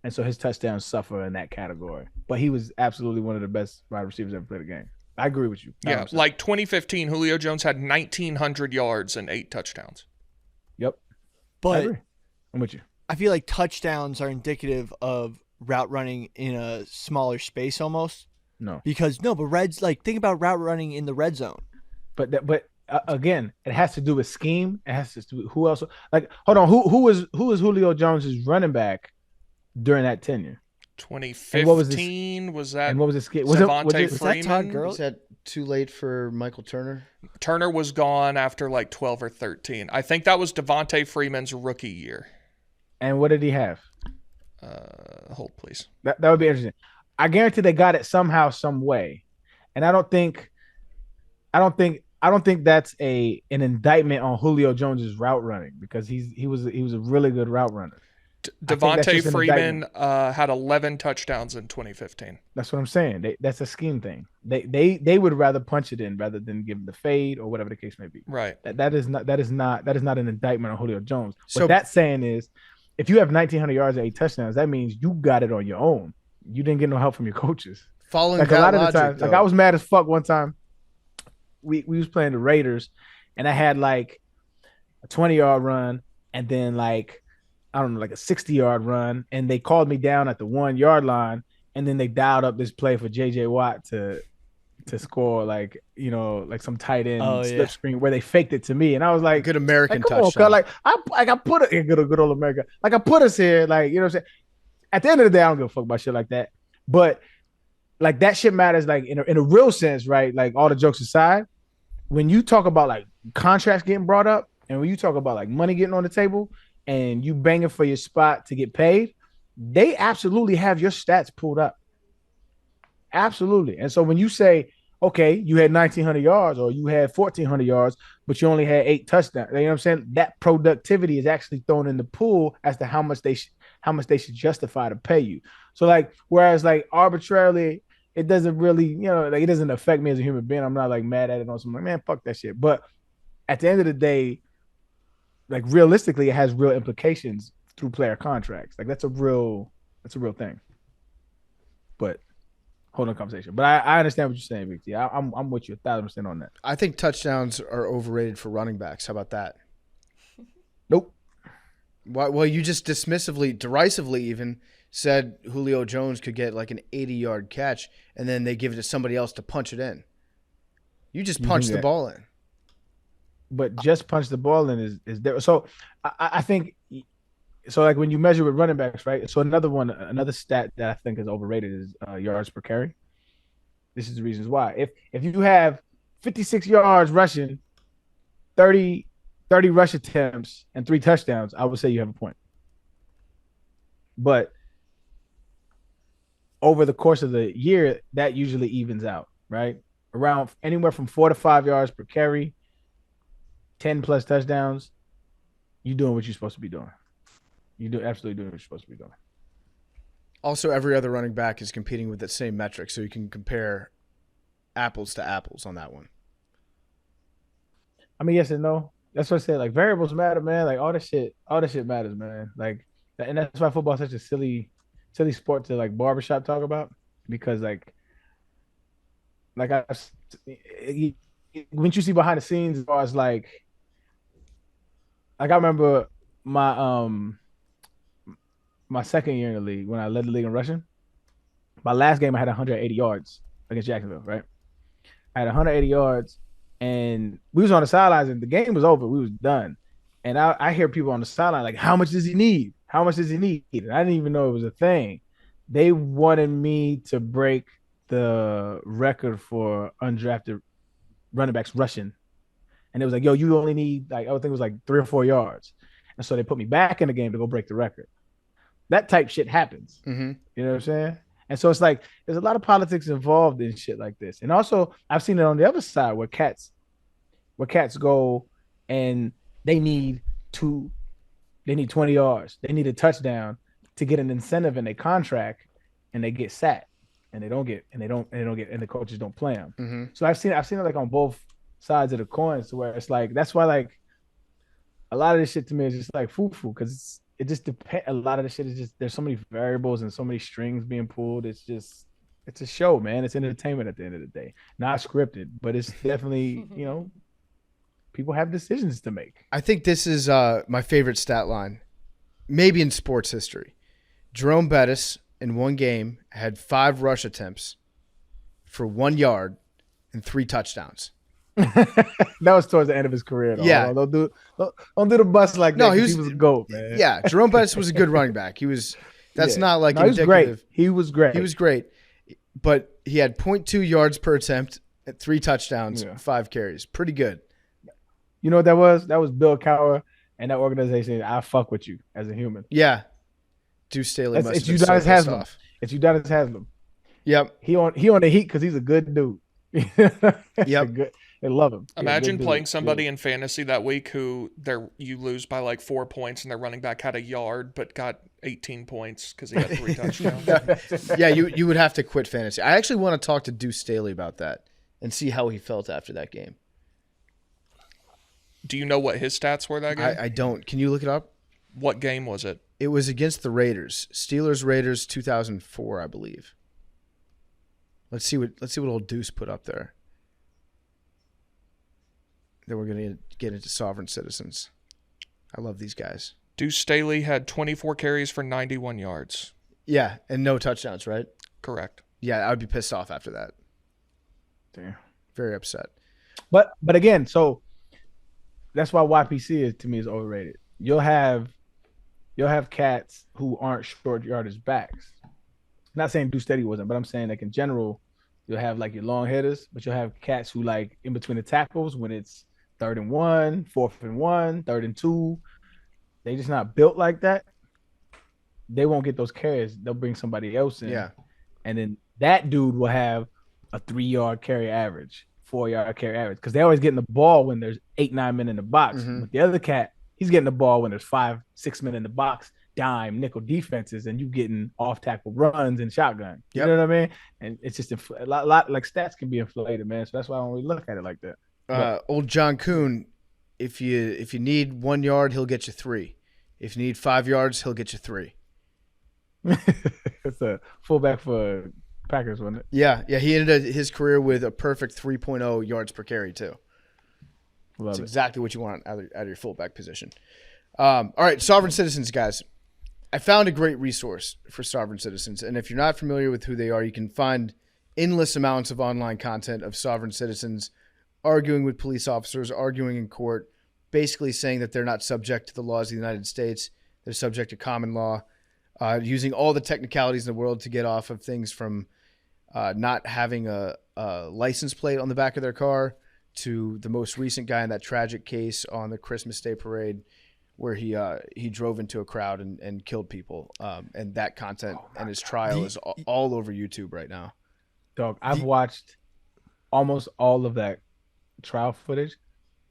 Speaker 3: And so his touchdowns suffer in that category. But he was absolutely one of the best wide receivers ever played the game. I agree with you.
Speaker 4: Yeah,
Speaker 3: 100%.
Speaker 4: like 2015, Julio Jones had 1,900 yards and 8 touchdowns.
Speaker 3: Yep. I
Speaker 1: But
Speaker 3: agree. I'm with you.
Speaker 1: I feel like touchdowns are indicative of route running in a smaller space almost.
Speaker 3: No.
Speaker 1: But Reds, like, think about route running in the red zone.
Speaker 3: But again, it has to do with scheme. It has to do with who else. Like, hold on, who was Julio Jones's running back during that tenure?
Speaker 4: 2015 was that?
Speaker 3: And what was his scheme?
Speaker 4: Devontae
Speaker 1: was that Todd
Speaker 4: Freeman?
Speaker 1: Gurley?
Speaker 2: Is that too late for Michael Turner?
Speaker 4: Turner was gone after like 12 or 13. I think that was Devontae Freeman's rookie year.
Speaker 3: And what did he have?
Speaker 4: Hold please.
Speaker 3: That would be interesting. I guarantee they got it somehow, some way. And I don't think that's an indictment on Julio Jones's route running because he was a really good route runner. I think that's
Speaker 4: Devontae
Speaker 3: just an
Speaker 4: Freeman had 11 touchdowns in 2015.
Speaker 3: That's what I'm saying. That's a scheme thing. They would rather punch it in rather than give him the fade or whatever the case may be.
Speaker 4: Right.
Speaker 3: That is not an indictment on Julio Jones.
Speaker 2: So-
Speaker 3: What that's saying is, if you have 1,900 yards and 8 touchdowns, that means you got it on your own. You didn't get no help from your coaches.
Speaker 2: Following
Speaker 3: Like
Speaker 2: that
Speaker 3: a lot
Speaker 2: logic,
Speaker 3: of the times,
Speaker 2: though,
Speaker 3: like I was mad as fuck one time. We was playing the Raiders, and I had like a 20-yard run, and then like I don't know, like a 60-yard run, and they called me down at the 1-yard line, and then they dialed up this play for J.J. Watt to score like some tight end slip screen where they faked it to me, and I was like,
Speaker 2: good American
Speaker 3: come on,
Speaker 2: touchdown.
Speaker 3: cuz, I put it in good old America. Like I put us here, like you know what I'm saying. At the end of the day, I don't give a fuck about shit like that. But like that shit matters, like in a real sense, right? Like all the jokes aside, when you talk about like contracts getting brought up, And when you talk about like money getting on the table and you banging for your spot to get paid, they absolutely have your stats pulled up. Absolutely. And so when you say, okay, you had 1,900 yards or you had 1,400 yards, but you only had 8 touchdowns, you know what I'm saying? That productivity is actually thrown in the pool as to how much they should justify to pay you. So like, whereas like arbitrarily, it doesn't really, like it doesn't affect me as a human being. I'm not like mad at it on something like, man, fuck that shit. But at the end of the day, like realistically, it has real implications through player contracts. Like that's a real thing. But hold on, conversation. But I understand what you're saying, Vic T. I'm with you 1,000% on that.
Speaker 2: I think touchdowns are overrated for running backs. How about that?
Speaker 3: Nope.
Speaker 2: Well, you just derisively even said Julio Jones could get like an 80-yard catch, and then they give it to somebody else to punch it in. You just punch the ball in.
Speaker 3: But just punch the ball in is there. So I think so. Like when you measure with running backs, right? So another stat that I think is overrated is yards per carry. This is the reasons why. If you have 56 yards rushing, 30 rush attempts, and 3 touchdowns, I would say you have a point. But over the course of the year, that usually evens out, right? Around anywhere from 4 to 5 yards per carry, 10 plus touchdowns, you're doing what you're supposed to be doing. Absolutely doing what you're supposed to be doing.
Speaker 2: Also, every other running back is competing with the same metric, so you can compare apples to apples on that one.
Speaker 3: I mean, yes and no. That's what I said. Like variables matter, man. Like all this shit matters, man. Like, and that's why football is such a silly sport to like barbershop talk about, because like when you see behind the scenes, as far as like I remember my second year in the league when I led the league in rushing. My last game I had 180 yards against Jacksonville, right? I had 180 yards, and we was on the sidelines, and the game was over. We was done, and I hear people on the sideline like, "How much does he need? How much does he need?" And I didn't even know it was a thing. They wanted me to break the record for undrafted running backs rushing. And it was like, yo, you only need like, I would think it was like 3 or 4 yards. And so they put me back in the game to go break the record. That type shit happens.
Speaker 2: Mm-hmm.
Speaker 3: You know what I'm saying? And so it's like, there's a lot of politics involved in shit like this. And also I've seen it on the other side where cats go and they need 20 yards. They need a touchdown to get an incentive in their contract, and they get sat and the coaches don't play them.
Speaker 2: Mm-hmm.
Speaker 3: So I've seen it like on both sides of the coins, where it's like, that's why like a lot of this shit to me is just like foo-foo, because it just depends. A lot of the shit is just, there's so many variables and so many strings being pulled. It's a show, man. It's entertainment at the end of the day, not scripted, but it's definitely, people have decisions to make.
Speaker 2: I think this is my favorite stat line, maybe in sports history. Jerome Bettis in one game had 5 rush attempts for 1 yard and 3 touchdowns.
Speaker 3: That was towards the end of his career, though.
Speaker 2: Yeah.
Speaker 3: Don't do the bust like that.
Speaker 2: No,
Speaker 3: he was a GOAT, man.
Speaker 2: Yeah, Jerome Bettis was a good running back. That's not like
Speaker 3: indicative.
Speaker 2: He was great. But he had 0.2 yards per attempt at 3 touchdowns, 5 carries. Pretty good.
Speaker 3: You know what that was? That was Bill Cowher and that organization. I fuck with you as a human.
Speaker 2: Yeah. Deuce Staley must
Speaker 3: it's
Speaker 2: have been so pissed off.
Speaker 3: It's Udonis Haslam.
Speaker 2: Yep.
Speaker 3: He on the Heat because he's a good dude.
Speaker 2: Yep.
Speaker 3: They love him.
Speaker 4: Imagine playing somebody in fantasy that week who you lose by like 4 points and their running back had a yard but got 18 points because he had 3 touchdowns.
Speaker 2: Yeah, you would have to quit fantasy. I actually want to talk to Deuce Staley about that and see how he felt after that game.
Speaker 4: Do you know what his stats were that game?
Speaker 2: I don't. Can you look it up?
Speaker 4: What game was it?
Speaker 2: It was against the Raiders. Steelers-Raiders 2004, I believe. Let's see what old Deuce put up there. Then we're going to get into sovereign citizens. I love these guys.
Speaker 4: Deuce Staley had 24 carries for 91 yards.
Speaker 2: Yeah, and no touchdowns, right?
Speaker 4: Correct.
Speaker 2: Yeah, I would be pissed off after that.
Speaker 3: Damn.
Speaker 2: Very upset.
Speaker 3: But again, so that's why YPC to me is overrated. You'll have cats who aren't short yardage backs. I'm not saying Deuce Staley wasn't, but I'm saying like in general, you'll have like your long hitters, but you'll have cats who like in between the tackles when it's 3rd and 1, 4th and 1, 3rd and 2. They just not built like that. They won't get those carries. They'll bring somebody else in.
Speaker 2: Yeah.
Speaker 3: And then that dude will have a 3-yard carry average, 4-yard carry average. Because they're always getting the ball when there's 8-9 men in the box.
Speaker 2: Mhm.
Speaker 3: But the other cat, he's getting the ball when there's 5-6 men in the box, dime, nickel defenses, and you getting off tackle runs and shotgun. You
Speaker 2: Yep.
Speaker 3: know what I mean? And it's just a lot like stats can be inflated, man. So that's why I don't really look at it like that.
Speaker 2: Old John Kuhn, if you need 1 yard, he'll get you 3. If you need 5 yards, he'll get you 3.
Speaker 3: It's a fullback for Packers, wasn't it?
Speaker 2: Yeah. He ended his career with a perfect 3.0 yards per carry too.
Speaker 3: Love
Speaker 2: That's
Speaker 3: it.
Speaker 2: exactly what you want out of your fullback position. All right, sovereign citizens, guys. I found a great resource for sovereign citizens, and if you're not familiar with who they are, you can find endless amounts of online content of sovereign citizens arguing with police officers, arguing in court, basically saying that they're not subject to the laws of the United States. They're subject to common law, using all the technicalities in the world to get off of things from not having a license plate on the back of their car to the most recent guy in that tragic case on the Christmas Day parade where he drove into a crowd and killed people. And that content and his trial is all over YouTube right now.
Speaker 3: Dog, I've watched almost all of that trial footage.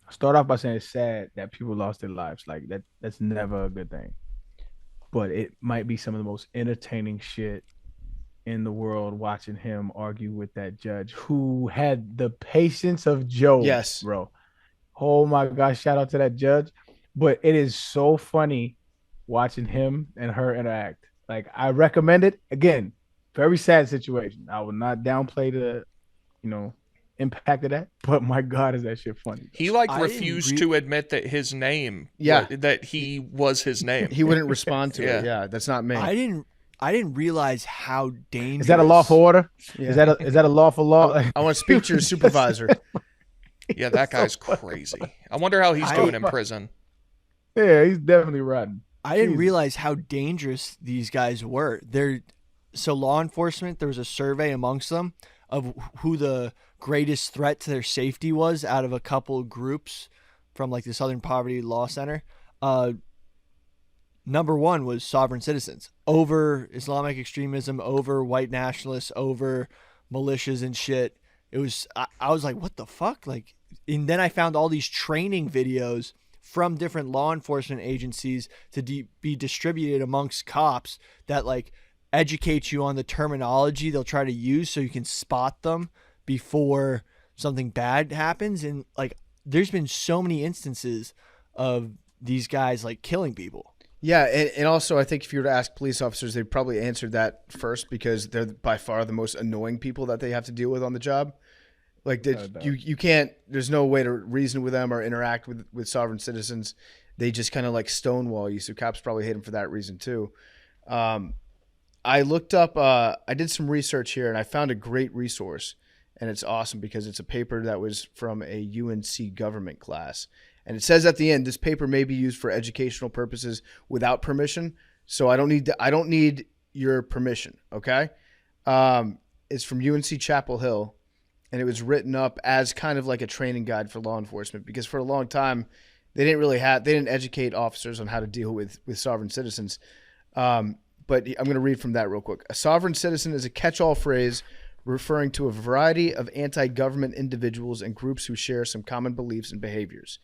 Speaker 3: I start off by saying it's sad that people lost their lives. Like that's never a good thing. But it might be some of the most entertaining shit in the world watching him argue with that judge who had the patience of Job.
Speaker 2: Yes.
Speaker 3: Bro. Oh my gosh, shout out to that judge. But it is so funny watching him and her interact. Like, I recommend it. Again, very sad situation. I will not downplay the, impact of that. But my God, is that shit funny.
Speaker 4: He refused to admit that his name, that he was his name.
Speaker 2: He wouldn't respond to it. Yeah, that's not me.
Speaker 1: I didn't realize how dangerous.
Speaker 3: Is that a lawful order?
Speaker 2: Yeah.
Speaker 3: Is that a lawful law?
Speaker 2: I want to speak to your supervisor.
Speaker 4: Yeah, that guy's crazy. I wonder how he's doing in prison.
Speaker 3: Yeah, he's definitely rotten.
Speaker 1: I didn't realize how dangerous these guys were. So law enforcement, there was a survey amongst them of who the greatest threat to their safety was out of a couple of groups from like the Southern Poverty Law Center. Number one was sovereign citizens over Islamic extremism, over white nationalists, over militias and shit. It was, I was like, what the fuck? Like, and then I found all these training videos from different law enforcement agencies to be distributed amongst cops that like educate you on the terminology they'll try to use so you can spot them before something bad happens. And like, there's been so many instances of these guys like killing people.
Speaker 2: Yeah, and also I think if you were to ask police officers, they'd probably answer that first because they're by far the most annoying people that they have to deal with on the job. Like you can't. There's no way to reason with them or interact with sovereign citizens. They just kind of like stonewall you. So cops probably hate them for that reason too. I looked up. I did some research here and I found a great resource, and it's awesome because it's a paper that was from a UNC government class. And it says at the end, this paper may be used for educational purposes without permission. So I don't need your permission. Okay. It's from UNC Chapel Hill, and it was written up as kind of like a training guide for law enforcement because for a long time they didn't educate officers on how to deal with sovereign citizens. But I'm going to read from that real quick. A sovereign citizen is a catch-all phrase referring to a variety of anti-government individuals and groups who share some common beliefs and behaviors.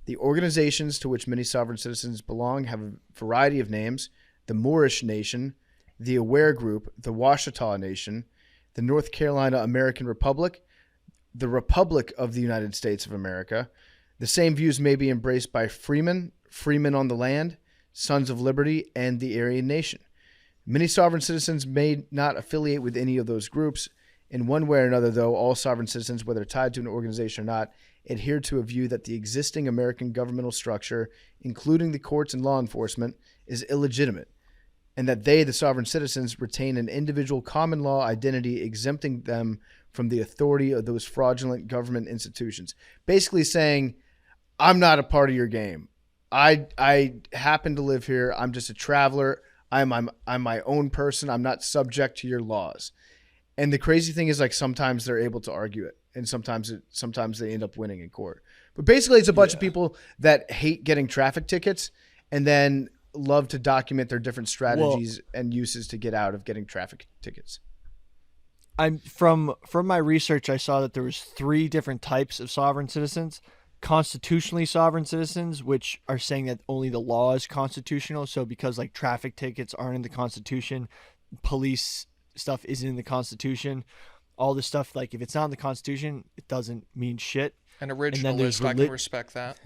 Speaker 2: The organizations to which many sovereign citizens belong have a variety of names: the Moorish Nation, the Aware Group, the Washita Nation, the North Carolina American Republic, the Republic of the United States of America. The same views may be embraced by Freemen on the Land, Sons of Liberty, and the Arian Nation. Many sovereign citizens may not affiliate with any of those groups. In one way or another, though, all sovereign citizens, whether tied to an organization or not, adhere to a view that the existing American governmental structure, including the courts and law enforcement, is illegitimate, and that they, the sovereign citizens, retain an individual common law identity exempting them from the authority of those fraudulent government institutions. Basically saying, I'm not a part of your game. I happen to live here. I'm just a traveler. I'm my own person. I'm not subject to your laws. And the crazy thing is, like, sometimes they're able to argue it, and sometimes they end up winning in court. But basically, it's a bunch of people that hate getting traffic tickets and then love to document their different strategies and uses to get out of getting traffic tickets.
Speaker 1: I'm from my research, I saw that there was 3 different types of sovereign citizens. Constitutionally sovereign citizens, which are saying that only the law is constitutional. So because like traffic tickets aren't in the Constitution, police stuff isn't in the Constitution, all this stuff, like if it's not in the Constitution, it doesn't mean shit.
Speaker 4: An originalist, I can respect that.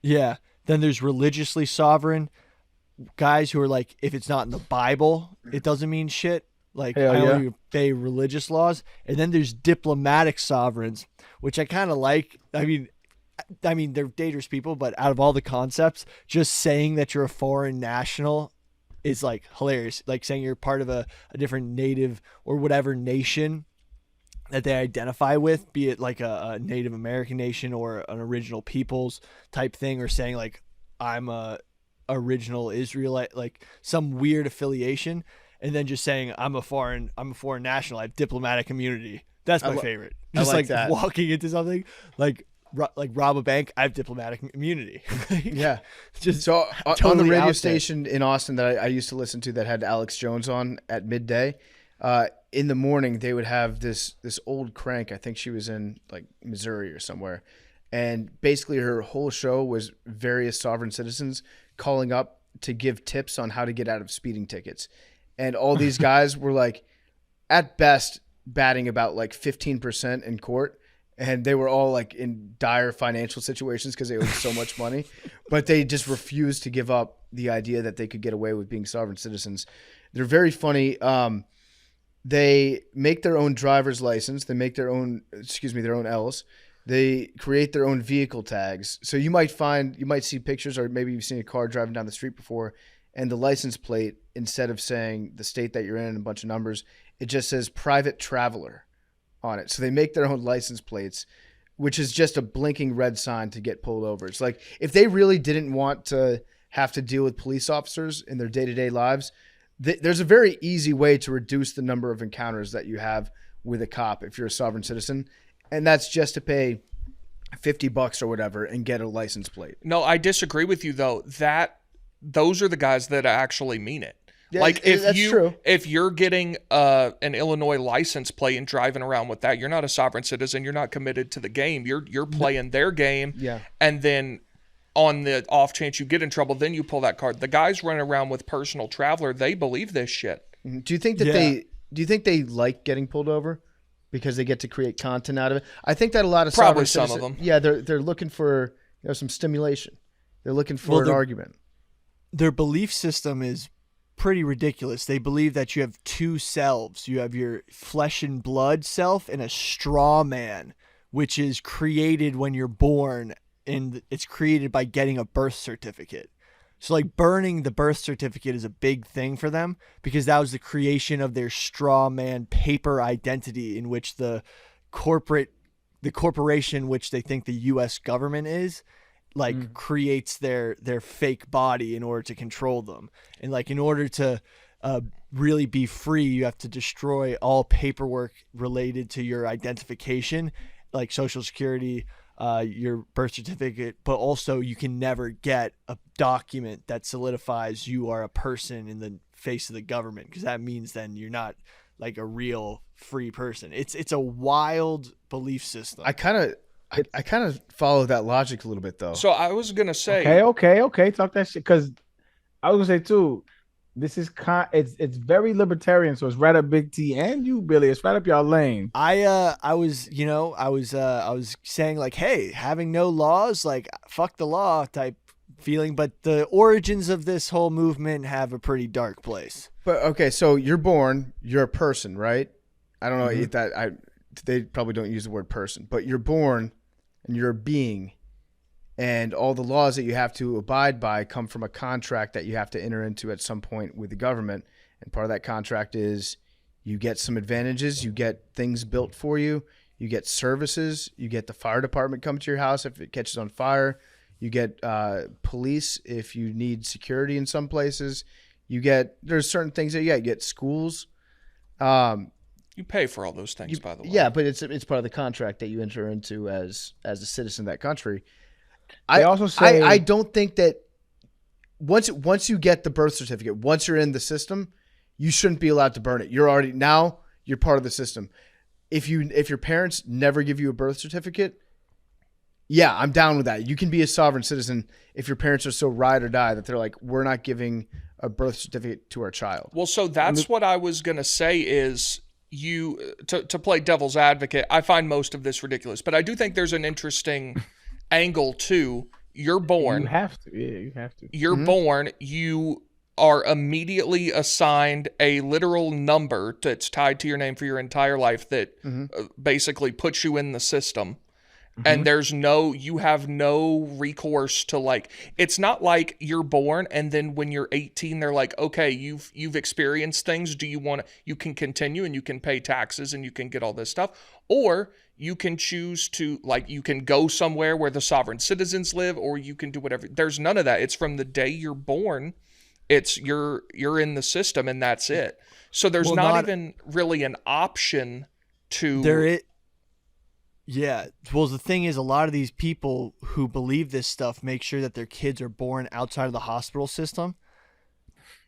Speaker 1: Yeah. Then there's religiously sovereign guys who are like, if it's not in the Bible, it doesn't mean shit. Like I only obey religious laws. And then there's diplomatic sovereigns, which I kind of like. I mean, they're dangerous people, but out of all the concepts, just saying that you're a foreign national is like hilarious. Like saying you're part of a different native or whatever nation that they identify with, be it like a Native American nation or an original peoples type thing, or saying like I'm a original Israelite, like some weird affiliation, and then just saying I'm a foreign national, I have diplomatic immunity. That's my favorite. Just like that. Walking into something like rob a bank, I have diplomatic immunity.
Speaker 2: Yeah.
Speaker 1: Just
Speaker 2: so
Speaker 1: totally
Speaker 2: on the radio
Speaker 1: out
Speaker 2: station in Austin that I used to listen to that had Alex Jones on at midday, in the morning they would have this old crank. I think she was in like Missouri or somewhere. And basically her whole show was various sovereign citizens calling up to give tips on how to get out of speeding tickets. And all these guys were like, at best, batting about like 15% in court. And they were all like in dire financial situations because they owed so much money. But they just refused to give up the idea that they could get away with being sovereign citizens. They're very funny. They make their own driver's license. They make their own L's. They create their own vehicle tags. So you might see pictures, or maybe you've seen a car driving down the street before, and the license plate, instead of saying the state that you're in and a bunch of numbers, it just says private traveler on it. So they make their own license plates, which is just a blinking red sign to get pulled over. It's like if they really didn't want to have to deal with police officers in their day-to-day lives, there's a very easy way to reduce the number of encounters that you have with a cop if you're a sovereign citizen, and that's just to pay $50 or whatever and get a license plate.
Speaker 4: No, I disagree with you though. Those are the guys that actually mean it.
Speaker 2: Yeah,
Speaker 4: like
Speaker 2: true.
Speaker 4: If you're getting an Illinois license plate and driving around with that, you're not a sovereign citizen. You're not committed to the game. You're playing their game.
Speaker 2: Yeah. And
Speaker 4: then on the off chance you get in trouble, then you pull that card. The guys running around with personal traveler, they believe this shit.
Speaker 2: Do you think that they like getting pulled over because they get to create content out of it? I think that a lot of
Speaker 4: probably
Speaker 2: some
Speaker 4: of them.
Speaker 2: Yeah, they're looking for some stimulation. They're looking for an argument.
Speaker 1: Their belief system is pretty ridiculous. They believe that you have 2 selves. You have your flesh and blood self and a straw man, which is created when you're born, and it's created by getting a birth certificate. So like burning the birth certificate is a big thing for them because that was the creation of their straw man paper identity, in which the corporation, which they think the US government is, like creates their fake body in order to control them. And like in order to really be free, you have to destroy all paperwork related to your identification, like Social Security, your birth certificate, but also you can never get a document that solidifies you are a person in the face of the government, because that means then you're not like a real free person. It's a wild belief system.
Speaker 2: I kind of follow that logic a little bit though.
Speaker 4: So I was gonna say,
Speaker 3: okay, talk that shit, because I was gonna say too, this is it's very libertarian, so it's right up Big T and you, Billy. It's right up y'all lane.
Speaker 1: I was saying like, hey, having no laws, like fuck the law type feeling, but the origins of this whole movement have a pretty dark place.
Speaker 2: But okay, so you're born, you're a person, right? I don't know if that they probably don't use the word person, but you're born and you're a being. And all the laws that you have to abide by come from a contract that you have to enter into at some point with the government. And part of that contract is you get some advantages, you get things built for you, you get services, you get the fire department come to your house if it catches on fire, you get police if you need security in some places, there's certain things that you get schools.
Speaker 4: You pay for all those things, by the way.
Speaker 2: Yeah, but it's part of the contract that you enter into as a citizen of that country.
Speaker 3: They also say
Speaker 2: I don't think that once you get the birth certificate, once you're in the system, you shouldn't be allowed to burn it. You're part of the system. If your parents never give you a birth certificate, yeah, I'm down with that. You can be a sovereign citizen if your parents are so ride or die that they're like, we're not giving a birth certificate to our child.
Speaker 4: Well, so that's what I was going to say is to play devil's advocate, I find most of this ridiculous, but I do think there's an interesting angle too. You're born.
Speaker 3: you have to. Yeah, you have to.
Speaker 4: You're born. You are immediately assigned a literal number that's tied to your name for your entire life that basically puts you in the system. And you have no recourse to like, it's not like you're born and then when you're 18, they're like, okay, you've experienced things. Do you want to, you can continue and you can pay taxes and you can get all this stuff. Or you can choose to like, you can go somewhere where the sovereign citizens live, or you can do whatever. There's none of that. It's from the day you're born. It's you're in the system and that's it. So there's not even really an option to.
Speaker 1: Yeah. Well, the thing is, a lot of these people who believe this stuff make sure that their kids are born outside of the hospital system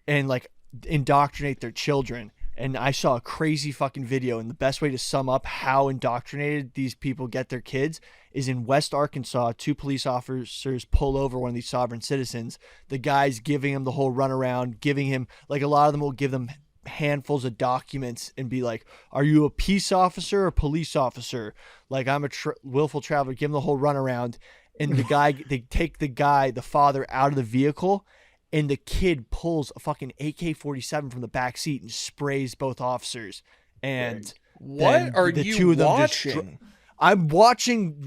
Speaker 1: and like indoctrinate their children. And I saw a crazy fucking video, and the best way to sum up how indoctrinated these people get their kids is in West Arkansas. 2 police officers pull over one of these sovereign citizens. The guy's giving him the whole runaround, giving him, like, a lot of them will give them handfuls of documents and be like, are you a peace officer or police officer? Like, I'm a willful traveler. Give him the whole runaround. And the guy, they take the father out of the vehicle, and the kid pulls a fucking AK-47 from the back seat and sprays both officers. And
Speaker 4: what are
Speaker 1: the
Speaker 4: you
Speaker 1: two of them
Speaker 4: watching?
Speaker 1: I'm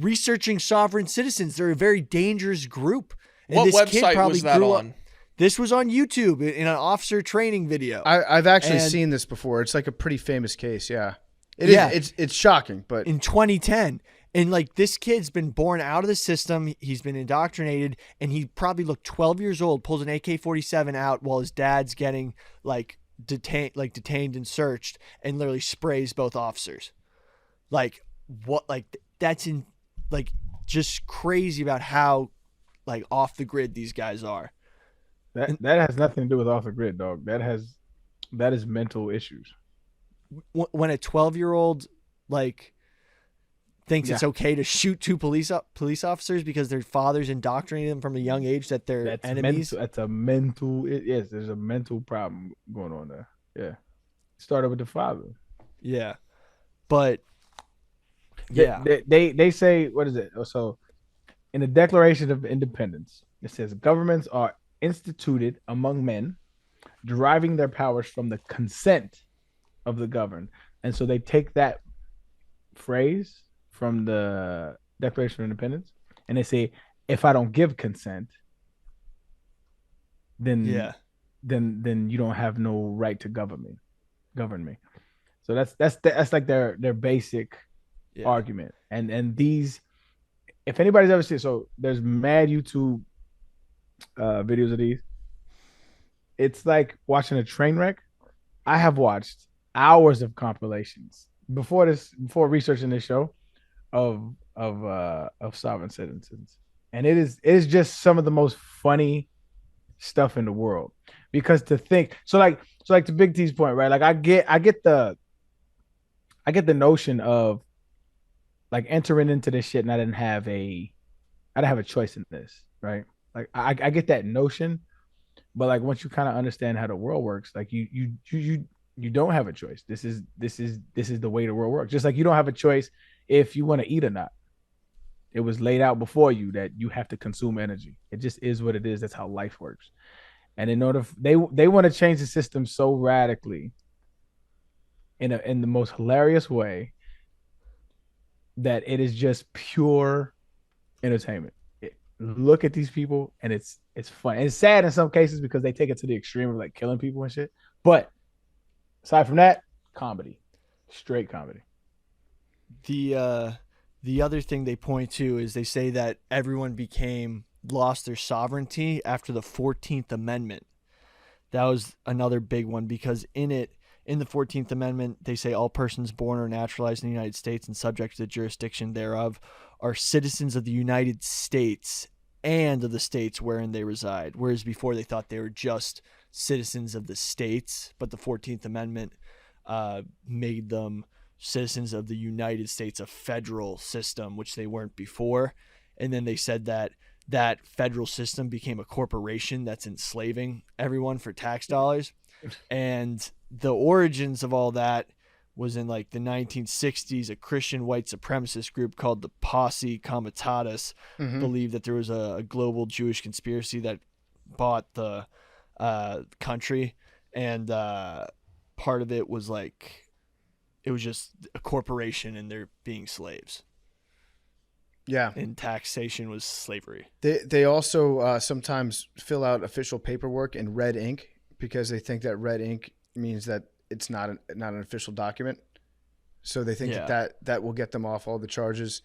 Speaker 1: researching sovereign citizens. They're a very dangerous group. And
Speaker 4: What
Speaker 1: this
Speaker 4: website
Speaker 1: kid probably
Speaker 4: was that
Speaker 1: grew
Speaker 4: on?
Speaker 1: Up, this was on YouTube in an officer training video.
Speaker 2: I've actually
Speaker 1: And-
Speaker 2: seen this before. It's like a pretty famous case. Yeah, it is. It's shocking, but
Speaker 1: in 2010. And like, this kid's been born out of the system. He's been indoctrinated, and he probably looked 12 years old, pulls an AK-47 out while his dad's getting detained and searched, and literally sprays both officers. Like, what? Like, that's just crazy about how like off the grid these guys are.
Speaker 3: That has nothing to do with off the grid, dog. That is mental issues.
Speaker 1: When a 12-year-old like thinks it's okay to shoot 2 police officers because their fathers indoctrinated them from a young age that they're enemies.
Speaker 3: That's a mental. Yes, there's a mental problem going on there. Yeah, started with the father.
Speaker 1: Yeah, but
Speaker 3: they say, what is it? So, in the Declaration of Independence, it says governments are instituted among men, deriving their powers from the consent of the governed. And so they take that phrase from the Declaration of Independence and they say, if I don't give consent, then you don't have no right to govern me. So that's like their basic argument. And these, if anybody's ever seen, so there's mad YouTube videos of these. It's like watching a train wreck. I have watched hours of compilations before researching this show of sovereign citizens, and it is just some of the most funny stuff in the world. Because to think, so like to Big T's point, right? Like I get the notion of like entering into this shit, and I didn't have a choice in this, right? Like I get that notion, but like once you kind of understand how the world works, like you don't have a choice. This is the way the world works. Just like you don't have a choice if you want to eat or not. It was laid out before you that you have to consume energy. It just is what it is. That's how life works. And in order they want to change the system so radically in the most hilarious way that it is just pure entertainment. Look at these people, and it's fun. And it's sad in some cases because they take it to the extreme of like killing people and shit. But aside from that, comedy, straight comedy.
Speaker 1: The other thing they point to is they say that everyone lost their sovereignty after the 14th Amendment. That was another big one because in it in the 14th Amendment, they say all persons born or naturalized in the United States and subject to the jurisdiction thereof are citizens of the United States and of the states wherein they reside. Whereas before they thought they were just citizens of the states, but the 14th Amendment made them citizens of the United States, a federal system, which they weren't before. And then they said that federal system became a corporation that's enslaving everyone for tax dollars. And the origins of all that was in like the 1960s. A Christian white supremacist group called the Posse Comitatus believed that there was a global Jewish conspiracy that bought the country, and part of it was like it was just a corporation and they're being slaves.
Speaker 2: Yeah.
Speaker 1: And taxation was slavery.
Speaker 2: They also sometimes fill out official paperwork in red ink because they think that red ink means that it's not an official document. So they think that will get them off all the charges.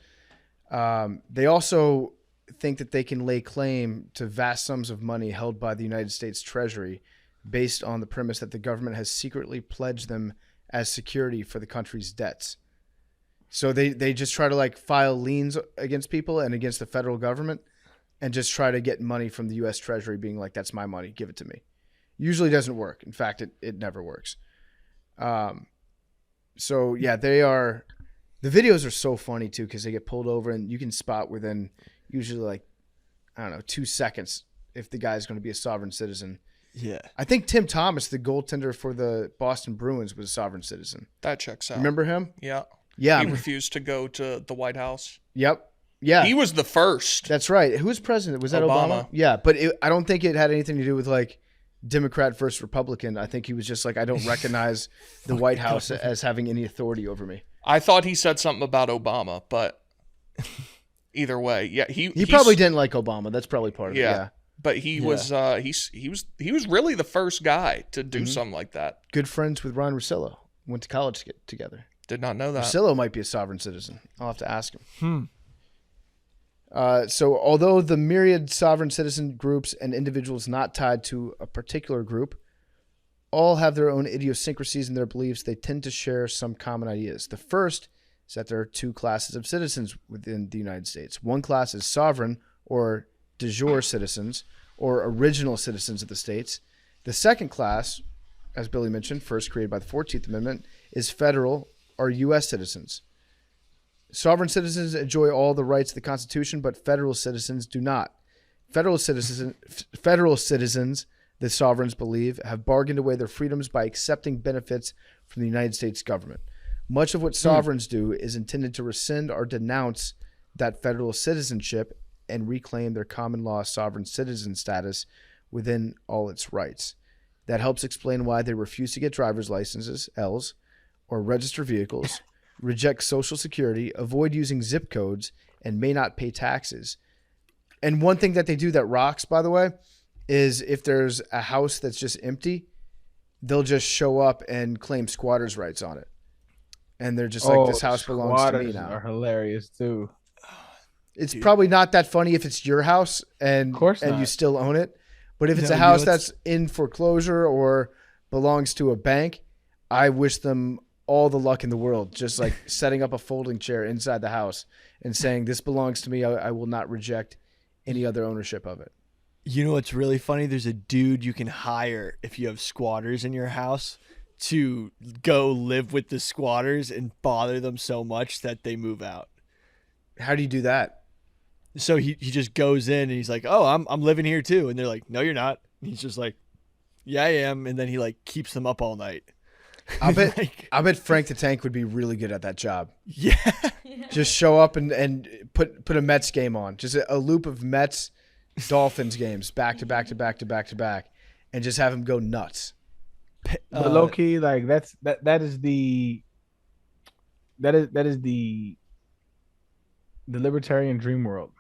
Speaker 2: They also think that they can lay claim to vast sums of money held by the United States Treasury based on the premise that the government has secretly pledged them as security for the country's debts. So they just try to like file liens against people and against the federal government and just try to get money from the U.S. Treasury being like, that's my money, give it to me. Usually doesn't work. In fact, it never works. So yeah, the videos are so funny too, because they get pulled over and you can spot within usually like, I don't know, 2 seconds if the guy's going to be a sovereign citizen.
Speaker 1: Yeah.
Speaker 2: I think Tim Thomas, the goaltender for the Boston Bruins, was a sovereign citizen.
Speaker 4: That checks out.
Speaker 2: Remember him?
Speaker 4: Yeah.
Speaker 2: Yeah.
Speaker 4: He refused to go to the White House.
Speaker 2: Yep. Yeah.
Speaker 4: He was the first.
Speaker 2: That's right. Who was president? Was that Obama? Yeah, but I don't think it had anything to do with like Democrat versus Republican. I think he was just like, I don't recognize the White House as having any authority over me.
Speaker 4: I thought he said something about Obama, but either way, yeah,
Speaker 2: he probably didn't like Obama. That's probably part of it. Yeah.
Speaker 4: But he was he was really the first guy to do something like that.
Speaker 2: Good friends with Ron Russillo. Went to college together.
Speaker 4: Did not know that.
Speaker 2: Russillo might be a sovereign citizen. I'll have to ask him. So although the myriad sovereign citizen groups and individuals not tied to a particular group all have their own idiosyncrasies in their beliefs, they tend to share some common ideas. The first is that there are two classes of citizens within the United States. One class is sovereign or de jure citizens or original citizens of the states. The second class, as Billy mentioned, first created by the 14th Amendment, is federal or U.S. citizens. Sovereign citizens enjoy all the rights of the Constitution, but federal citizens do not. Federal citizens, the sovereigns believe, have bargained away their freedoms by accepting benefits from the United States government. Much of what sovereigns do is intended to rescind or denounce that federal citizenship and reclaim their common law sovereign citizen status within all its rights. That helps explain why they refuse to get driver's licenses, Ls, or register vehicles, reject Social Security, avoid using zip codes, and may not pay taxes. And one thing that they do that rocks, by the way, is if there's a house that's just empty, they'll just show up and claim squatters' rights on it. And they're just like, this house belongs to me now.
Speaker 3: Are hilarious too.
Speaker 2: It's probably not that funny if it's your house and you still own it. But if it's a house that's in foreclosure or belongs to a bank, I wish them all the luck in the world, just like setting up a folding chair inside the house and saying, this belongs to me. I will not reject any other ownership of it.
Speaker 1: You know what's really funny? There's a dude you can hire if you have squatters in your house to go live with the squatters and bother them so much that they move out.
Speaker 2: How do you do that?
Speaker 1: So he just goes in and he's like, oh, I'm living here too. And they're like, no, you're not. And he's just like, yeah, I am. And then he like keeps them up all night.
Speaker 2: I bet Frank the Tank would be really good at that job.
Speaker 1: Yeah.
Speaker 2: Just show up and put a Mets game on. Just a loop of Mets Dolphins games back to back to back to back to back, and just have him go nuts.
Speaker 3: But low key, like that is the libertarian dream world,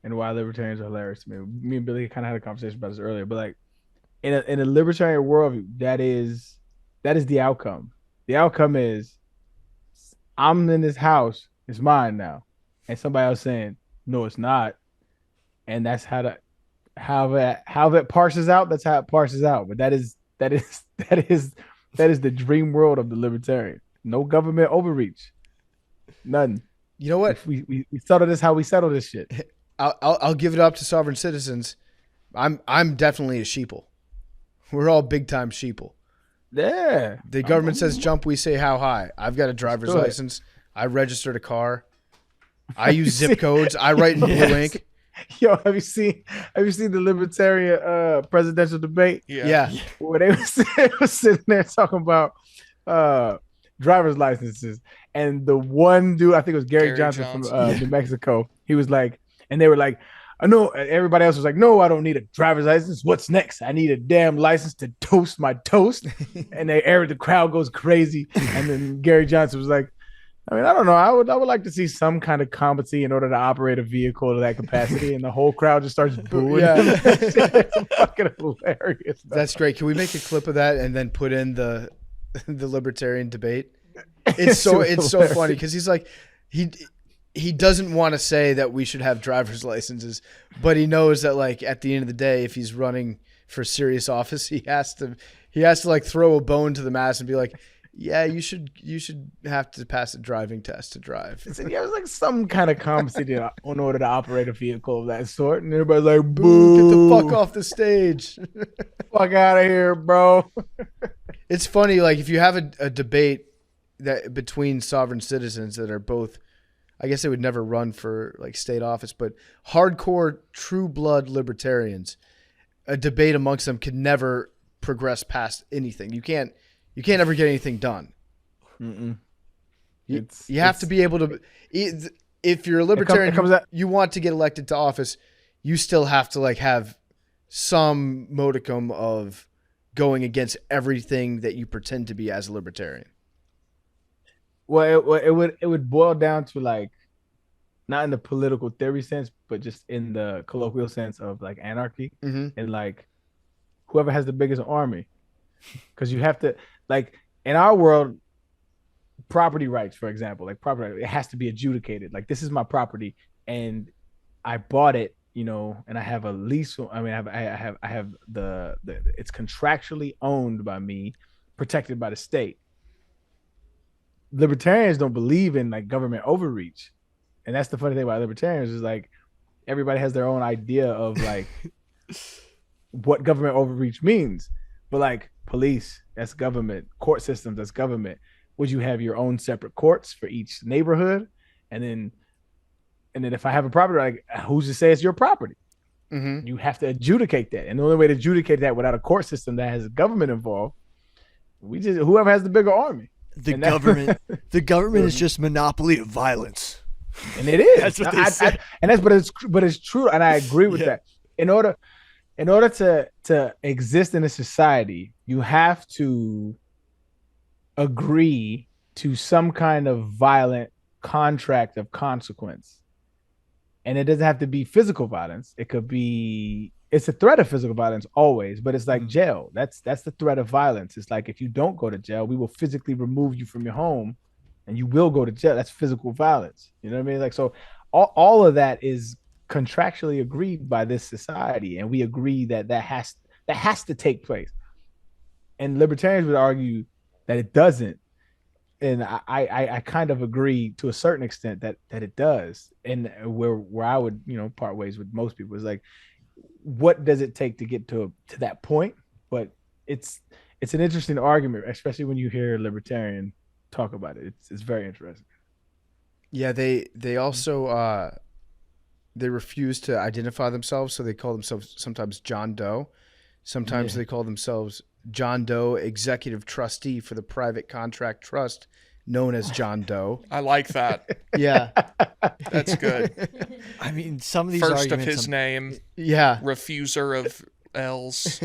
Speaker 3: and why libertarians are hilarious to me. Me and Billy kind of had a conversation about this earlier, but like in a libertarian worldview, that is the outcome. The outcome is I'm in this house, it's mine now, and somebody else saying no, it's not, and that's how it parses out. That's how it parses out. But that is That is the dream world of the libertarian. No government overreach. None.
Speaker 2: You know what?
Speaker 3: We settle this how we settle this shit.
Speaker 2: I'll give it up to sovereign citizens. I'm definitely a sheeple. We're all big time sheeple.
Speaker 3: Yeah.
Speaker 2: The government says jump, we say how high. I've got a driver's
Speaker 3: do it.
Speaker 2: license. I registered a car. I use zip codes. I write in blue ink.
Speaker 3: Yo, have you seen the libertarian presidential debate?
Speaker 2: Yeah.
Speaker 3: Where they was sitting there talking about driver's licenses, and the one dude, I think it was Gary Johnson from New Mexico, he was like, and they were like, I know. Everybody else was like, no, I don't need a driver's license. What's next? I need a damn license to toast my toast. And the crowd goes crazy. And then Gary Johnson was like, I mean, I don't know. I would like to see some kind of competency in order to operate a vehicle to that capacity. And the whole crowd just starts booing.
Speaker 2: Yeah.
Speaker 3: It's fucking hilarious.
Speaker 2: That's great. Can we make a clip of that and then put in the libertarian debate? It's so funny because he's like, he doesn't want to say that we should have driver's licenses, but he knows that like at the end of the day, if he's running for serious office, he has to like throw a bone to the mass and be like, yeah, you should have to pass a driving test to drive.
Speaker 3: Yeah, it was like some kind of competency in order to operate a vehicle of that sort. And everybody's like, boo.
Speaker 2: Get the fuck off the stage.
Speaker 3: Fuck out of here, bro.
Speaker 2: It's funny, like if you have a debate that between sovereign citizens that are both, I guess they would never run for like state office, but hardcore true blood libertarians, a debate amongst them could never progress past anything. You can't ever get anything done. You have to be able to, if you're a libertarian, you want to get elected to office, you still have to like have some modicum of going against everything that you pretend to be as a libertarian.
Speaker 3: Well, it would boil down to like, not in the political theory sense, but just in the colloquial sense of like anarchy and like whoever has the biggest army. Because you have to, like in our world, property rights, for example, like property, it has to be adjudicated. Like this is my property and I bought it, you know, and I have a lease. I mean, I have the it's contractually owned by me, protected by the state. Libertarians don't believe in like government overreach. And that's the funny thing about libertarians is like everybody has their own idea of like what government overreach means. But like police, that's government. Court systems, that's government. Would you have your own separate courts for each neighborhood? And then if I have a property, like who's to say it's your property? You have to adjudicate that. And the only way to adjudicate that without a court system that has government involved, whoever has the bigger army.
Speaker 1: The government is just monopoly of violence.
Speaker 3: And it is.
Speaker 1: That's what they say.
Speaker 3: But it's true, and I agree with that. In order to exist in a society, you have to agree to some kind of violent contract of consequence. And it doesn't have to be physical violence. It could be, it's a threat of physical violence always, but it's like jail. That's the threat of violence. It's like if you don't go to jail, we will physically remove you from your home and you will go to jail. That's physical violence. You know what I mean? Like, so all of that is contractually agreed by this society. And we agree that has to take place. And libertarians would argue that it doesn't. And I kind of agree to a certain extent that it does. And where I would, part ways with most people is like, what does it take to get to that point? But it's an interesting argument, especially when you hear a libertarian talk about it. It's very interesting.
Speaker 2: Yeah, they also they refuse to identify themselves, so they call themselves sometimes John Doe. Sometimes they call themselves John Doe Executive Trustee for the Private Contract Trust, known as John Doe.
Speaker 4: I like that.
Speaker 2: Yeah.
Speaker 4: That's good.
Speaker 1: I mean, some of these
Speaker 4: First of
Speaker 1: arguments,
Speaker 4: his name.
Speaker 2: Yeah.
Speaker 4: Refuser of L's.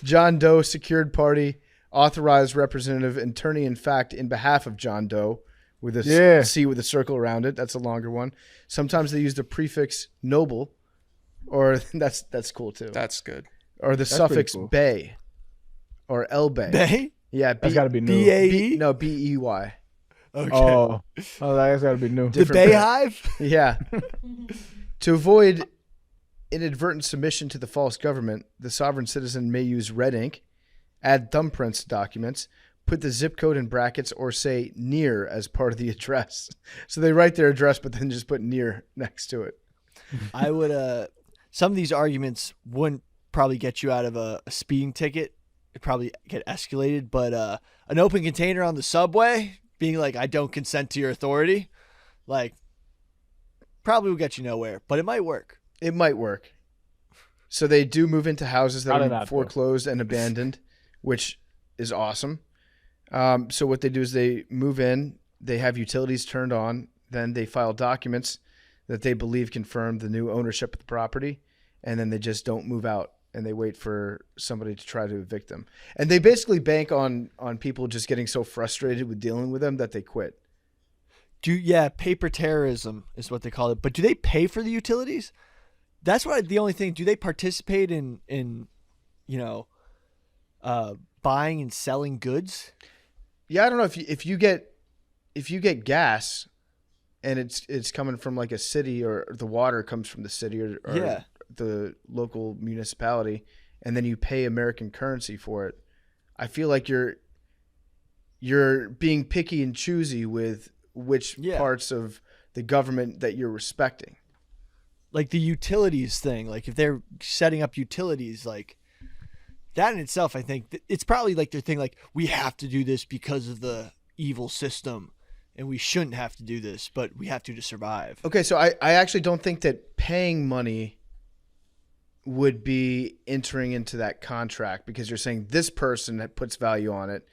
Speaker 2: John Doe Secured Party, authorized representative, attorney in fact in behalf of John Doe, with a C with a circle around it. That's a longer one. Sometimes they use the prefix noble, or that's cool too.
Speaker 4: That's good.
Speaker 2: Or the suffix cool. Bay, or El Bay.
Speaker 1: Bay?
Speaker 2: Yeah,
Speaker 3: that's got to be new.
Speaker 1: B-A-E?
Speaker 2: No, B-E-Y.
Speaker 1: Okay.
Speaker 3: Oh, that's got to be new.
Speaker 1: The Bay Hive?
Speaker 2: Yeah. To avoid inadvertent submission to the false government, the sovereign citizen may use red ink, add thumbprints to documents, put the zip code in brackets, or say near as part of the address. So they write their address, but then just put near next to it.
Speaker 1: I would. Some of these arguments wouldn't probably get you out of a speeding ticket. It'd probably get escalated. But an open container on the subway, being like, I don't consent to your authority, like, probably will get you nowhere. But it might work.
Speaker 2: It might work. So they do move into houses that
Speaker 3: Probably
Speaker 2: are
Speaker 3: not,
Speaker 2: foreclosed and abandoned, which is awesome. So what they do is they move in, they have utilities turned on, then they file documents that they believe confirm the new ownership of the property, and then they just don't move out, and they wait for somebody to try to evict them. And they basically bank on people just getting so frustrated with dealing with them that they quit.
Speaker 1: Paper terrorism is what they call it. But do they pay for the utilities? That's the only thing. Do they participate in buying and selling goods?
Speaker 2: Yeah, I don't know if you get gas and it's coming from like a city, or the water comes from the city or the local municipality, and then you pay American currency for it. I feel like you're being picky and choosy with which parts of the government that you're respecting.
Speaker 1: Like the utilities thing, like if they're setting up utilities, like that in itself, I think it's probably like their thing, like we have to do this because of the evil system and we shouldn't have to do this, but we have to survive.
Speaker 2: Okay, so I actually don't think that paying money would be entering into that contract, because you're saying this person that puts value on it.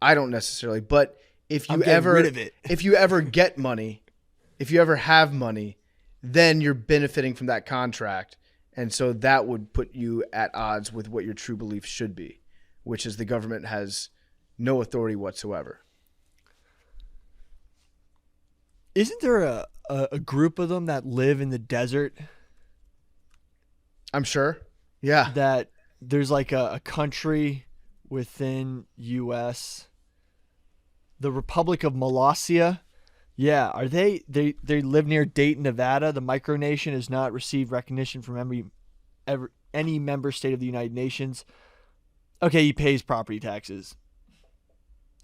Speaker 2: I don't necessarily, but if you ever
Speaker 1: rid of it.
Speaker 2: if you ever get money, if you ever have money, then you're benefiting from that contract. And so that would put you at odds with what your true belief should be, which is the government has no authority whatsoever.
Speaker 1: Isn't there a group of them that live in the desert?
Speaker 2: I'm sure. Yeah.
Speaker 1: That there's like a country within U.S., the Republic of Molossia. Yeah, are they live near Dayton, Nevada. The micronation has not received recognition from any member state of the United Nations. Okay, he pays property taxes.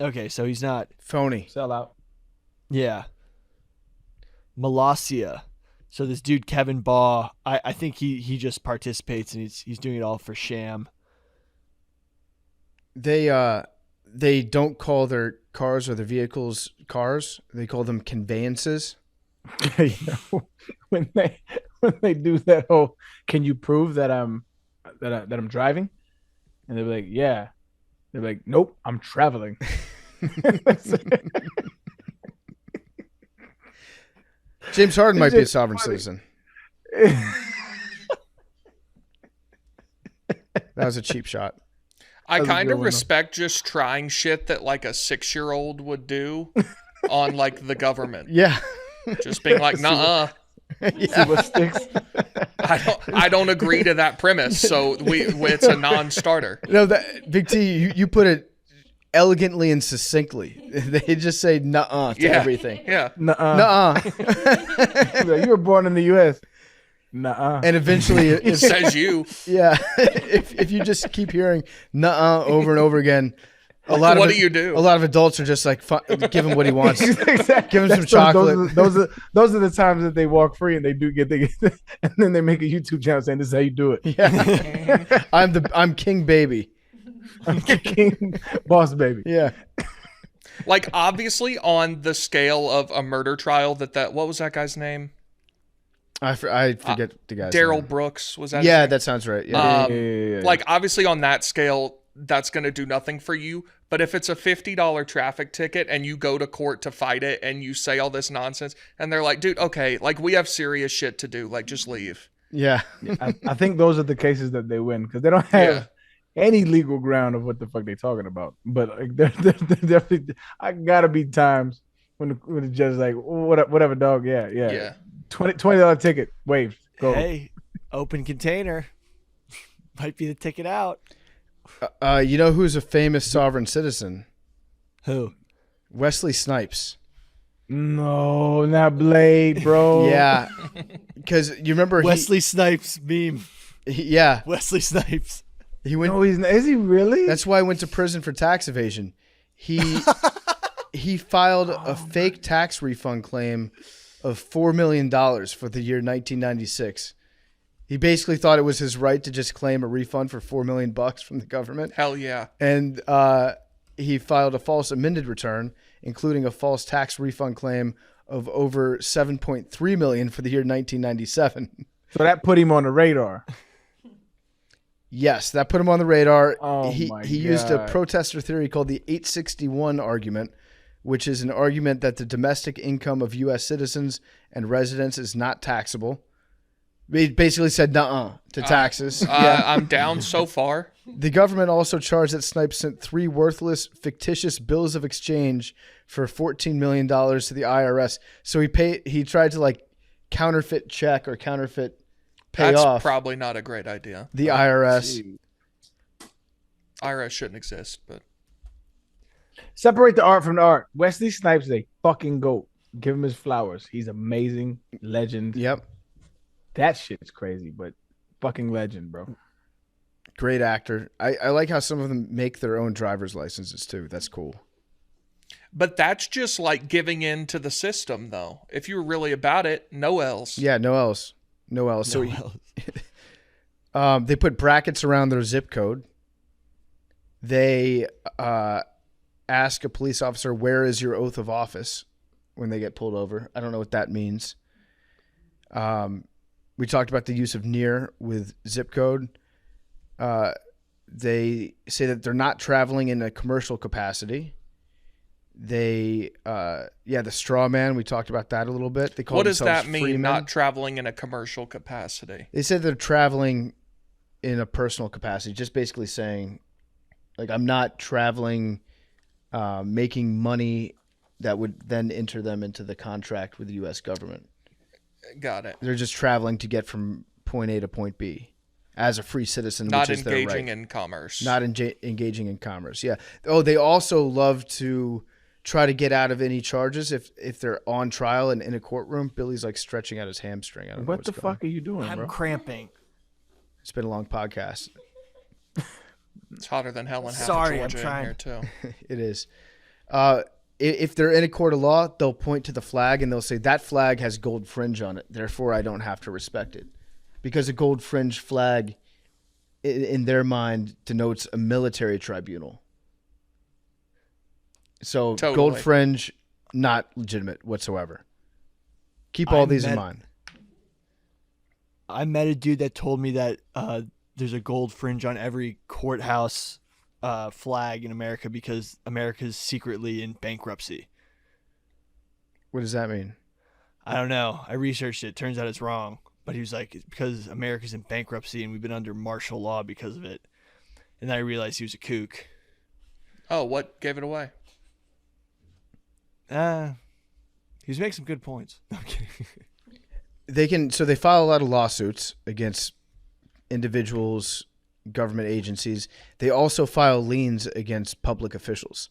Speaker 1: Okay, so he's not
Speaker 2: phony.
Speaker 3: Sell out.
Speaker 1: Yeah. Molossia. So this dude Kevin Baugh, I think he just participates and he's doing it all for sham.
Speaker 2: They don't call their cars or their vehicles cars. They call them conveyances.
Speaker 3: When they do that whole, can you prove that I'm driving? And they're like, yeah. They're like, nope, I'm traveling.
Speaker 2: James Harden might be a sovereign citizen. That was a cheap shot.
Speaker 4: I
Speaker 3: That was a
Speaker 4: kind
Speaker 3: good
Speaker 4: of
Speaker 3: one,
Speaker 4: respect just trying shit that like a 6-year-old would do on like the government.
Speaker 2: Yeah.
Speaker 4: Just being like, nah.
Speaker 3: See what sticks.
Speaker 4: I don't agree to that premise, so it's a non-starter.
Speaker 2: No, that Big T, you put it elegantly and succinctly. They just say nuh-uh to everything.
Speaker 4: Yeah.
Speaker 3: Nuh-uh.
Speaker 2: Nuh-uh.
Speaker 3: You were born in the U.S. Nuh-uh.
Speaker 2: And eventually
Speaker 4: It says you.
Speaker 2: yeah, if you just keep hearing nuh-uh over and over again,
Speaker 4: What do you do?
Speaker 2: A lot of adults are just like, give him what he wants.
Speaker 3: Exactly.
Speaker 2: Give him some chocolate.
Speaker 3: Those are the times that they walk free and they get and then they make a YouTube channel saying this is how you do it.
Speaker 2: Yeah. I'm King Baby.
Speaker 3: I'm King Boss Baby.
Speaker 2: Yeah.
Speaker 4: Like obviously on the scale of a murder trial that what was that guy's name?
Speaker 2: I forget the guy's
Speaker 4: Daryl
Speaker 2: name.
Speaker 4: Brooks, was that?
Speaker 2: Yeah,
Speaker 4: his name?
Speaker 2: that sounds right. Yeah.
Speaker 3: Yeah.
Speaker 4: Like obviously on that scale, that's going to do nothing for you. But if it's a $50 traffic ticket and you go to court to fight it and you say all this nonsense and they're like, dude, okay, like we have serious shit to do. Like just leave.
Speaker 2: Yeah.
Speaker 3: I think those are the cases that they win because they don't have any legal ground of what the fuck they talking about. But like, they're definitely, I gotta be times when the judge is like, whatever, dog. Yeah. $20 ticket waived. Go.
Speaker 1: Hey, open container might be the ticket out.
Speaker 2: You know who's a famous sovereign citizen?
Speaker 1: Who?
Speaker 2: Wesley Snipes.
Speaker 3: No, not Blade, bro.
Speaker 2: Yeah, because you remember
Speaker 1: Wesley Snipes meme.
Speaker 2: yeah,
Speaker 1: Wesley Snipes.
Speaker 2: he went.
Speaker 3: No, he's not. Is he really?
Speaker 2: That's why he went to prison for tax evasion. He filed a fake tax refund claim of $4 million for the year 1996. He basically thought it was his right to just claim a refund for $4 million from the government.
Speaker 4: Hell yeah.
Speaker 2: And he filed a false amended return, including a false tax refund claim of over $7.3 million for the year 1997.
Speaker 3: So that put him on the radar.
Speaker 2: Yes, that put him on the radar.
Speaker 3: Oh
Speaker 2: he
Speaker 3: my
Speaker 2: used a
Speaker 3: God.
Speaker 2: protester theory called the 861 argument, which is an argument that the domestic income of U.S. citizens and residents is not taxable. He basically said nuh-uh to taxes.
Speaker 4: I'm down so far.
Speaker 2: The government also charged that Snipes sent 3 worthless, fictitious bills of exchange for $14 million to the IRS. So he tried to like counterfeit check or counterfeit pay
Speaker 4: That's
Speaker 2: off
Speaker 4: probably not a great idea.
Speaker 2: the IRS.
Speaker 3: Jeez.
Speaker 4: IRS shouldn't exist, but
Speaker 3: Separate the art from the art. Wesley Snipes is a fucking goat. Give him his flowers. He's amazing. Legend.
Speaker 2: Yep.
Speaker 3: That shit's crazy, but fucking legend, bro.
Speaker 2: Great actor. I like how some of them make their own driver's licenses too. That's cool.
Speaker 4: But that's just like giving in to the system, though. If you're really about it, no else.
Speaker 2: Yeah, no else. So they put brackets around their zip code. They ask a police officer, "Where is your oath of office?" when they get pulled over. I don't know what that means. We talked about the use of near with zip code. They say that they're not traveling in a commercial capacity. They, the straw man, we talked about that a little bit. They call
Speaker 4: What does
Speaker 2: themselves
Speaker 4: that mean,
Speaker 2: freemen.
Speaker 4: not traveling in a commercial capacity?
Speaker 2: They said they're traveling in a personal capacity, just basically saying, like, I'm not traveling, making money that would then enter them into the contract with the U.S. government.
Speaker 4: Got it.
Speaker 2: They're just traveling to get from point A to point B as a free citizen,
Speaker 4: Not
Speaker 2: which is their
Speaker 4: engaging
Speaker 2: right.
Speaker 4: in commerce.
Speaker 2: Not engaging in commerce. Yeah. Oh, they also love to try to get out of any charges if they're on trial and in a courtroom. Billy's like stretching out his hamstring. I don't know
Speaker 3: What
Speaker 2: what's
Speaker 3: the
Speaker 2: going on.
Speaker 3: fuck are you doing,
Speaker 1: I'm
Speaker 3: bro?
Speaker 1: cramping.
Speaker 2: It's been a long podcast.
Speaker 4: It's hotter than hell in half
Speaker 1: Sorry,
Speaker 4: of
Speaker 1: I'm
Speaker 4: Georgia in
Speaker 1: trying.
Speaker 4: here, too.
Speaker 2: It is. If they're in a court of law, they'll point to the flag and they'll say, that flag has gold fringe on it. Therefore, I don't have to respect it. Because a gold fringe flag, in their mind, denotes a military tribunal. So
Speaker 4: Totally.
Speaker 2: gold fringe, not legitimate whatsoever. Keep all
Speaker 1: I
Speaker 2: these in
Speaker 1: met-
Speaker 2: mind.
Speaker 1: I met a dude that told me that there's a gold fringe on every courthouse flag in America because America's secretly in bankruptcy.
Speaker 2: What does that mean?
Speaker 1: I don't know. I researched it. Turns out it's wrong. But he was like, it's because America's in bankruptcy and we've been under martial law because of it. And then I realized he was a kook.
Speaker 4: Oh, what gave it away?
Speaker 1: He was making some good points. No, I'm kidding.
Speaker 2: They file a lot of lawsuits against individuals, government agencies. They also file liens against public officials.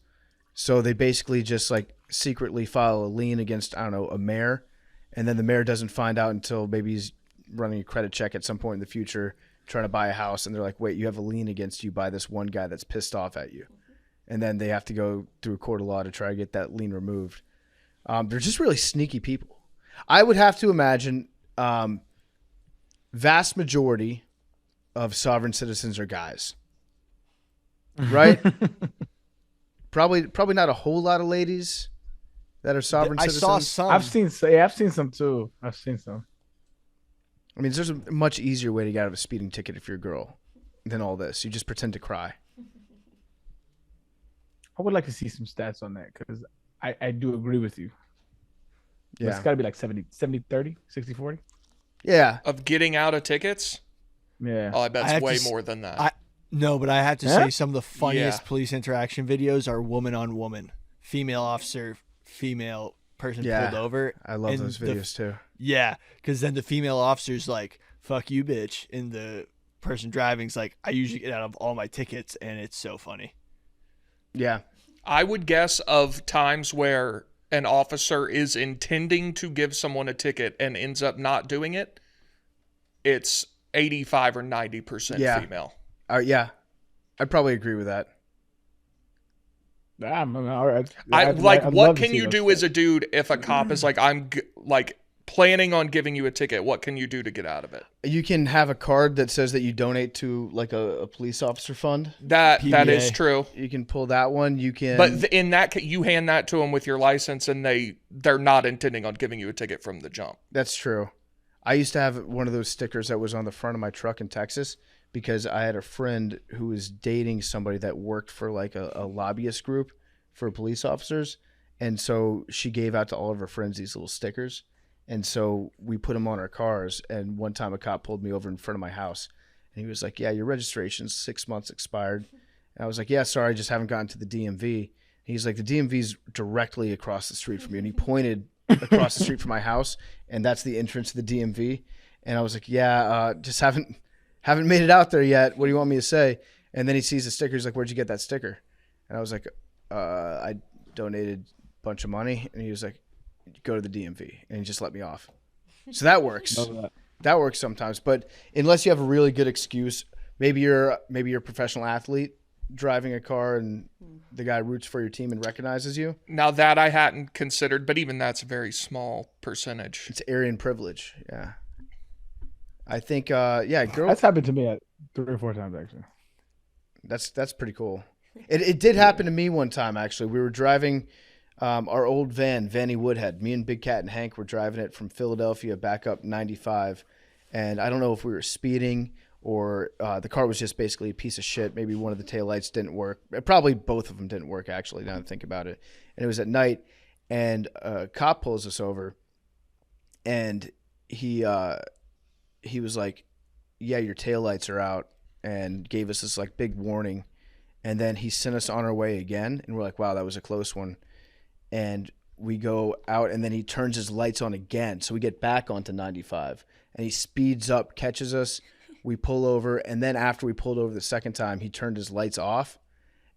Speaker 2: So they basically just like secretly file a lien against, I don't know, a mayor. And then the mayor doesn't find out until maybe he's running a credit check at some point in the future, trying to buy a house. And they're like, wait, you have a lien against you by this one guy that's pissed off at you. And then they have to go through a court of law to try to get that lien removed. They're just really sneaky people. I would have to imagine vast majority of sovereign citizens are guys, right? Probably not a whole lot of ladies that are sovereign
Speaker 1: I
Speaker 2: citizens.
Speaker 1: saw some.
Speaker 3: I've seen some too. I've seen some.
Speaker 2: I mean, there's a much easier way to get out of a speeding ticket if you're a girl than all this. You just pretend to cry.
Speaker 3: I would like to see some stats on that because I do agree with you. But
Speaker 2: Yeah.
Speaker 3: It's got to be like 70, 30, 60, 40.
Speaker 2: Yeah.
Speaker 4: Of getting out of tickets?
Speaker 3: Yeah.
Speaker 4: Oh, I bet
Speaker 1: I
Speaker 4: it's
Speaker 1: have
Speaker 4: way
Speaker 1: to
Speaker 4: more than that.
Speaker 1: No, but I have to
Speaker 3: Huh?
Speaker 1: say some of the funniest
Speaker 4: Yeah.
Speaker 1: police interaction videos are woman on woman. Female officer, female person
Speaker 2: Yeah.
Speaker 1: pulled over.
Speaker 2: I love
Speaker 1: and
Speaker 2: those videos too.
Speaker 1: Yeah, because then the female officer's like, fuck you, bitch. And the person driving's like, I usually get out of all my tickets. And it's so funny.
Speaker 2: Yeah.
Speaker 4: I would guess of times where an officer is intending to give someone a ticket and ends up not doing it, it's 85 or 90%
Speaker 2: Yeah.
Speaker 4: female.
Speaker 2: Yeah, I'd probably agree with that.
Speaker 3: I'm all right.
Speaker 4: What can you do as a dude if a cop is like, planning on giving you a ticket? What can you do to get out of it?
Speaker 2: You can have a card that says that you donate to like a police officer fund.
Speaker 4: That
Speaker 1: PBA.
Speaker 4: is true.
Speaker 2: You can pull that one. You can,
Speaker 4: But in that case, you hand that to them with your license, and they're not intending on giving you a ticket from the jump.
Speaker 2: that's true. I used to have one of those stickers that was on the front of my truck in Texas because I had a friend who was dating somebody that worked for like a lobbyist group for police officers. And so she gave out to all of her friends these little stickers. And so we put them on our cars. And one time a cop pulled me over in front of my house. And he was like, yeah, your registration's 6 months expired. And I was like, yeah, sorry, I just haven't gotten to the DMV. He's like, the DMV's directly across the street from you. And he pointed across the street from my house. And that's the entrance to the DMV. And I was like, yeah, just haven't made it out there yet. What do you want me to say? And then he sees the sticker. He's like, where'd you get that sticker? And I was like, I donated a bunch of money. And he was like, go to the DMV. And he just let me off. So that works. That works sometimes. But unless you have a really good excuse, maybe you're a professional athlete driving a car and the guy roots for your team and recognizes you.
Speaker 4: Now that I hadn't considered, but even that's a very small percentage.
Speaker 2: It's Arian privilege. Yeah. I think, girl.
Speaker 3: That's happened to me 3 or 4 times actually.
Speaker 2: That's pretty cool. It did happen to me one time, actually. We were driving our old Vanny Woodhead. Me and Big Cat and Hank were driving it from Philadelphia back up 95. And I don't know if we were speeding or the car was just basically a piece of shit. Maybe one of the taillights didn't work. Probably both of them didn't work, actually, now that I think about it. And it was at night. And a cop pulls us over. And he was like, yeah, your taillights are out. And gave us this like big warning. And then he sent us on our way again. And we're like, wow, that was a close one. And we go out and then he turns his lights on again. So we get back onto 95 and he speeds up, catches us. We pull over. And then after we pulled over the second time, he turned his lights off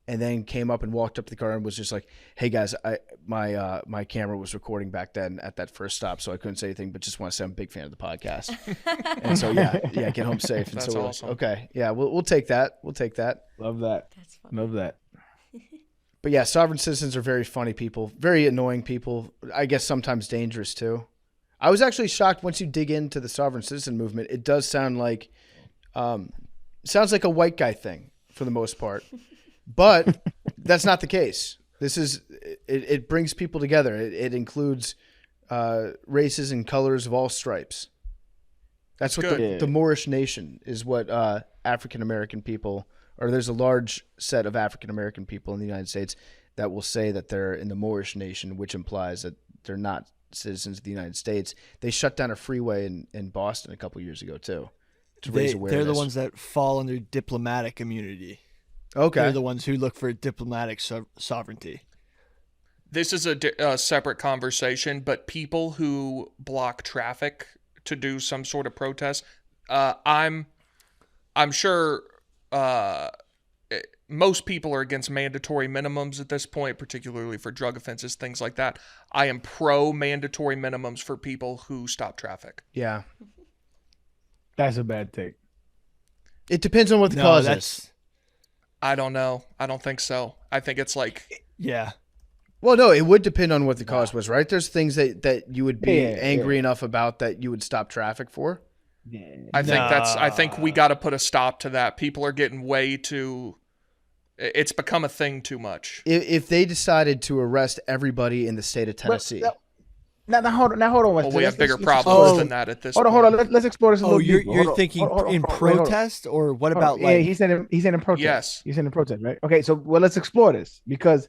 Speaker 2: and then came up and walked up to the car and was just like, hey guys, my camera was recording back then at that first stop. So I couldn't say anything, but just want to say I'm a big fan of the podcast. And so, yeah, get home safe. And
Speaker 4: That's
Speaker 2: so we're
Speaker 4: awesome.
Speaker 2: like, okay, yeah, we'll take that. We'll take that.
Speaker 3: Love that.
Speaker 5: That's fun.
Speaker 3: Love that.
Speaker 2: But yeah, sovereign citizens are very funny people, very annoying people. I guess sometimes dangerous too. I was actually shocked once you dig into the sovereign citizen movement. It does sound like, sounds like a white guy thing for the most part, but that's not the case. This is it brings people together. It includes races and colors of all stripes. That's what the Moorish nation is. What African American people. Or there's a large set of African American people in the United States that will say that they're in the Moorish nation, which implies that they're not citizens of the United States. They shut down a freeway in Boston a couple years ago too, to raise awareness.
Speaker 1: They're the ones that fall under diplomatic immunity.
Speaker 2: Okay,
Speaker 1: They're the ones who look for diplomatic sovereignty.
Speaker 4: This is a separate conversation, but people who block traffic to do some sort of protest, I'm sure. Most people are against mandatory minimums at this point, particularly for drug offenses, things like that. I am pro mandatory minimums for people who stop traffic.
Speaker 2: Yeah,
Speaker 3: That's a bad take.
Speaker 2: it depends on what the cause is.
Speaker 4: I don't know. I don't think so. I think it's like,
Speaker 1: Yeah.
Speaker 2: Well, no, it would depend on what the cause was, right? There's things that you would be angry enough about that you would stop traffic for.
Speaker 4: I think we got to put a stop to that. People are getting way too, it's become a thing too much.
Speaker 2: If they decided to arrest everybody in the state of Tennessee.
Speaker 3: Now hold on.
Speaker 4: Well, we have bigger problems than that at this point.
Speaker 3: Hold on. Let's explore this a little deeper.
Speaker 1: You're thinking in protest, or what about
Speaker 3: Yeah,
Speaker 1: like?
Speaker 3: he said in protest.
Speaker 4: Yes.
Speaker 3: He's in protest, right? Okay, so let's explore this because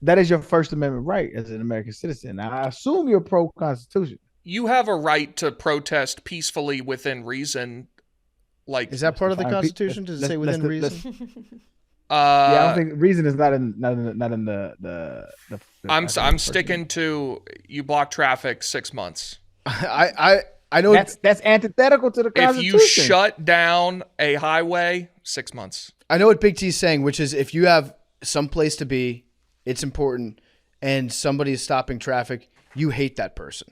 Speaker 3: that is your First Amendment right as an American citizen. Now, I assume you're pro-Constitution.
Speaker 4: You have a right to protest peacefully within reason. Like,
Speaker 2: Is that part of the Constitution? Does it say within reason?
Speaker 3: Yeah, I don't think reason is not in the
Speaker 4: I'm sticking to you block traffic 6 months.
Speaker 2: I know
Speaker 3: that's antithetical to the
Speaker 4: If
Speaker 3: Constitution.
Speaker 4: you shut down a highway, 6 months.
Speaker 2: I know what Big T's saying, which is if you have some place to be, it's important. and somebody is stopping traffic, you hate that person.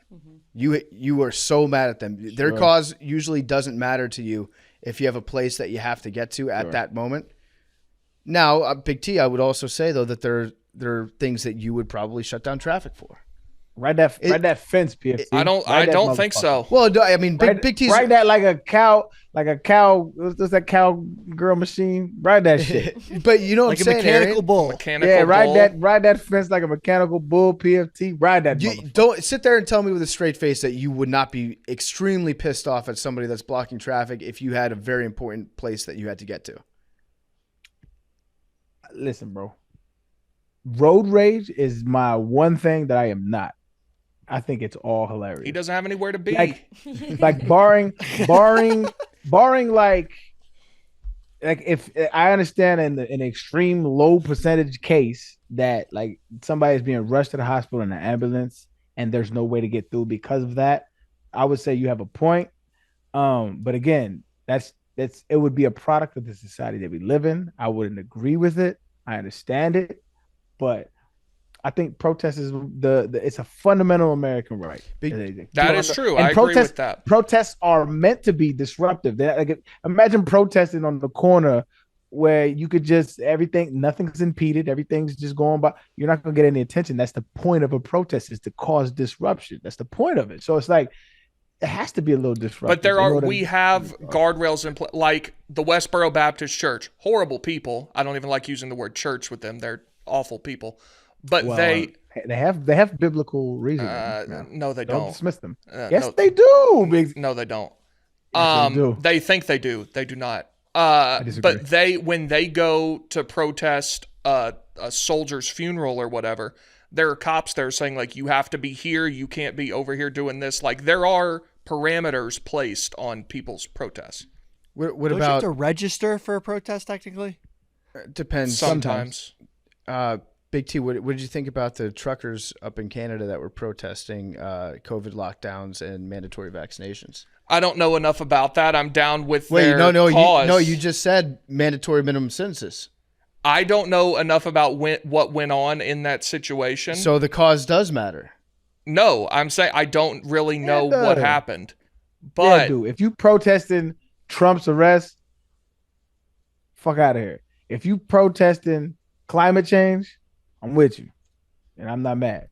Speaker 2: You are so mad at them. Their cause usually doesn't matter to you if you have a place that you have to get to at that moment. Now, Big T, I would also say though that there are things that you would probably shut down traffic for.
Speaker 3: Ride that fence, PFC.
Speaker 4: I don't think so.
Speaker 2: Well, I mean, Big T's
Speaker 3: ride that like a cow. What's that cowgirl machine? Ride that shit.
Speaker 2: But you know what
Speaker 1: Like
Speaker 2: I'm
Speaker 1: a
Speaker 2: saying,
Speaker 1: mechanical
Speaker 2: Arian?
Speaker 1: bull.
Speaker 4: Mechanical bull.
Speaker 3: Ride that fence like a mechanical bull, PFT. Ride that.
Speaker 2: You don't sit there and tell me with a straight face that you would not be extremely pissed off at somebody that's blocking traffic if you had a very important place that you had to get to.
Speaker 3: Listen, bro. Road rage is my one thing that I am not. I think it's all hilarious.
Speaker 4: He doesn't have anywhere to be.
Speaker 3: Like barring like if I understand in an extreme low percentage case that like somebody is being rushed to the hospital in an ambulance and there's no way to get through because of that, I would say you have a point. But again, that's it would be a product of the society that we live in. I wouldn't agree with it. I understand it, but I think protest is it's a fundamental American right.
Speaker 4: That is true. I agree with that.
Speaker 3: Protests are meant to be disruptive. Like, imagine protesting on the corner where you could just nothing's impeded, everything's just going by. You're not going to get any attention. That's the point of a protest, is to cause disruption. That's the point of it. So it's like it has to be a little disruptive.
Speaker 4: But we have guardrails in place, like the Westboro Baptist Church. Horrible people. I don't even like using the word church with them. They're awful people. But they have biblical reasoning.
Speaker 3: No, they
Speaker 4: don't.
Speaker 3: Dismiss them. Yes, they do.
Speaker 4: No, they don't.
Speaker 3: Yes, they do.
Speaker 4: They think they do. They do not.
Speaker 3: I disagree.
Speaker 4: But when they go to protest a soldier's funeral or whatever, there are cops there saying like, you have to be here. You can't be over here doing this. Like, there are parameters placed on people's protests.
Speaker 2: What
Speaker 1: Don't
Speaker 2: about
Speaker 1: you have to register for a protest technically?
Speaker 2: Depends.
Speaker 4: Sometimes.
Speaker 2: Big T, what did you think about the truckers up in Canada that were protesting COVID lockdowns and mandatory vaccinations?
Speaker 4: I don't know enough about that. I'm down with their
Speaker 2: cause. You just said mandatory minimum sentences.
Speaker 4: I don't know enough about what went on in that situation.
Speaker 2: So the cause does matter.
Speaker 4: No, I'm saying I don't really know what happened. But
Speaker 3: dude, if you protesting Trump's arrest, fuck out of here. If you protesting climate change, I'm with you, and I'm not mad.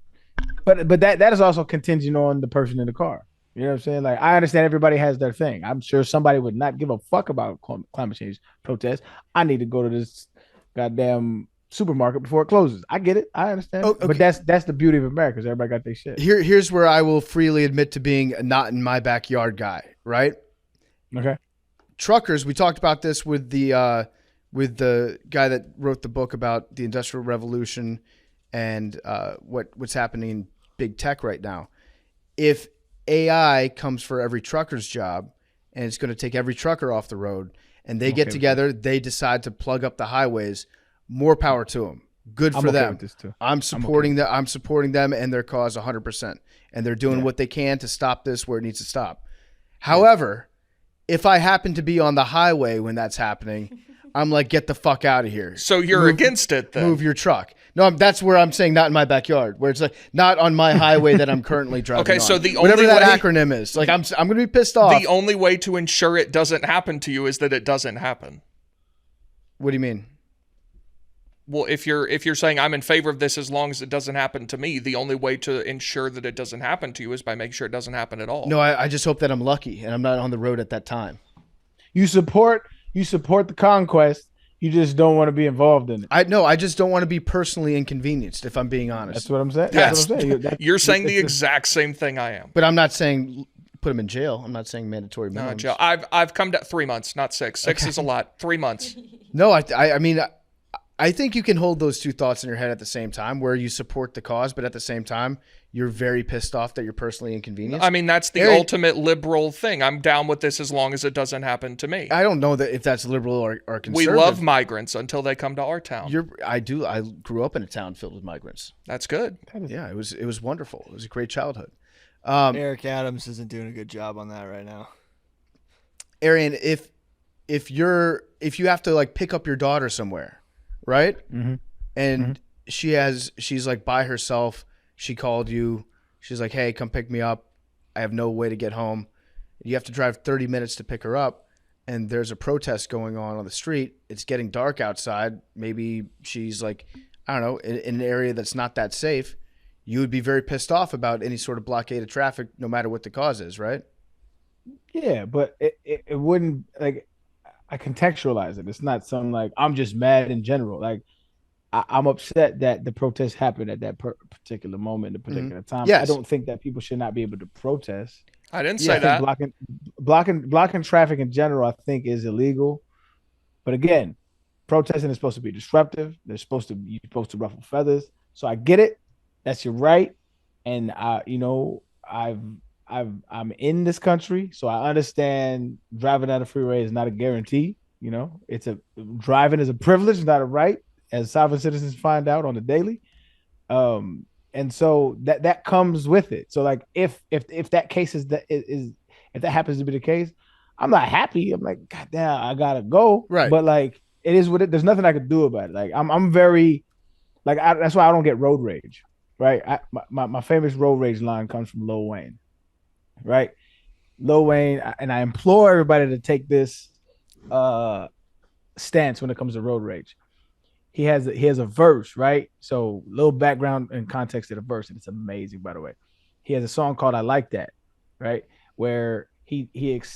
Speaker 3: But that is also contingent on the person in the car. You know what I'm saying? Like, I understand everybody has their thing. I'm sure somebody would not give a fuck about climate change protests. I need to go to this goddamn supermarket before it closes. I get it. I understand. Oh, okay. But that's the beauty of America, is everybody got their shit.
Speaker 2: Here's where I will freely admit to being a not in my backyard guy, right?
Speaker 3: Okay.
Speaker 2: Truckers, we talked about this with the guy that wrote the book about the Industrial Revolution and what's happening in big tech right now. If AI comes for every trucker's job and it's going to take every trucker off the road, and they get together, they decide to plug up the highways, more power to them. Good for them.
Speaker 3: With this too.
Speaker 2: I'm supporting them and their cause 100%. And they're doing what they can to stop this where it needs to stop. However, if I happen to be on the highway when that's happening, I'm like, get the fuck out of here.
Speaker 4: So you're against it then?
Speaker 2: Move your truck. No, that's where I'm saying not in my backyard, where it's like not on my highway that I'm currently driving
Speaker 4: okay,
Speaker 2: on.
Speaker 4: so the
Speaker 2: whatever
Speaker 4: only
Speaker 2: that
Speaker 4: way,
Speaker 2: acronym is, like I'm going to be pissed off.
Speaker 4: The only way to ensure it doesn't happen to you is that it doesn't happen.
Speaker 2: What do you mean?
Speaker 4: Well, if you're saying I'm in favor of this as long as it doesn't happen to me, the only way to ensure that it doesn't happen to you is by making sure it doesn't happen at all.
Speaker 2: No, I just hope that I'm lucky and I'm not on the road at that time.
Speaker 3: You support the conquest. You just don't want to be involved in it.
Speaker 2: I just don't want to be personally inconvenienced, if I'm being honest.
Speaker 3: That's what I'm saying.
Speaker 4: Yes.
Speaker 3: That's what I'm saying.
Speaker 4: You're saying the exact same thing I am.
Speaker 2: But I'm not saying put them in jail. I'm not saying mandatory minimums.
Speaker 4: No, jail. I've come to 3 months, not 6. 6 is a lot. 3 months.
Speaker 2: No, I mean, I think you can hold those two thoughts in your head at the same time, where you support the cause, but at the same time, you're very pissed off that you're personally inconvenienced.
Speaker 4: I mean, that's the ultimate liberal thing. I'm down with this as long as it doesn't happen to me.
Speaker 2: I don't know that if that's liberal or conservative.
Speaker 4: We love migrants until they come to our town.
Speaker 2: I do. I grew up in a town filled with migrants.
Speaker 4: That's good.
Speaker 2: Yeah, it was wonderful. It was a great childhood.
Speaker 1: Eric Adams isn't doing a good job on that right now.
Speaker 2: Arian, if you have to like pick up your daughter somewhere, right?
Speaker 3: Mm-hmm.
Speaker 2: And she's like by herself. She called you. She's like, hey, come pick me up. I have no way to get home. You have to drive 30 minutes to pick her up. And there's a protest going on the street. It's getting dark outside. Maybe she's like, I don't know, in an area that's not that safe. You would be very pissed off about any sort of blockade of traffic, no matter what the cause is, right?
Speaker 3: Yeah, but it wouldn't, like, I contextualize it. It's not something like I'm just mad in general. Like I'm upset that the protest happened at that particular moment, a particular time.
Speaker 2: Yes.
Speaker 3: I don't think that people should not be able to protest.
Speaker 4: I didn't
Speaker 3: I
Speaker 4: say
Speaker 3: think
Speaker 4: that.
Speaker 3: blocking traffic in general, I think, is illegal. But again, protesting is supposed to be disruptive. You're supposed to ruffle feathers. So I get it. That's your right. And I'm in this country, so I understand driving down the freeway is not a guarantee. Driving is a privilege, not a right, as sovereign citizens find out on the daily. And so that comes with it. So like if that case is if that happens to be the case, I'm not happy. I'm like, God damn, I gotta go.
Speaker 2: Right.
Speaker 3: But like it is what it. There's nothing I could do about it. Like I'm very like that's why I don't get road rage. Right. My famous road rage line comes from Lil Wayne. Right. Lil Wayne, and I implore everybody to take this stance when it comes to road rage. He has a verse, right? So little background and context to the verse, and it's amazing, by the way. He has a song called "I Like That," right? Where he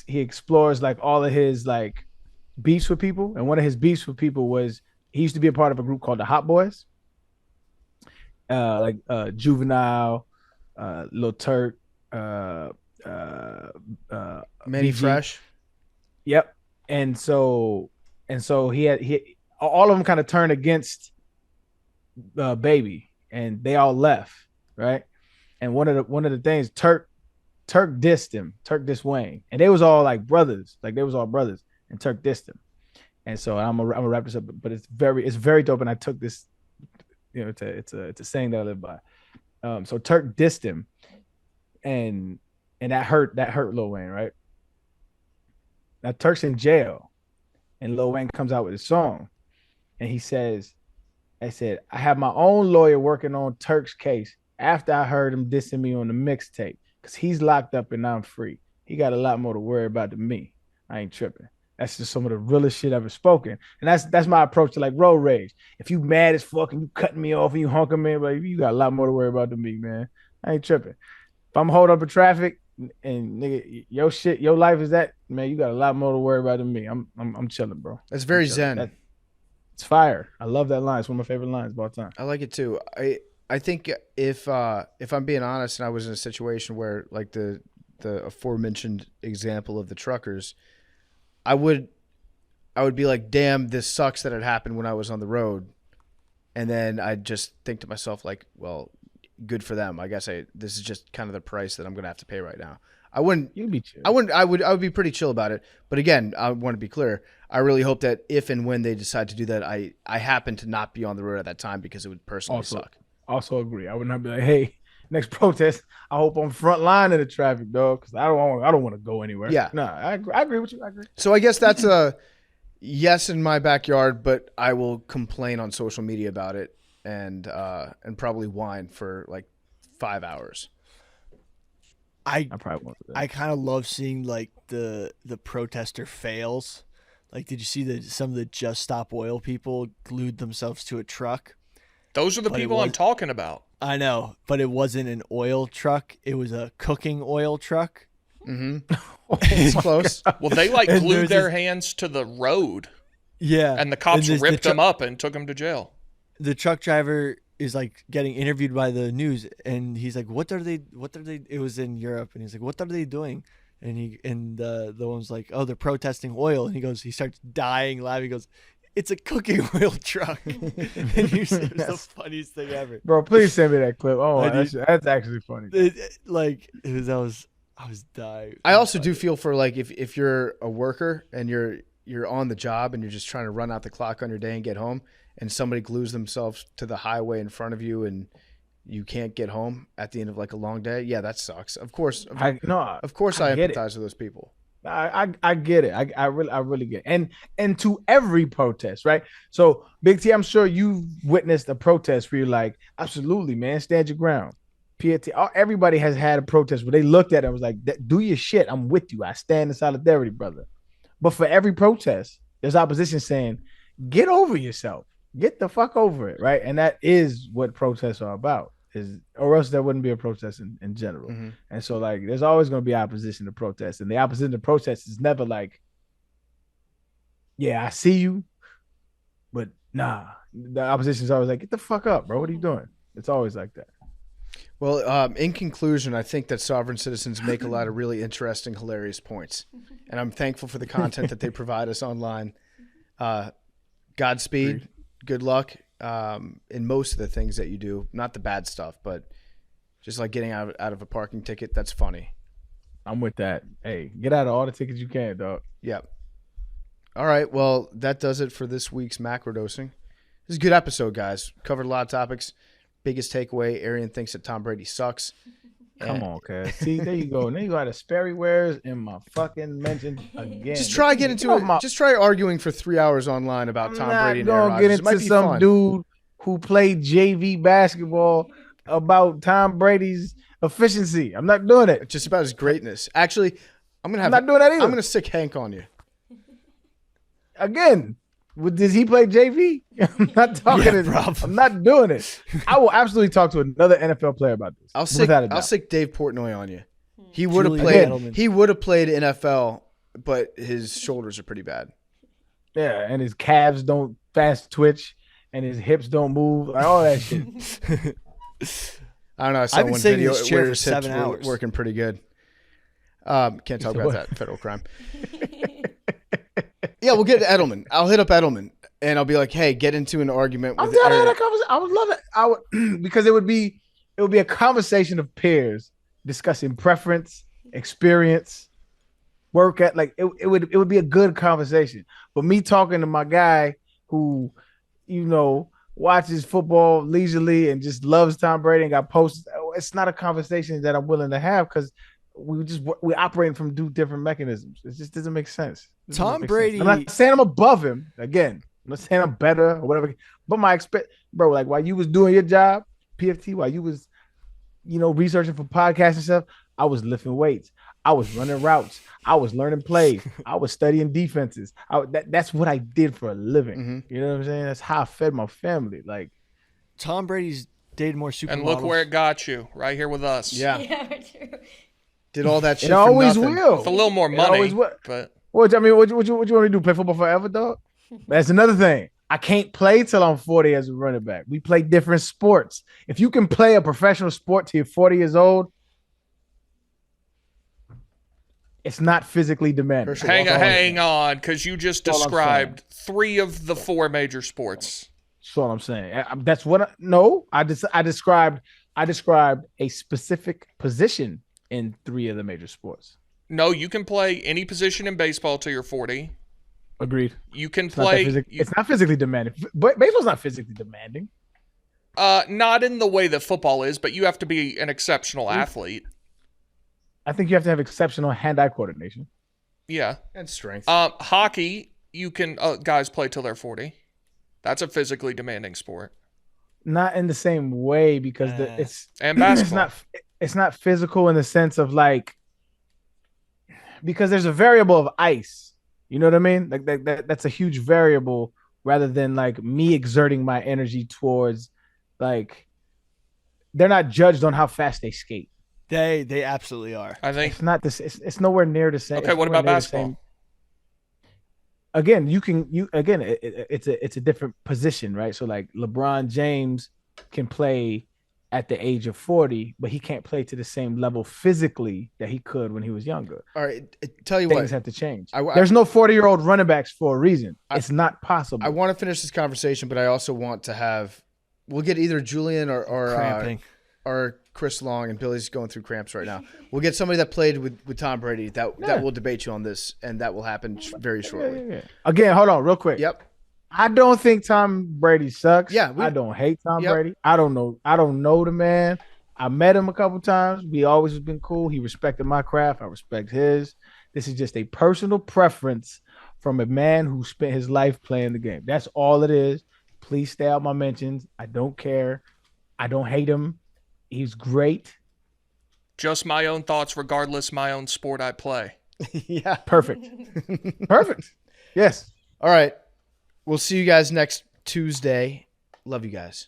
Speaker 3: explores like all of his like beefs with people, and one of his beefs with people was he used to be a part of a group called the Hot Boys, Juvenile, Lil Turk,
Speaker 2: Manny
Speaker 3: BG.
Speaker 2: Fresh.
Speaker 3: Yep. And so he all of them kind of turned against Baby, and they all left, right? And one of the things Turk dissed him. Turk dissed Wayne, and they was all like brothers, like they was all brothers, and Turk dissed him. And so I'm gonna wrap this up, but it's very dope, and I took this, it's a saying that I live by. So Turk dissed him, and that hurt Lil Wayne, right? Now Turk's in jail, and Lil Wayne comes out with a song, and he says, I have my own lawyer working on Turk's case after I heard him dissing me on the mixtape, because he's locked up and I'm free. He got a lot more to worry about than me. I ain't tripping. That's just some of the realest shit ever spoken. And that's my approach to like road rage. If you mad as fuck and you cutting me off and you honking me, but you got a lot more to worry about than me, man. I ain't tripping. If I'm holding up in traffic and nigga, your life is that, man, you got a lot more to worry about than me. I'm chilling, bro.
Speaker 2: That's very zen.
Speaker 3: It's fire. I love that line. It's one of my favorite lines of all time.
Speaker 2: I like it too. I think if I'm being honest, and I was in a situation where like the aforementioned example of the truckers, I would be like, damn, this sucks that it happened when I was on the road. And then I'd just think to myself like, well, good for them. I guess this is just kind of the price that I'm going to have to pay right now. I wouldn't. You'd be chill. I would be pretty chill about it. But again, I want to be clear. I really hope that if and when they decide to do that, I happen to not be on the road at that time, because it would personally suck.
Speaker 3: Also agree. I would not be like, hey, next protest, I hope I'm front line in the traffic, dog, because I don't want to go anywhere.
Speaker 2: Yeah.
Speaker 3: No, I agree with you. I agree.
Speaker 2: So I guess that's a yes in my backyard, but I will complain on social media about it and probably whine for like 5 hours.
Speaker 1: I
Speaker 3: probably won't do that.
Speaker 1: I kind of love seeing like the protester fails. Like, did you see some of the Just Stop Oil people glued themselves to a truck?
Speaker 4: Those are the people I'm talking about.
Speaker 1: I know, but it wasn't an oil truck. It was a cooking oil truck.
Speaker 2: Mm-hmm. It's close.
Speaker 4: Well, they like glued their hands to the road.
Speaker 1: Yeah.
Speaker 4: And the cops ripped them up and took them to jail.
Speaker 1: The truck driver is like getting interviewed by the news, and he's like, what are they it was in Europe, and he's like, what are they doing? And the one's like, oh, they're protesting oil. And he starts dying laughing. He goes, it's a cooking oil truck. And it was the funniest thing ever.
Speaker 3: Bro, please send me that clip. Oh, that's actually funny.
Speaker 1: I was dying.
Speaker 2: I also do feel for like if you're a worker and you're on the job and you're just trying to run out the clock on your day and get home, and somebody glues themselves to the highway in front of you and you can't get home at the end of like a long day. Yeah, that sucks. Of course, I empathize with those people.
Speaker 3: I get it. I really get it. And to every protest, right? So Big T, I'm sure you've witnessed a protest where you're like, absolutely, man, stand your ground. PFT, everybody has had a protest where they looked at it and was like, do your shit. I'm with you. I stand in solidarity, brother. But for every protest, there's opposition saying, get over yourself. Get the fuck over it, right? And that is what protests are about. Or else there wouldn't be a protest in general.
Speaker 2: Mm-hmm.
Speaker 3: And so like there's always going to be opposition to protest. And the opposition to protest is never like, yeah, I see you, but nah. The opposition is always like, get the fuck up, bro. What are you doing? It's always like that.
Speaker 2: Well, in conclusion, I think that sovereign citizens make a lot of really interesting, hilarious points. And I'm thankful for the content that they provide us online. Godspeed. Good luck. In most of the things that you do, not the bad stuff, but just like getting out of a parking ticket, that's funny.
Speaker 3: I'm with that. Hey, get out of all the tickets you can, dog.
Speaker 2: Yep. All right. Well, that does it for this week's Macrodosing. This is a good episode, guys. Covered a lot of topics. Biggest takeaway, Arian thinks that Tom Brady sucks.
Speaker 3: Come on, cuz. See, there you go. Now you got a Sperry Wares in my fucking mention again.
Speaker 2: Just try getting into it. Just try arguing for 3 hours online about Tom Brady and Aaron
Speaker 3: Rodgers.
Speaker 2: Rodgers.
Speaker 3: Get into some dude who played JV basketball about Tom Brady's efficiency. I'm not doing it.
Speaker 2: Just about his greatness. Actually, I'm not doing that either. I'm gonna stick Hank on you.
Speaker 3: Again. Does he play JV? I'm not talking. I'm not doing it. I will absolutely talk to another NFL player about this.
Speaker 2: I'll stick Dave Portnoy on you. He would have played. He would have played NFL, but his shoulders are pretty bad.
Speaker 3: Yeah, and his calves don't fast twitch, and his hips don't move, like all that shit.
Speaker 2: I don't know. I saw one video where his hips were working pretty good. Can't talk about that federal crime. Yeah, we'll get to Edelman. I'll hit up Edelman, and I'll be like, "Hey, get into an argument with."
Speaker 3: I would love it. I would because it would be a conversation of peers discussing preference, experience, work at like it would be a good conversation. But me talking to my guy who, watches football leisurely and just loves Tom Brady and got posts, it's not a conversation that I'm willing to have because we're operating from different mechanisms. It just doesn't make sense.
Speaker 1: Tom Brady.
Speaker 3: I'm not saying I'm above him. Again, I'm not saying I'm better or whatever. But bro, like while you was doing your job, PFT, while you was, researching for podcasts and stuff, I was lifting weights. I was running routes. I was learning plays. I was studying defenses. That's what I did for a living.
Speaker 2: Mm-hmm.
Speaker 3: You know what I'm saying? That's how I fed my family. Like
Speaker 1: Tom Brady's dated more supermodels.
Speaker 4: And look where it got you, right here with us.
Speaker 2: Yeah. Did all that shit.
Speaker 3: It always
Speaker 2: for nothing.
Speaker 3: will.
Speaker 4: With a little more money, but.
Speaker 3: What you want me to do? Play football forever, dog? That's another thing. I can't play till I'm 40 as a running back. We play different sports. If you can play a professional sport till you're 40 years old, it's not physically demanding.
Speaker 4: Sure. Hang on, because you just described 3 of the 4 major sports.
Speaker 3: That's all I'm saying. That's what. I described a specific position in 3 of the major sports.
Speaker 4: No, you can play any position in baseball till you're 40.
Speaker 3: Agreed.
Speaker 4: You can play.
Speaker 3: It's not physically demanding. But baseball's not physically demanding.
Speaker 4: Not in the way that football is, but you have to be an exceptional athlete.
Speaker 3: I think you have to have exceptional hand-eye coordination.
Speaker 4: Yeah.
Speaker 2: And strength.
Speaker 4: Hockey, you can guys play till they're 40. That's a physically demanding sport.
Speaker 3: Not in the same way because
Speaker 4: and basketball.
Speaker 3: It's not physical in the sense of like. Because there's a variable of ice, you know what I mean? Like that's a huge variable rather than like me exerting my energy towards like they're not judged on how fast they skate.
Speaker 1: They absolutely are.
Speaker 4: I think
Speaker 3: it's not this. It's nowhere near the same.
Speaker 4: Okay, what about basketball?
Speaker 3: Again, it's a different position, right? So like LeBron James can play at the age of 40, but he can't play to the same level physically that he could when he was younger.
Speaker 2: All right, tell you
Speaker 3: Things
Speaker 2: what.
Speaker 3: have to change. There's no 40-year-old running backs for a reason. It's not possible.
Speaker 2: I want to finish this conversation, but I also want to have. We'll get either Julian or Chris Long, and Billy's going through cramps right now. We'll get somebody that played with Tom Brady that will debate you on this, and that will happen very shortly.
Speaker 3: Yeah. Again, hold on, real quick.
Speaker 2: Yep.
Speaker 3: I don't think Tom Brady sucks.
Speaker 2: Yeah,
Speaker 3: I don't hate Tom Brady. I don't know the man. I met him a couple times. We always have been cool. He respected my craft. I respect his. This is just a personal preference from a man who spent his life playing the game. That's all it is. Please stay out my mentions. I don't care. I don't hate him. He's great.
Speaker 4: Just my own thoughts, regardless my own sport I play.
Speaker 2: Yeah.
Speaker 3: Perfect. Perfect. Yes.
Speaker 2: All right. We'll see you guys next Tuesday. Love you guys.